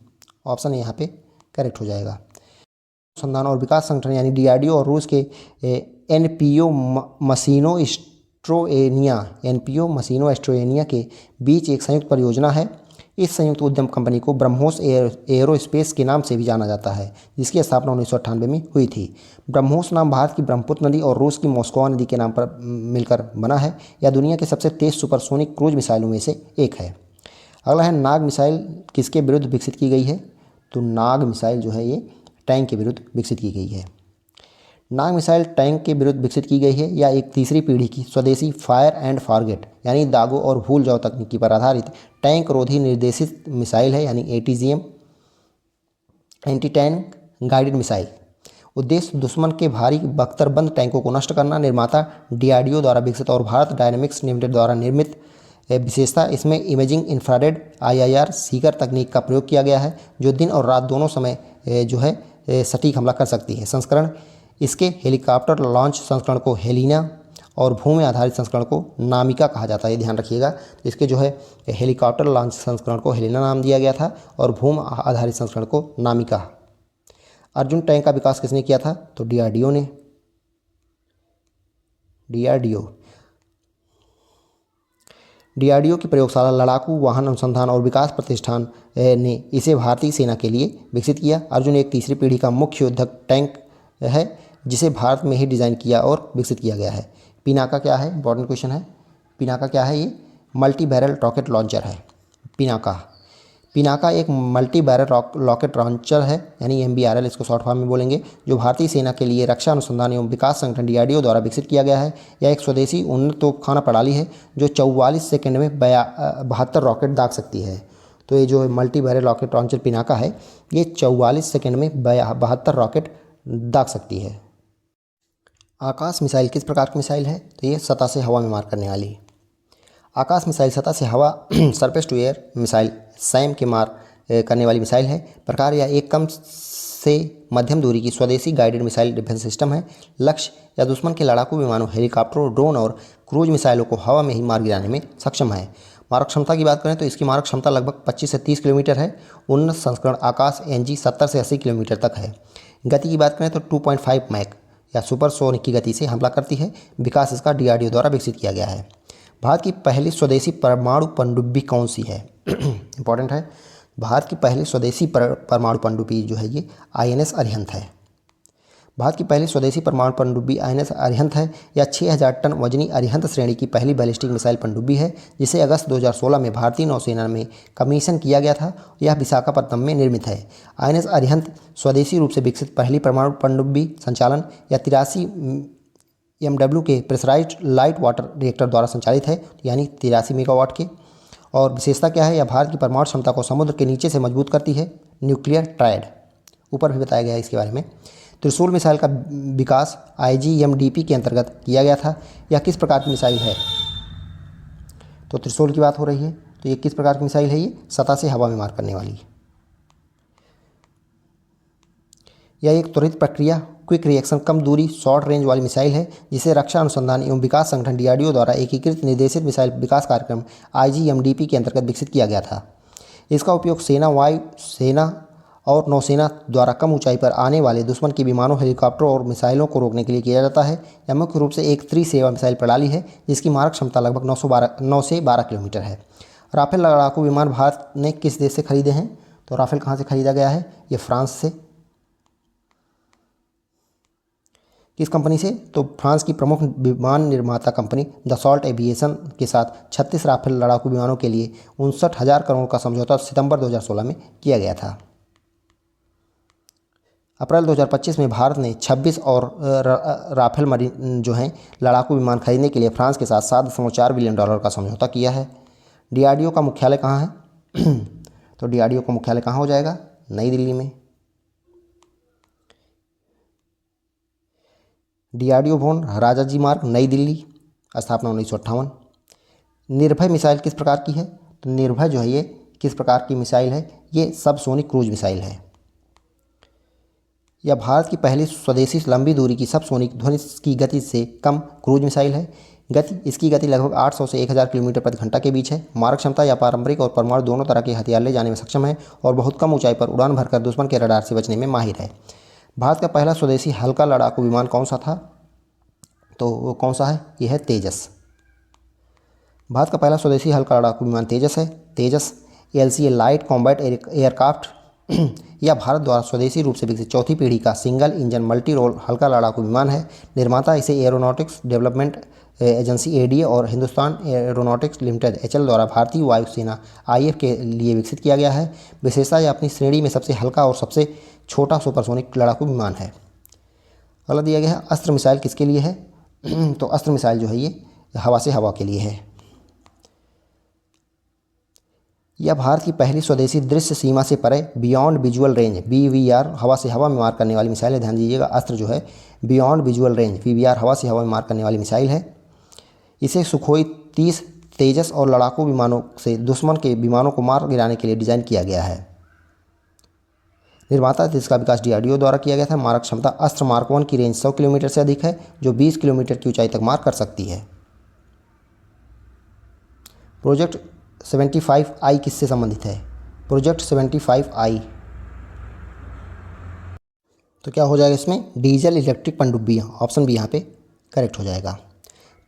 ऑप्शन यहाँ पे करेक्ट हो जाएगा। अनुसंधान और विकास संगठन यानी डीआरडीओ और रूस के एनपीओ मशीनो एस्ट्रोएनिया के बीच एक संयुक्त परियोजना है। इस संयुक्त उद्यम कंपनी को ब्रह्मोस एरोस्पेस के नाम से भी जाना जाता है, जिसकी स्थापना 1998 में हुई थी। ब्रह्मोस नाम भारत की ब्रह्मपुत्र नदी और रूस की मॉस्को नदी के नाम पर मिलकर बना है। यह दुनिया के सबसे तेज सुपरसोनिक क्रूज मिसाइलों में से एक है। अगला है नाग मिसाइल किसके विरुद्ध विकसित की गई है? तो नाग मिसाइल जो है ये टैंक के विरुद्ध विकसित की गई है। नाग मिसाइल टैंक के विरुद्ध विकसित की गई है। या एक तीसरी पीढ़ी की स्वदेशी फायर एंड फॉरगेट यानी दागो और भूल जाओ तकनीकी पर आधारित टैंक रोधी निर्देशित मिसाइल है, यानी ATGM, anti tank guided missile. उद्देश्य दुश्मन के भारी बख्तरबंद टैंकों को नष्ट करना। निर्माता डीआरडीओ द्वारा विकसित और भारत डायनेमिक्स लिमिटेड द्वारा निर्मित। विशेषता इसमें इमेजिंग इंफ्रारेड IIR सीकर तकनीक का प्रयोग किया गया है, जो दिन और रात दोनों समय जो है सटीक हमला कर सकती है। संस्करण इसके हेलीकॉप्टर लॉन्च संस्करण को हेलिना और भूमि आधारित संस्करण को नामिका कहा जाता है, ये ध्यान रखिएगा। तो इसके जो है हेलीकॉप्टर लॉन्च संस्करण को हेलिना नाम दिया गया था और भूमि आधारित संस्करण को नामिका। अर्जुन टैंक का विकास किसने किया था? तो डीआरडीओ ने। डीआरडीओ की प्रयोगशाला लड़ाकू वाहन अनुसंधान और विकास प्रतिष्ठान ने इसे भारतीय सेना के लिए विकसित किया। अर्जुन एक तीसरी पीढ़ी का मुख्य युद्धक टैंक है, जिसे भारत में ही डिज़ाइन किया और विकसित किया गया है। पिनाका क्या है? इंपॉर्टेंट क्वेश्चन है। पिनाका क्या है? ये मल्टी बैरल रॉकेट लॉन्चर है। पिनाका एक मल्टी बैरल रॉकेट लॉन्चर है, यानी MBRL इसको शॉर्ट फॉर्म में बोलेंगे, जो भारतीय सेना के लिए रक्षा अनुसंधान एवं विकास संगठन डीआरडीओ द्वारा विकसित किया गया है। यह एक स्वदेशी उन्नत तोपखाना प्रणाली है जो 44 सेकंड में 72 रॉकेट दाग सकती है। तो ये जो multi barrel rocket launcher Pinaka है, ये 44 सेकंड में 72 रॉकेट दाग सकती है। आकाश मिसाइल किस प्रकार की मिसाइल है? तो ये सतह से हवा में मार करने वाली। आकाश मिसाइल सतह से हवा surface to air missile SAM के मार करने वाली मिसाइल है। प्रकार यह एक कम से मध्यम दूरी की स्वदेशी गाइडेड मिसाइल डिफेंस सिस्टम है। लक्ष्य या दुश्मन के लड़ाकू विमानों, हेलीकॉप्टरों, ड्रोन और क्रूज मिसाइलों को हवा में ही मार गिराने में सक्षम है। मारक क्षमता की बात करें तो इसकी मारक क्षमता लगभग 25 से 30 किलोमीटर है। उन्नत संस्करण आकाश NG 70 से 80 किलोमीटर तक है। गति की बात करें तो 2.5 मैक या सुपरसोनिक की गति से हमला करती है। विकास इसका डीआरडीओ द्वारा विकसित किया गया है। भारत की पहली स्वदेशी परमाणु पनडुब्बी कौन सी है? इंपॉर्टेंट है। भारत की पहली स्वदेशी परमाणु पनडुब्बी जो है ये INS अरिहंत है। भारत की पहली स्वदेशी परमाणु पनडुब्बी INS अरिहंत है। यह 6000 टन वजनी अरिहंत श्रेणी की पहली बैलिस्टिक मिसाइल पनडुब्बी है, जिसे अगस्त 2016 में भारतीय नौसेना में कमीशन किया गया था। यह विशाखापत्तनम में निर्मित है। INS अरिहंत स्वदेशी रूप से विकसित पहली परमाणु पनडुब्बी संचालन या 83 MW के प्रेशराइज्ड लाइट वाटर रिएक्टर द्वारा संचालित है, यानी 83 मेगावाट के। और विशेषता क्या है? यह भारत की परमाणु क्षमता को समुद्र के नीचे से मजबूत करती है। न्यूक्लियर ट्रायड ऊपर भी बताया गया है इसके बारे में। त्रिशूल मिसाइल का विकास IGMDP के अंतर्गत किया गया था। यह किस प्रकार की मिसाइल है? तो त्रिशूल की बात हो रही है, तो ये किस प्रकार की मिसाइल है? ये सतह से हवा में मार करने वाली। यह एक त्वरित प्रक्रिया क्विक रिएक्शन कम दूरी शॉर्ट रेंज वाली मिसाइल है, जिसे रक्षा अनुसंधान एवं विकास संगठन डीआरडीओ द्वारा एकीकृत निर्देशित मिसाइल विकास कार्यक्रम IGMDP के अंतर्गत विकसित किया गया था। इसका उपयोग सेना, वायु सेना और नौसेना द्वारा कम ऊंचाई पर आने वाले दुश्मन के विमानों, हेलीकॉप्टरों और मिसाइलों को रोकने के लिए किया जाता है। यह मुख्य रूप से एक त्रिसेवा मिसाइल प्रणाली है, जिसकी मारक क्षमता लगभग 9 से 12 किलोमीटर है। राफेल लड़ाकू विमान भारत ने किस देश से खरीदे हैं? तो राफेल कहाँ से खरीदा गया है? ये फ्रांस से। किस कंपनी से? तो फ्रांस की प्रमुख विमान निर्माता कंपनी दसॉल्ट एविएशन के साथ 36 राफेल लड़ाकू विमानों के लिए 59,000 करोड़ का समझौता सितंबर 2016 में किया गया था। अप्रैल 2025 में भारत ने 26 और राफेल मरीन जो हैं लड़ाकू विमान खरीदने के लिए फ्रांस के साथ $7.4 बिलियन का समझौता किया है। डीआरडीओ का मुख्यालय कहाँ है? तो डीआरडीओ का मुख्यालय कहाँ हो जाएगा? नई दिल्ली में। डीआरडीओ भवन राजाजी मार्ग, नई दिल्ली, स्थापना 1958। निर्भय मिसाइल किस प्रकार की है? तो निर्भय जो है ये किस प्रकार की मिसाइल है? ये सबसोनिक क्रूज मिसाइल है। यह भारत की पहली स्वदेशी लंबी दूरी की सबसोनिक ध्वनि की गति से कम क्रूज मिसाइल है। इसकी गति लगभग 800 से 1000 किलोमीटर प्रति घंटा के बीच है। मारक क्षमता या पारंपरिक और परमाणु दोनों तरह के हथियार ले जाने में सक्षम है और बहुत कम ऊंचाई पर उड़ान भरकर दुश्मन के रडार से बचने में माहिर है। भारत का पहला स्वदेशी हल्का लड़ाकू विमान कौन सा था? तो वो कौन सा है? यह है तेजस। भारत का पहला स्वदेशी हल्का लड़ाकू विमान तेजस है। तेजस LCA लाइट कॉम्बैट एयरक्राफ्ट यह भारत द्वारा स्वदेशी रूप से विकसित चौथी पीढ़ी का सिंगल इंजन मल्टी रोल हल्का लड़ाकू विमान है। निर्माता इसे एरोनॉटिक्स डेवलपमेंट एजेंसी ADA और हिंदुस्तान एरोनॉटिक्स लिमिटेड HL द्वारा भारतीय वायुसेना IF के लिए विकसित किया गया है। विशेषता यह अपनी श्रेणी में सबसे हल्का और सबसे छोटा सुपरसोनिक लड़ाकू विमान है। अगला दिया गया है अस्त्र मिसाइल किसके लिए है? तो अस्त्र मिसाइल जो है ये हवा से हवा के लिए है। यह भारत की पहली स्वदेशी दृश्य सीमा से परे बियॉन्ड विजुअल रेंज BVR हवा से हवा में मार करने वाली मिसाइल है। ध्यान दीजिएगा, अस्त्र जो है बियॉन्ड विजुअल रेंज BVR हवा से हवा में मार करने वाली मिसाइल है। इसे सुखोई 30 तेजस और लड़ाकू विमानों से दुश्मन के विमानों को मार गिराने के लिए डिजाइन किया गया है। निर्माता इसका विकास DRDO द्वारा किया गया था। मारक क्षमता अस्त्र मार्क 1 की रेंज 100 किलोमीटर से अधिक है, जो 20 किलोमीटर की ऊंचाई तक मार कर सकती है। प्रोजेक्ट 75I किससे संबंधित है? प्रोजेक्ट 75I तो क्या हो जाएगा इसमें? डीजल इलेक्ट्रिक पनडुब्बियाँ, ऑप्शन बी यहाँ पे करेक्ट हो जाएगा।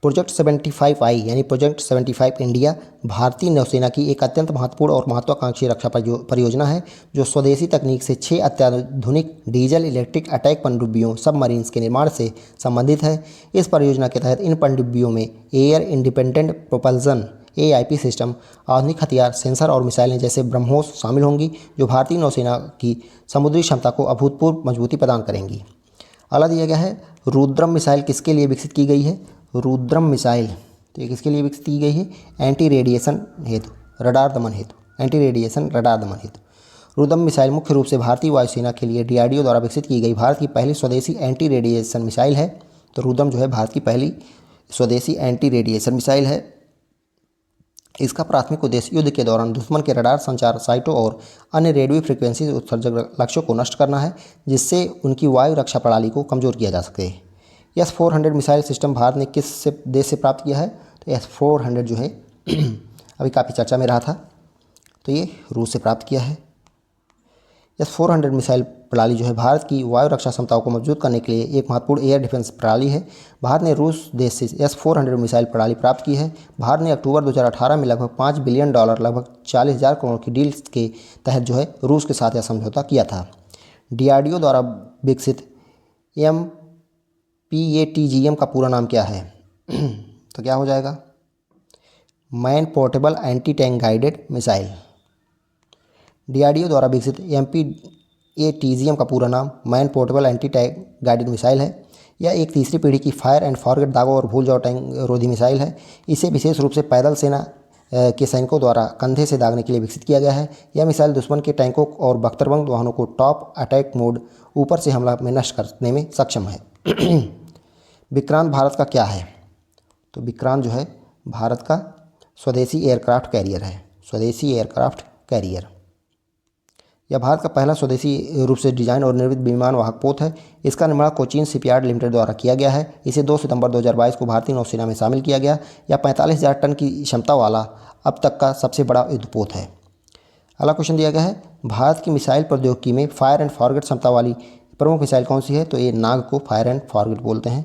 प्रोजेक्ट 75I यानी प्रोजेक्ट 75 इंडिया भारतीय नौसेना की एक अत्यंत महत्वपूर्ण और महत्वाकांक्षी रक्षा परियोजना है, जो स्वदेशी तकनीक से 6 अत्याधुनिक डीजल इलेक्ट्रिक अटैक पनडुब्बियों सबमरीन्स के निर्माण से संबंधित है। इस परियोजना के तहत इन पनडुब्बियों में air independent propulsion AIP system, आधुनिक हथियार, सेंसर और मिसाइलें जैसे ब्रह्मोस शामिल होंगी, जो भारतीय नौसेना की समुद्री क्षमता को अभूतपूर्व मजबूती प्रदान करेंगी। अगला दिया गया है रुद्रम मिसाइल किसके लिए विकसित की गई है? रुद्रम मिसाइल तो ये किसके लिए विकसित की गई है? एंटी रेडिएशन हेतु, रडार दमन हेतु, एंटी रेडिएशन रडार दमन हेतु। रुद्रम मिसाइल मुख्य रूप से भारतीय वायुसेना के लिए DRDO द्वारा विकसित की गई भारत की पहली स्वदेशी एंटी रेडिएशन मिसाइल है। तो रुद्रम जो है भारत की पहली स्वदेशी एंटी रेडिएशन मिसाइल है। इसका प्राथमिक उद्देश्य युद्ध के दौरान दुश्मन के रडार, संचार साइटों और अन्य रेडियो फ्रीक्वेंसी उत्सर्जक लक्ष्यों को नष्ट करना है, जिससे उनकी वायु रक्षा प्रणाली को कमजोर किया जा सके। S-400 मिसाइल सिस्टम भारत ने किस देश से प्राप्त किया है? तो S-400 जो है अभी काफ़ी चर्चा में रहा था, तो ये रूस से प्राप्त किया है। S-400 मिसाइल प्रणाली जो है भारत की वायु रक्षा क्षमताओं को मजबूत करने के लिए एक महत्वपूर्ण एयर डिफेंस प्रणाली है। भारत ने रूस देश से S-400 मिसाइल प्रणाली प्राप्त की है। भारत ने अक्टूबर 2018 में लगभग $5 बिलियन लगभग 40,000 करोड़ की डील के तहत जो है रूस के साथ यह समझौता किया था। DRDO द्वारा विकसित MPATGM का पूरा नाम क्या है? तो क्या हो जाएगा? Man portable anti tank guided missile. DRDO द्वारा विकसित MPATGM का पूरा नाम man portable anti tank guided missile है। यह एक तीसरी पीढ़ी की फायर एंड फॉरगेट दागों और भूल जाओ टैंक रोधी मिसाइल है। इसे विशेष रूप से पैदल सेना के सैनिकों द्वारा कंधे से दागने के लिए विकसित किया गया है। यह मिसाइल दुश्मन के टैंकों और बख्तरबंद वाहनों को टॉप अटैक मोड ऊपर से हमला में नष्ट करने में सक्षम है। विक्रांत भारत का क्या है? तो विक्रांत जो है भारत का स्वदेशी एयरक्राफ्ट कैरियर है। स्वदेशी एयरक्राफ्ट कैरियर यह भारत का पहला स्वदेशी रूप से डिजाइन और निर्मित विमान वाहक पोत है। इसका निर्माण कोचीन शिपयार्ड लिमिटेड द्वारा किया गया है। इसे 2 सितंबर 2022 को भारतीय नौसेना में शामिल किया गया। यह 45,000 टन की क्षमता वाला अब तक का सबसे बड़ा युद्धपोत है। अगला क्वेश्चन दिया गया है भारत की मिसाइल प्रौद्योगिकी में फायर एंड फॉरगेट क्षमता वाली प्रमुख मिसाइल कौन सी है? तो ये नाग को फायर एंड फॉरगेट बोलते हैं।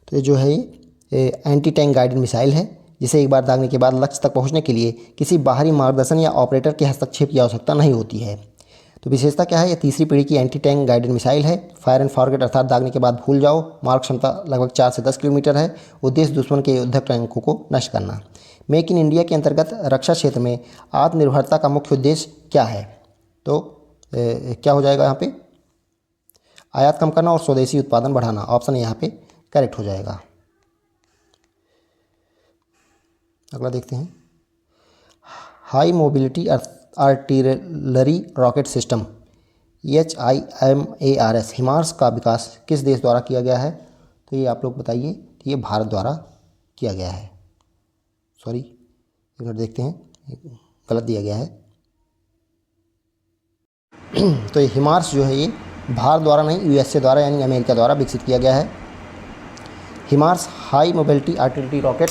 तो ये जो है ये एंटी टैंक गाइडेड मिसाइल है, जिसे एक बार दागने के बाद लक्ष्य तक पहुंचने के लिए किसी बाहरी मार्गदर्शन या ऑपरेटर के हस्तक्षेप की आवश्यकता नहीं होती है। तो विशेषता क्या है? यह तीसरी पीढ़ी की एंटी टैंक गाइडेड मिसाइल है। फायर एंड फॉरगेट अर्थात दागने के बाद भूल जाओ। मारक क्षमता लगभग 4 से 10 किलोमीटर है। उद्देश्य दुश्मन के युद्धक टैंकों को नष्ट करना। मेक इन इंडिया के अंतर्गत रक्षा क्षेत्र में आत्मनिर्भरता का मुख्य उद्देश्य क्या है? तो क्या हो जाएगा यहाँ पे? आयात कम करना और स्वदेशी उत्पादन बढ़ाना। ऑप्शन यहाँ पे करेक्ट हो जाएगा। अगला देखते हैं, high mobility artillery rocket system HIMARS HIMARS का विकास किस देश द्वारा किया गया है? तो ये आप लोग बताइए। तो ये भारत द्वारा किया गया है। सॉरी, एक मिनट देखते हैं, गलत दिया गया है। तो ये हिमार्स जो है ये भारत द्वारा नहीं, USA द्वारा यानी अमेरिका द्वारा विकसित किया गया है। HIMARS high mobility artillery rocket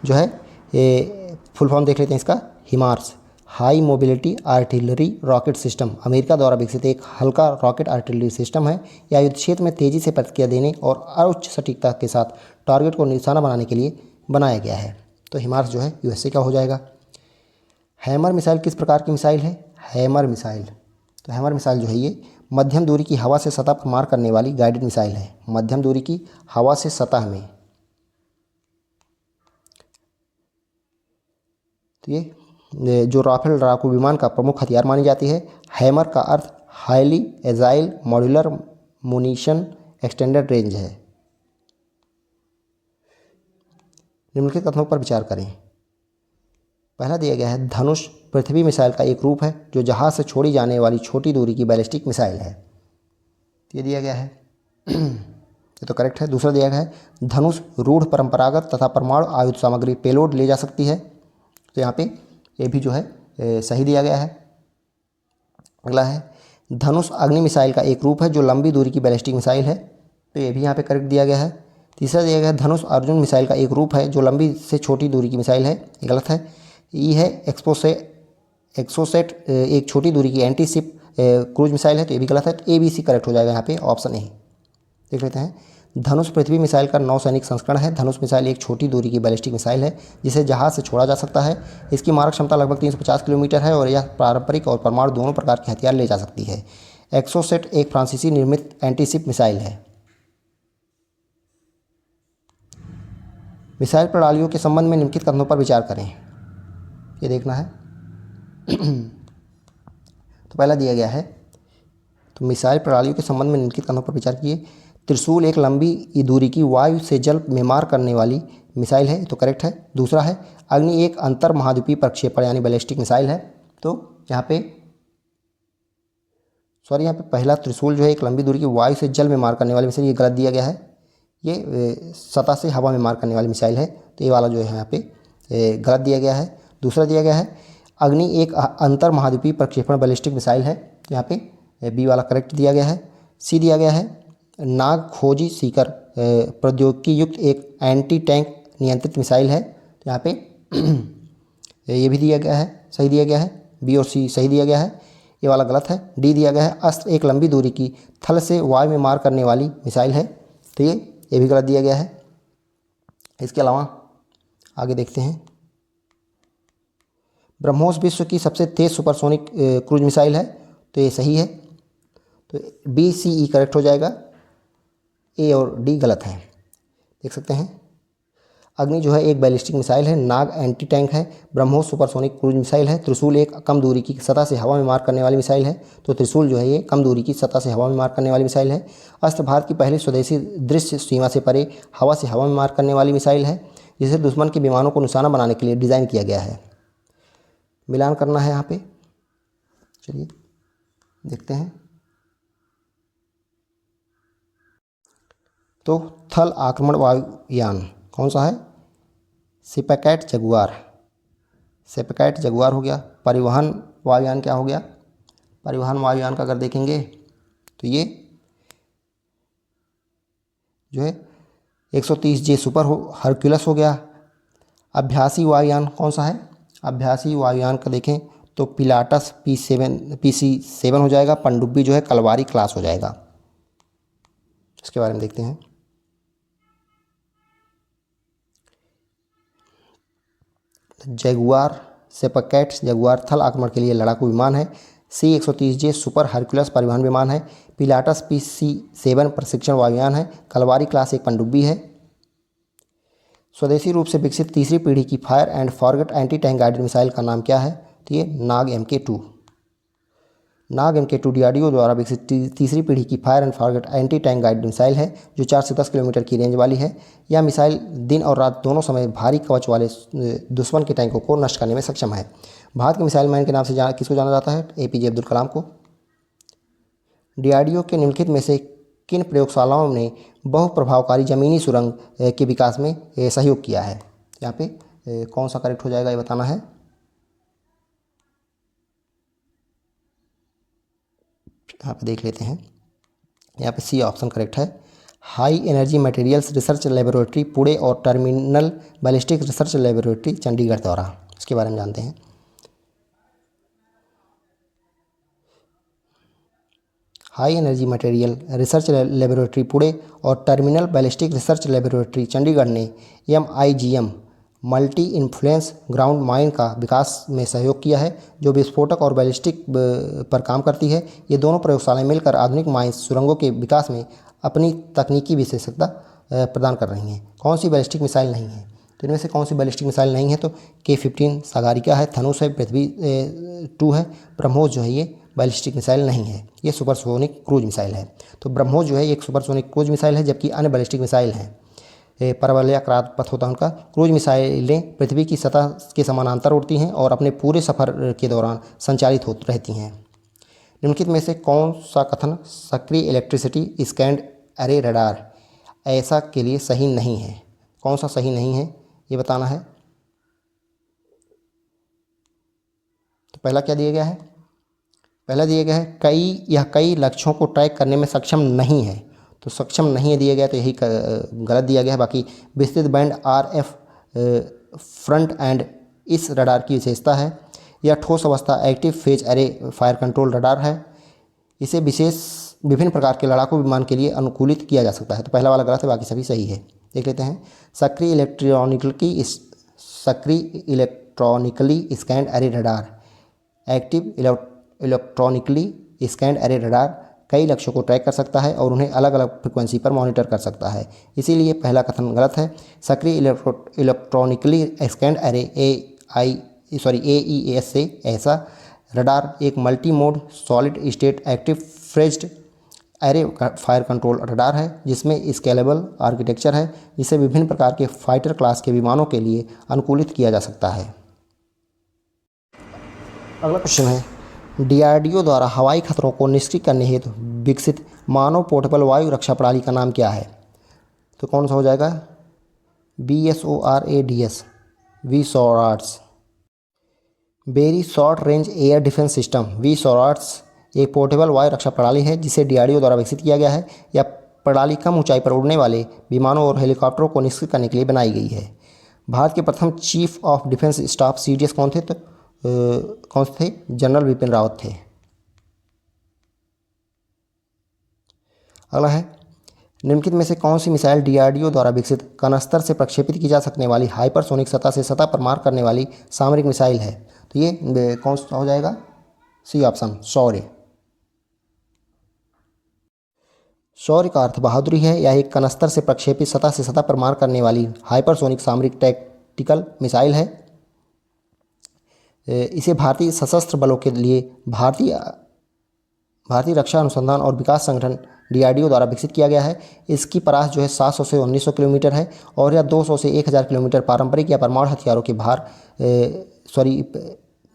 जो है, ये फुल फॉर्म देख लेते हैं इसका। HIMARS high mobility artillery rocket system America द्वारा विकसित एक हल्का रॉकेट आर्टिलरी सिस्टम है। यह युद्ध क्षेत्र में तेज़ी से प्रतिक्रिया देने और उच्च सटीकता के साथ टारगेट को निशाना बनाने के लिए बनाया गया है। तो हिमार्स जो है USA का हो जाएगा। हैमर मिसाइल किस प्रकार की मिसाइल है? हैमर मिसाइल, तो हैमर मिसाइल जो है ये मध्यम दूरी की हवा से सतह पर मार करने वाली गाइडेड मिसाइल है। मध्यम दूरी की हवा से सतह में, तो ये जो राफेल लड़ाकू विमान का प्रमुख हथियार मानी जाती है। हैमर का अर्थ highly agile modular munition extended range है। निम्नलिखित कथनों पर विचार करें। पहला दिया गया है, धनुष पृथ्वी मिसाइल का एक रूप है जो जहाज से छोड़ी जाने वाली छोटी दूरी की बैलिस्टिक मिसाइल है। ये दिया गया है, ये तो करेक्ट है। दूसरा दिया गया है, धनुष रूढ़ परंपरागत तथा परमाणु आयुध सामग्री पेलोड ले जा सकती है। तो यहाँ पे ये भी जो है सही दिया गया है। अगला है, धनुष अग्नि मिसाइल का एक रूप है जो लंबी दूरी की बैलिस्टिक मिसाइल है। तो ये भी यहाँ पे करेक्ट दिया गया है। तीसरा दिया गया है, धनुष अर्जुन मिसाइल का एक रूप है जो लंबी से छोटी दूरी की मिसाइल है। ये गलत है। ई है एक्सोसेट एक छोटी दूरी की एंटी शिप क्रूज मिसाइल है। तो ये भी गलत है। तो ABC करेक्ट हो जाएगा यहाँ पे, ऑप्शन A। देख लेते हैं, धनुष पृथ्वी मिसाइल का नौसैनिक संस्करण है। धनुष मिसाइल एक छोटी दूरी की बैलिस्टिक मिसाइल है जिसे जहाज से छोड़ा जा सकता है। इसकी मारक क्षमता लगभग 350 किलोमीटर है और यह पारंपरिक और परमाणु दोनों प्रकार के हथियार ले जा सकती है। एक्सोसेट एक फ्रांसीसी निर्मित एंटीशिप मिसाइल है। मिसाइल प्रणालियों के संबंध में निम्नलिखित कथनों पर विचार करें। ये देखना है। तो पहला दिया गया है, तो मिसाइल प्रणालियों के संबंध में निम्नलिखित कथनों पर विचार किए। त्रिशूल एक लंबी दूरी की वायु से जल में मार करने वाली मिसाइल है। तो करेक्ट है। दूसरा है, अग्नि एक अंतर महाद्वीपीय प्रक्षेपण यानी बैलिस्टिक मिसाइल है। तो यहाँ पे यहाँ पे पहला त्रिशूल जो है एक लंबी दूरी की वायु से जल में मार करने वाली मिसाइल, ये गलत दिया गया है। ये सतह से हवा में मार करने वाली मिसाइल है। तो ये वाला जो है यहाँ पे गलत दिया गया है। दूसरा दिया गया है, अग्नि एक अंतर महाद्वीपीय प्रक्षेपण बैलिस्टिक मिसाइल है। तो यहाँ पे B वाला करेक्ट दिया गया है। C दिया गया है, नाग खोजी सीकर प्रौद्योगिकी युक्त एक एंटी टैंक नियंत्रित मिसाइल है। तो यहाँ पे ये भी दिया गया है, सही दिया गया है। B और C सही दिया गया है। ये वाला गलत है। D दिया गया है, अस्त्र एक लंबी दूरी की थल से वायु में मार करने वाली मिसाइल है। तो ये भी गलत दिया गया है। इसके अलावा आगे देखते हैं, ब्रह्मोस विश्व की सबसे तेज़ सुपरसोनिक क्रूज मिसाइल है। तो ये सही है। तो B C E करेक्ट हो जाएगा। A और D गलत है। देख सकते हैं, अग्नि जो है एक बैलिस्टिक मिसाइल है। नाग एंटी टैंक है। ब्रह्मोस सुपरसोनिक क्रूज मिसाइल है। त्रिशूल एक कम दूरी की सतह से हवा में मार करने वाली मिसाइल है। तो त्रिशूल जो है ये कम दूरी की सतह से हवा में मार करने वाली मिसाइल है। अस्त्र भारत की पहली स्वदेशी दृश्य सीमा से परे हवा से हवा में मार करने वाली मिसाइल है, जिसे दुश्मन के विमानों को निशाना बनाने के लिए डिज़ाइन किया गया है। मिलान करना है यहाँ पे, चलिए देखते हैं। तो थल आक्रमण वायुयान कौन सा है? सिपैकेट जगुआर। सिपैकेट जगुआर हो गया। परिवहन वायुयान क्या हो गया? परिवहन वायुयान का अगर देखेंगे तो ये जो है 130J सुपर हरक्यूलस हो गया। अभ्यासी वायुयान कौन सा है? अभ्यासी वायुयान का देखें तो पिलाटस PC7 हो जाएगा। पनडुब्बी जो है कलवारी क्लास हो जाएगा। इसके बारे में देखते हैं। जगुआर सेपैकेट जगुआर थल आक्रमण के लिए लड़ाकू विमान है। C-130J सुपर हरक्यूलस परिवहन विमान है। पिलाटस PC7 प्रशिक्षण वायुयान है। कलवारी क्लास एक पनडुब्बी है। स्वदेशी रूप से विकसित तीसरी पीढ़ी की fire and forget anti tank guided missile का नाम क्या है? तो ये नाग MK2। नाग MK2 DRDO द्वारा विकसित तीसरी पीढ़ी की fire and forget anti tank guided missile है जो 4 से 10 किलोमीटर की रेंज वाली है। यह मिसाइल दिन और रात दोनों समय भारी कवच वाले दुश्मन के टैंकों को नष्ट करने में सक्षम है। भारत के मिसाइल मैन के नाम से किसको जाना जाता है? APJ अब्दुल कलाम को। DRDO के निम्नलिखित में से किन प्रयोगशालाओं ने बहुप्रभावकारी जमीनी सुरंग के विकास में सहयोग किया है? यहाँ पे कौन सा करेक्ट हो जाएगा ये बताना है। यहाँ पे देख लेते हैं, यहाँ पे C ऑप्शन करेक्ट है। High energy materials research laboratory Pune और terminal ballistic research laboratory Chandigarh द्वारा, इसके बारे में जानते हैं। High energy material research laboratory Pune और terminal ballistic research laboratory Chandigarh ने MIGM multi influence ground mine का विकास में सहयोग किया है जो विस्फोटक और बैलिस्टिक पर काम करती है। ये दोनों प्रयोगशालाएं मिलकर आधुनिक माइन सुरंगों के विकास में अपनी तकनीकी विशेषज्ञता प्रदान कर रही हैं। कौन सी बैलिस्टिक मिसाइल नहीं है? तो इनमें से कौन सी बैलिस्टिक मिसाइल नहीं है? तो K-15 सागरिका है, धनुष है, पृथ्वी 2 है, ब्रह्मोस जो है ये बैलिस्टिक मिसाइल नहीं है, ये सुपरसोनिक क्रूज मिसाइल है। तो ब्रह्मोस जो है एक सुपरसोनिक क्रूज मिसाइल है, जबकि अन्य बैलिस्टिक मिसाइल हैं परवलयाकार पथ होता है उनका। क्रूज मिसाइलें पृथ्वी की सतह के समानांतर उड़ती हैं और अपने पूरे सफर के दौरान संचालित हो रहती हैं। निम्नलिखित में से कौन सा कथन सक्रिय इलेक्ट्रिसिटी स्कैंड अरे रडार ऐसा के लिए सही नहीं है? कौन सा सही नहीं है ये बताना है। तो पहला क्या दिया गया है? पहला दिया गया है यह कई लक्ष्यों को ट्रैक करने में सक्षम नहीं है। तो सक्षम नहीं है दिया गया, तो यही गलत दिया गया है। बाकी विस्तृत बैंड RF फ्रंट एंड इस रडार की विशेषता है। यह ठोस अवस्था एक्टिव फेज अरे फायर कंट्रोल रडार है। इसे विभिन्न प्रकार के लड़ाकू विमान के लिए अनुकूलित किया जा सकता है। तो पहला वाला गलत है, बाकी सभी सही है। देख लेते हैं। सक्रिय इलेक्ट्रॉनिकली स्कैंड अरे रडार एक्टिव इलेक्ट्रॉनिकली स्कैंड अरे रडार कई लक्ष्यों को ट्रैक कर सकता है और उन्हें अलग अलग फ्रिक्वेंसी पर मॉनिटर कर सकता है, इसीलिए पहला कथन गलत है। सक्रिय इलेक्ट्रॉनिकली स्कैंड अरे AES से ऐसा रडार एक multi mode solid state active phased array fire control radar है जिसमें स्केलेबल आर्किटेक्चर है, जिसे विभिन्न प्रकार के फाइटर क्लास के विमानों के लिए अनुकूलित किया जा सकता है। अगला क्वेश्चन है, DRDO द्वारा हवाई खतरों को निष्क्रिय करने हेतु विकसित मानव पोर्टेबल वायु रक्षा प्रणाली का नाम क्या है? तो कौन सा हो जाएगा? VSORADS VSORADS very short range air defence system. VSORADS एक पोर्टेबल वायु रक्षा प्रणाली है जिसे DRDO द्वारा विकसित किया गया है। यह प्रणाली कम ऊंचाई पर उड़ने वाले विमानों और हेलीकॉप्टरों को निष्क्रिय करने के लिए बनाई गई है। भारत के प्रथम chief of defence staff CDS कौन थे? तो कौन थे? जनरल बिपिन रावत थे। अगला है, निम्नलिखित में से कौन सी मिसाइल DRDO द्वारा विकसित कनस्तर से प्रक्षेपित की जा सकने वाली हाइपरसोनिक सतह से सतह पर मार करने वाली सामरिक मिसाइल है? तो ये कौन सा हो जाएगा? C ऑप्शन शौर्य। शौर्य का अर्थ बहादुरी है। यह एक कनस्तर से प्रक्षेपित सतह से सतह पर मार करने वाली हाइपरसोनिक सामरिक टैक्टिकल मिसाइल है। इसे भारतीय सशस्त्र बलों के लिए भारतीय रक्षा अनुसंधान और विकास संगठन DRDO द्वारा विकसित किया गया है। इसकी परास जो है 700 से 1900 किलोमीटर है और यह 200 से 1000 किलोमीटर पारंपरिक या परमाणु हथियारों के भार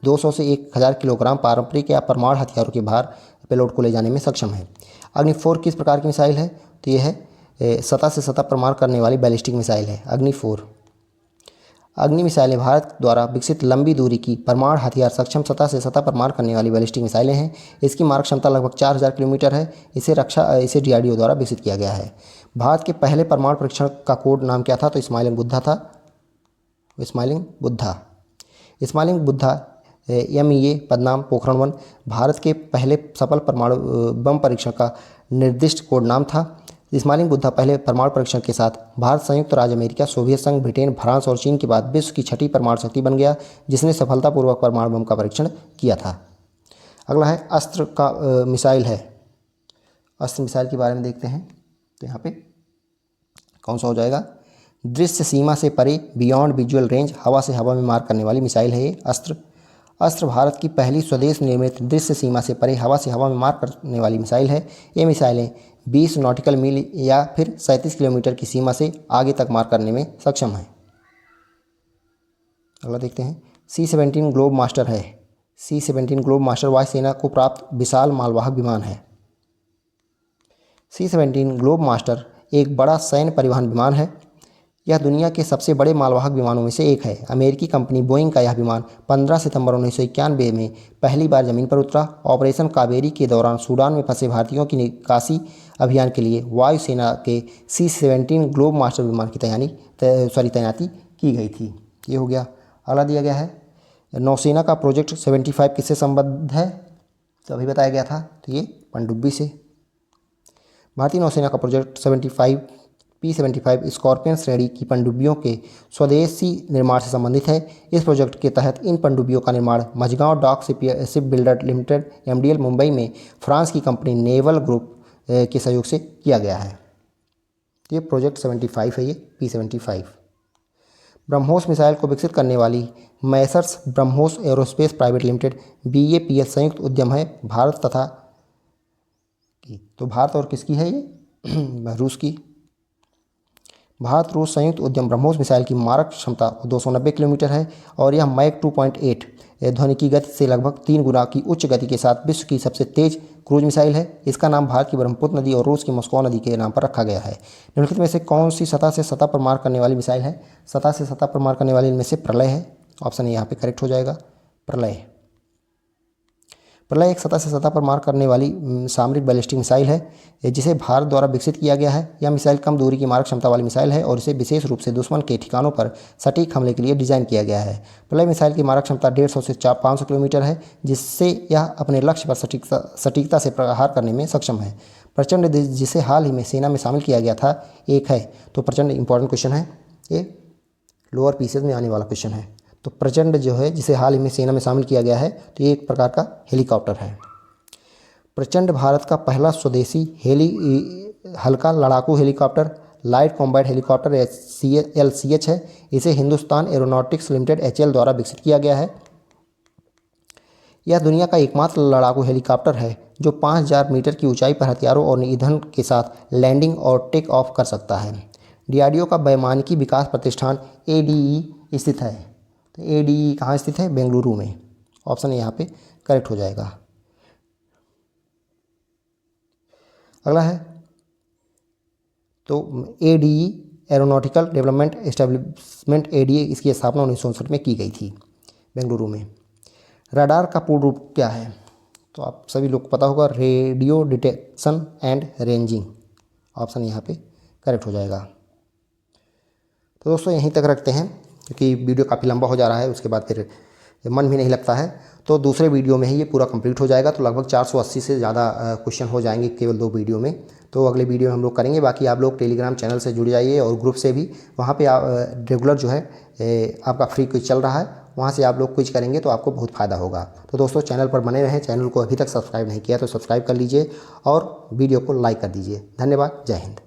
200 से 1000 किलोग्राम पारंपरिक या परमाणु हथियारों के भार पेलोड को ले जाने में सक्षम है। अग्नि 4 किस प्रकार की मिसाइल है? तो ये है सतह से सतह पर मार करने वाली बैलिस्टिक मिसाइल है अग्नि 4। अग्नि मिसाइलें भारत द्वारा विकसित लंबी दूरी की परमाणु हथियार सक्षम सतह से सतह पर मार करने वाली बैलिस्टिक मिसाइलें हैं। इसकी मारक क्षमता लगभग 4000 किलोमीटर है। इसे DRDO द्वारा विकसित किया गया है। भारत के पहले परमाणु परीक्षण का कोड नाम क्या था? तो स्माइलिंग बुद्धा था। स्माइलिंग बुद्धा MEA पदनाम पोखरण 1 भारत के पहले सफल परमाणु बम परीक्षण का निर्दिष्ट कोड नाम था। स्माइलिंग बुद्धा पहले परमाणु परीक्षण के साथ भारत, संयुक्त राज्य अमेरिका, सोवियत संघ, ब्रिटेन, फ्रांस और चीन के बाद विश्व की 6ठी परमाणु शक्ति बन गया जिसने सफलतापूर्वक परमाणु बम का परीक्षण किया था। अगला है अस्त्र का मिसाइल है। अस्त्र मिसाइल के बारे में देखते हैं। तो यहाँ पे कौन सा हो जाएगा? दृश्य सीमा से परे बियॉन्ड विजुअल रेंज, हवा से हवा में मार करने वाली मिसाइल है ये। अस्त्र भारत की पहली स्वदेश निर्मित दृश्य सीमा से परे हवा से हवा में मार करने वाली मिसाइल है। ये मिसाइलें 20 नॉटिकल मील या फिर 37 किलोमीटर की सीमा से आगे तक मार करने में सक्षम है। अगला देखते हैं, C-17 ग्लोब मास्टर है। C-17 ग्लोब मास्टर वायुसेना को प्राप्त विशाल मालवाहक विमान है। C-17 ग्लोब मास्टर एक बड़ा सैन्य परिवहन विमान है। यह दुनिया के सबसे बड़े मालवाहक विमानों में से एक है। अमेरिकी कंपनी बोइंग का यह विमान 15 सितंबर 1991 में पहली बार जमीन पर उतरा। ऑपरेशन कावेरी के दौरान सूडान में फंसे भारतीयों की निकासी अभियान के लिए वायुसेना के C-17 ग्लोब मास्टर विमान की तैनाती की गई थी। ये हो गया। अगला दिया गया है, नौसेना का प्रोजेक्ट 75 किससे संबद्ध है? तो अभी बताया गया था, तो ये पनडुब्बी से। भारतीय नौसेना का प्रोजेक्ट P-75 स्कॉर्पियन श्रेणी की पनडुब्बियों के स्वदेशी निर्माण से संबंधित है। इस प्रोजेक्ट के तहत इन पनडुब्बियों का निर्माण Mazagon dock ship builder limited MDL Mumbai में फ्रांस की कंपनी नेवल ग्रुप के सहयोग से किया गया है। ये प्रोजेक्ट 75 है, ये P-75। ब्रह्मोस मिसाइल को विकसित करने वाली Messrs BrahMos aerospace private limited BAPL संयुक्त उद्यम है भारत तथा की। तो भारत और किसकी है ये? रूस की। भारत रूस संयुक्त उद्यम ब्रह्मोस मिसाइल की मारक क्षमता 290 किलोमीटर है और यह मैक 2.8 ध्वनि की गति से लगभग 3 गुना की उच्च गति के साथ विश्व की सबसे तेज क्रूज मिसाइल है। इसका नाम भारत की ब्रह्मपुत्र नदी और रूस की मॉस्को नदी के नाम पर रखा गया है। निम्नलिखित में से कौन सी सतह से सतह पर मार करने वाली मिसाइल है? सतह से सतह पर मार करने वाली इनमें से प्रलय है। ऑप्शन यहाँ पे करेक्ट हो जाएगा, प्रलय। प्रलय एक सतह से सतह पर मार करने वाली सामरिक बैलिस्टिक मिसाइल है जिसे भारत द्वारा विकसित किया गया है। यह मिसाइल कम दूरी की मारक क्षमता वाली मिसाइल है और इसे विशेष रूप से दुश्मन के ठिकानों पर सटीक हमले के लिए डिजाइन किया गया है। प्रलय मिसाइल की मारक क्षमता 150 से 500 किलोमीटर है, जिससे यह अपने लक्ष्य पर सटीकता से प्रहार करने में सक्षम है। प्रचंड, जिसे हाल ही में सेना में शामिल किया गया था, एक है। तो प्रचंड इंपॉर्टेंट क्वेश्चन है, ये लोअर पीसीएस में आने वाला क्वेश्चन है। तो प्रचंड जो है, जिसे हाल ही में सेना में शामिल किया गया है, तो ये एक प्रकार का हेलीकॉप्टर है। प्रचंड भारत का पहला स्वदेशी हल्का लड़ाकू helicopter light combat helicopter LCH है। इसे हिंदुस्तान एरोनॉटिक्स लिमिटेड HAL द्वारा विकसित किया गया है। यह दुनिया का एकमात्र लड़ाकू हेलीकॉप्टर है जो 5000 मीटर की ऊंचाई पर हथियारों और ईंधन के साथ लैंडिंग और टेक ऑफ कर सकता है। DRDO का वैमानिकी विकास प्रतिष्ठान ADE स्थित है। तो ADE कहाँ स्थित है? बेंगलुरु में। ऑप्शन यहाँ पे करेक्ट हो जाएगा। अगला है, तो ADE aeronautical development establishment ADA, इसकी स्थापना 1969 में की गई थी बेंगलुरु में। रडार का पूर्ण रूप क्या है? तो आप सभी लोग को पता होगा, radio detection and ranging. Option यहाँ पे करेक्ट हो जाएगा। तो दोस्तों यहीं तक रखते हैं क्योंकि वीडियो काफ़ी लंबा हो जा रहा है, उसके बाद फिर मन भी नहीं लगता है। तो दूसरे वीडियो में ही ये पूरा कंप्लीट हो जाएगा। तो लगभग 480 से ज़्यादा क्वेश्चन हो जाएंगे केवल 2 वीडियो में। तो अगले वीडियो में हम लोग करेंगे। बाकी आप लोग टेलीग्राम चैनल से जुड़ जाइए और ग्रुप से भी, वहाँ पे रेगुलर जो है आपका फ्री क्विज चल रहा है, वहाँ से आप लोग क्विज करेंगे तो आपको बहुत फ़ायदा होगा। तो दोस्तों चैनल पर बने रहें। चैनल को अभी तक सब्सक्राइब नहीं किया तो सब्सक्राइब कर लीजिए और वीडियो को लाइक कर दीजिए। धन्यवाद। जय हिंद।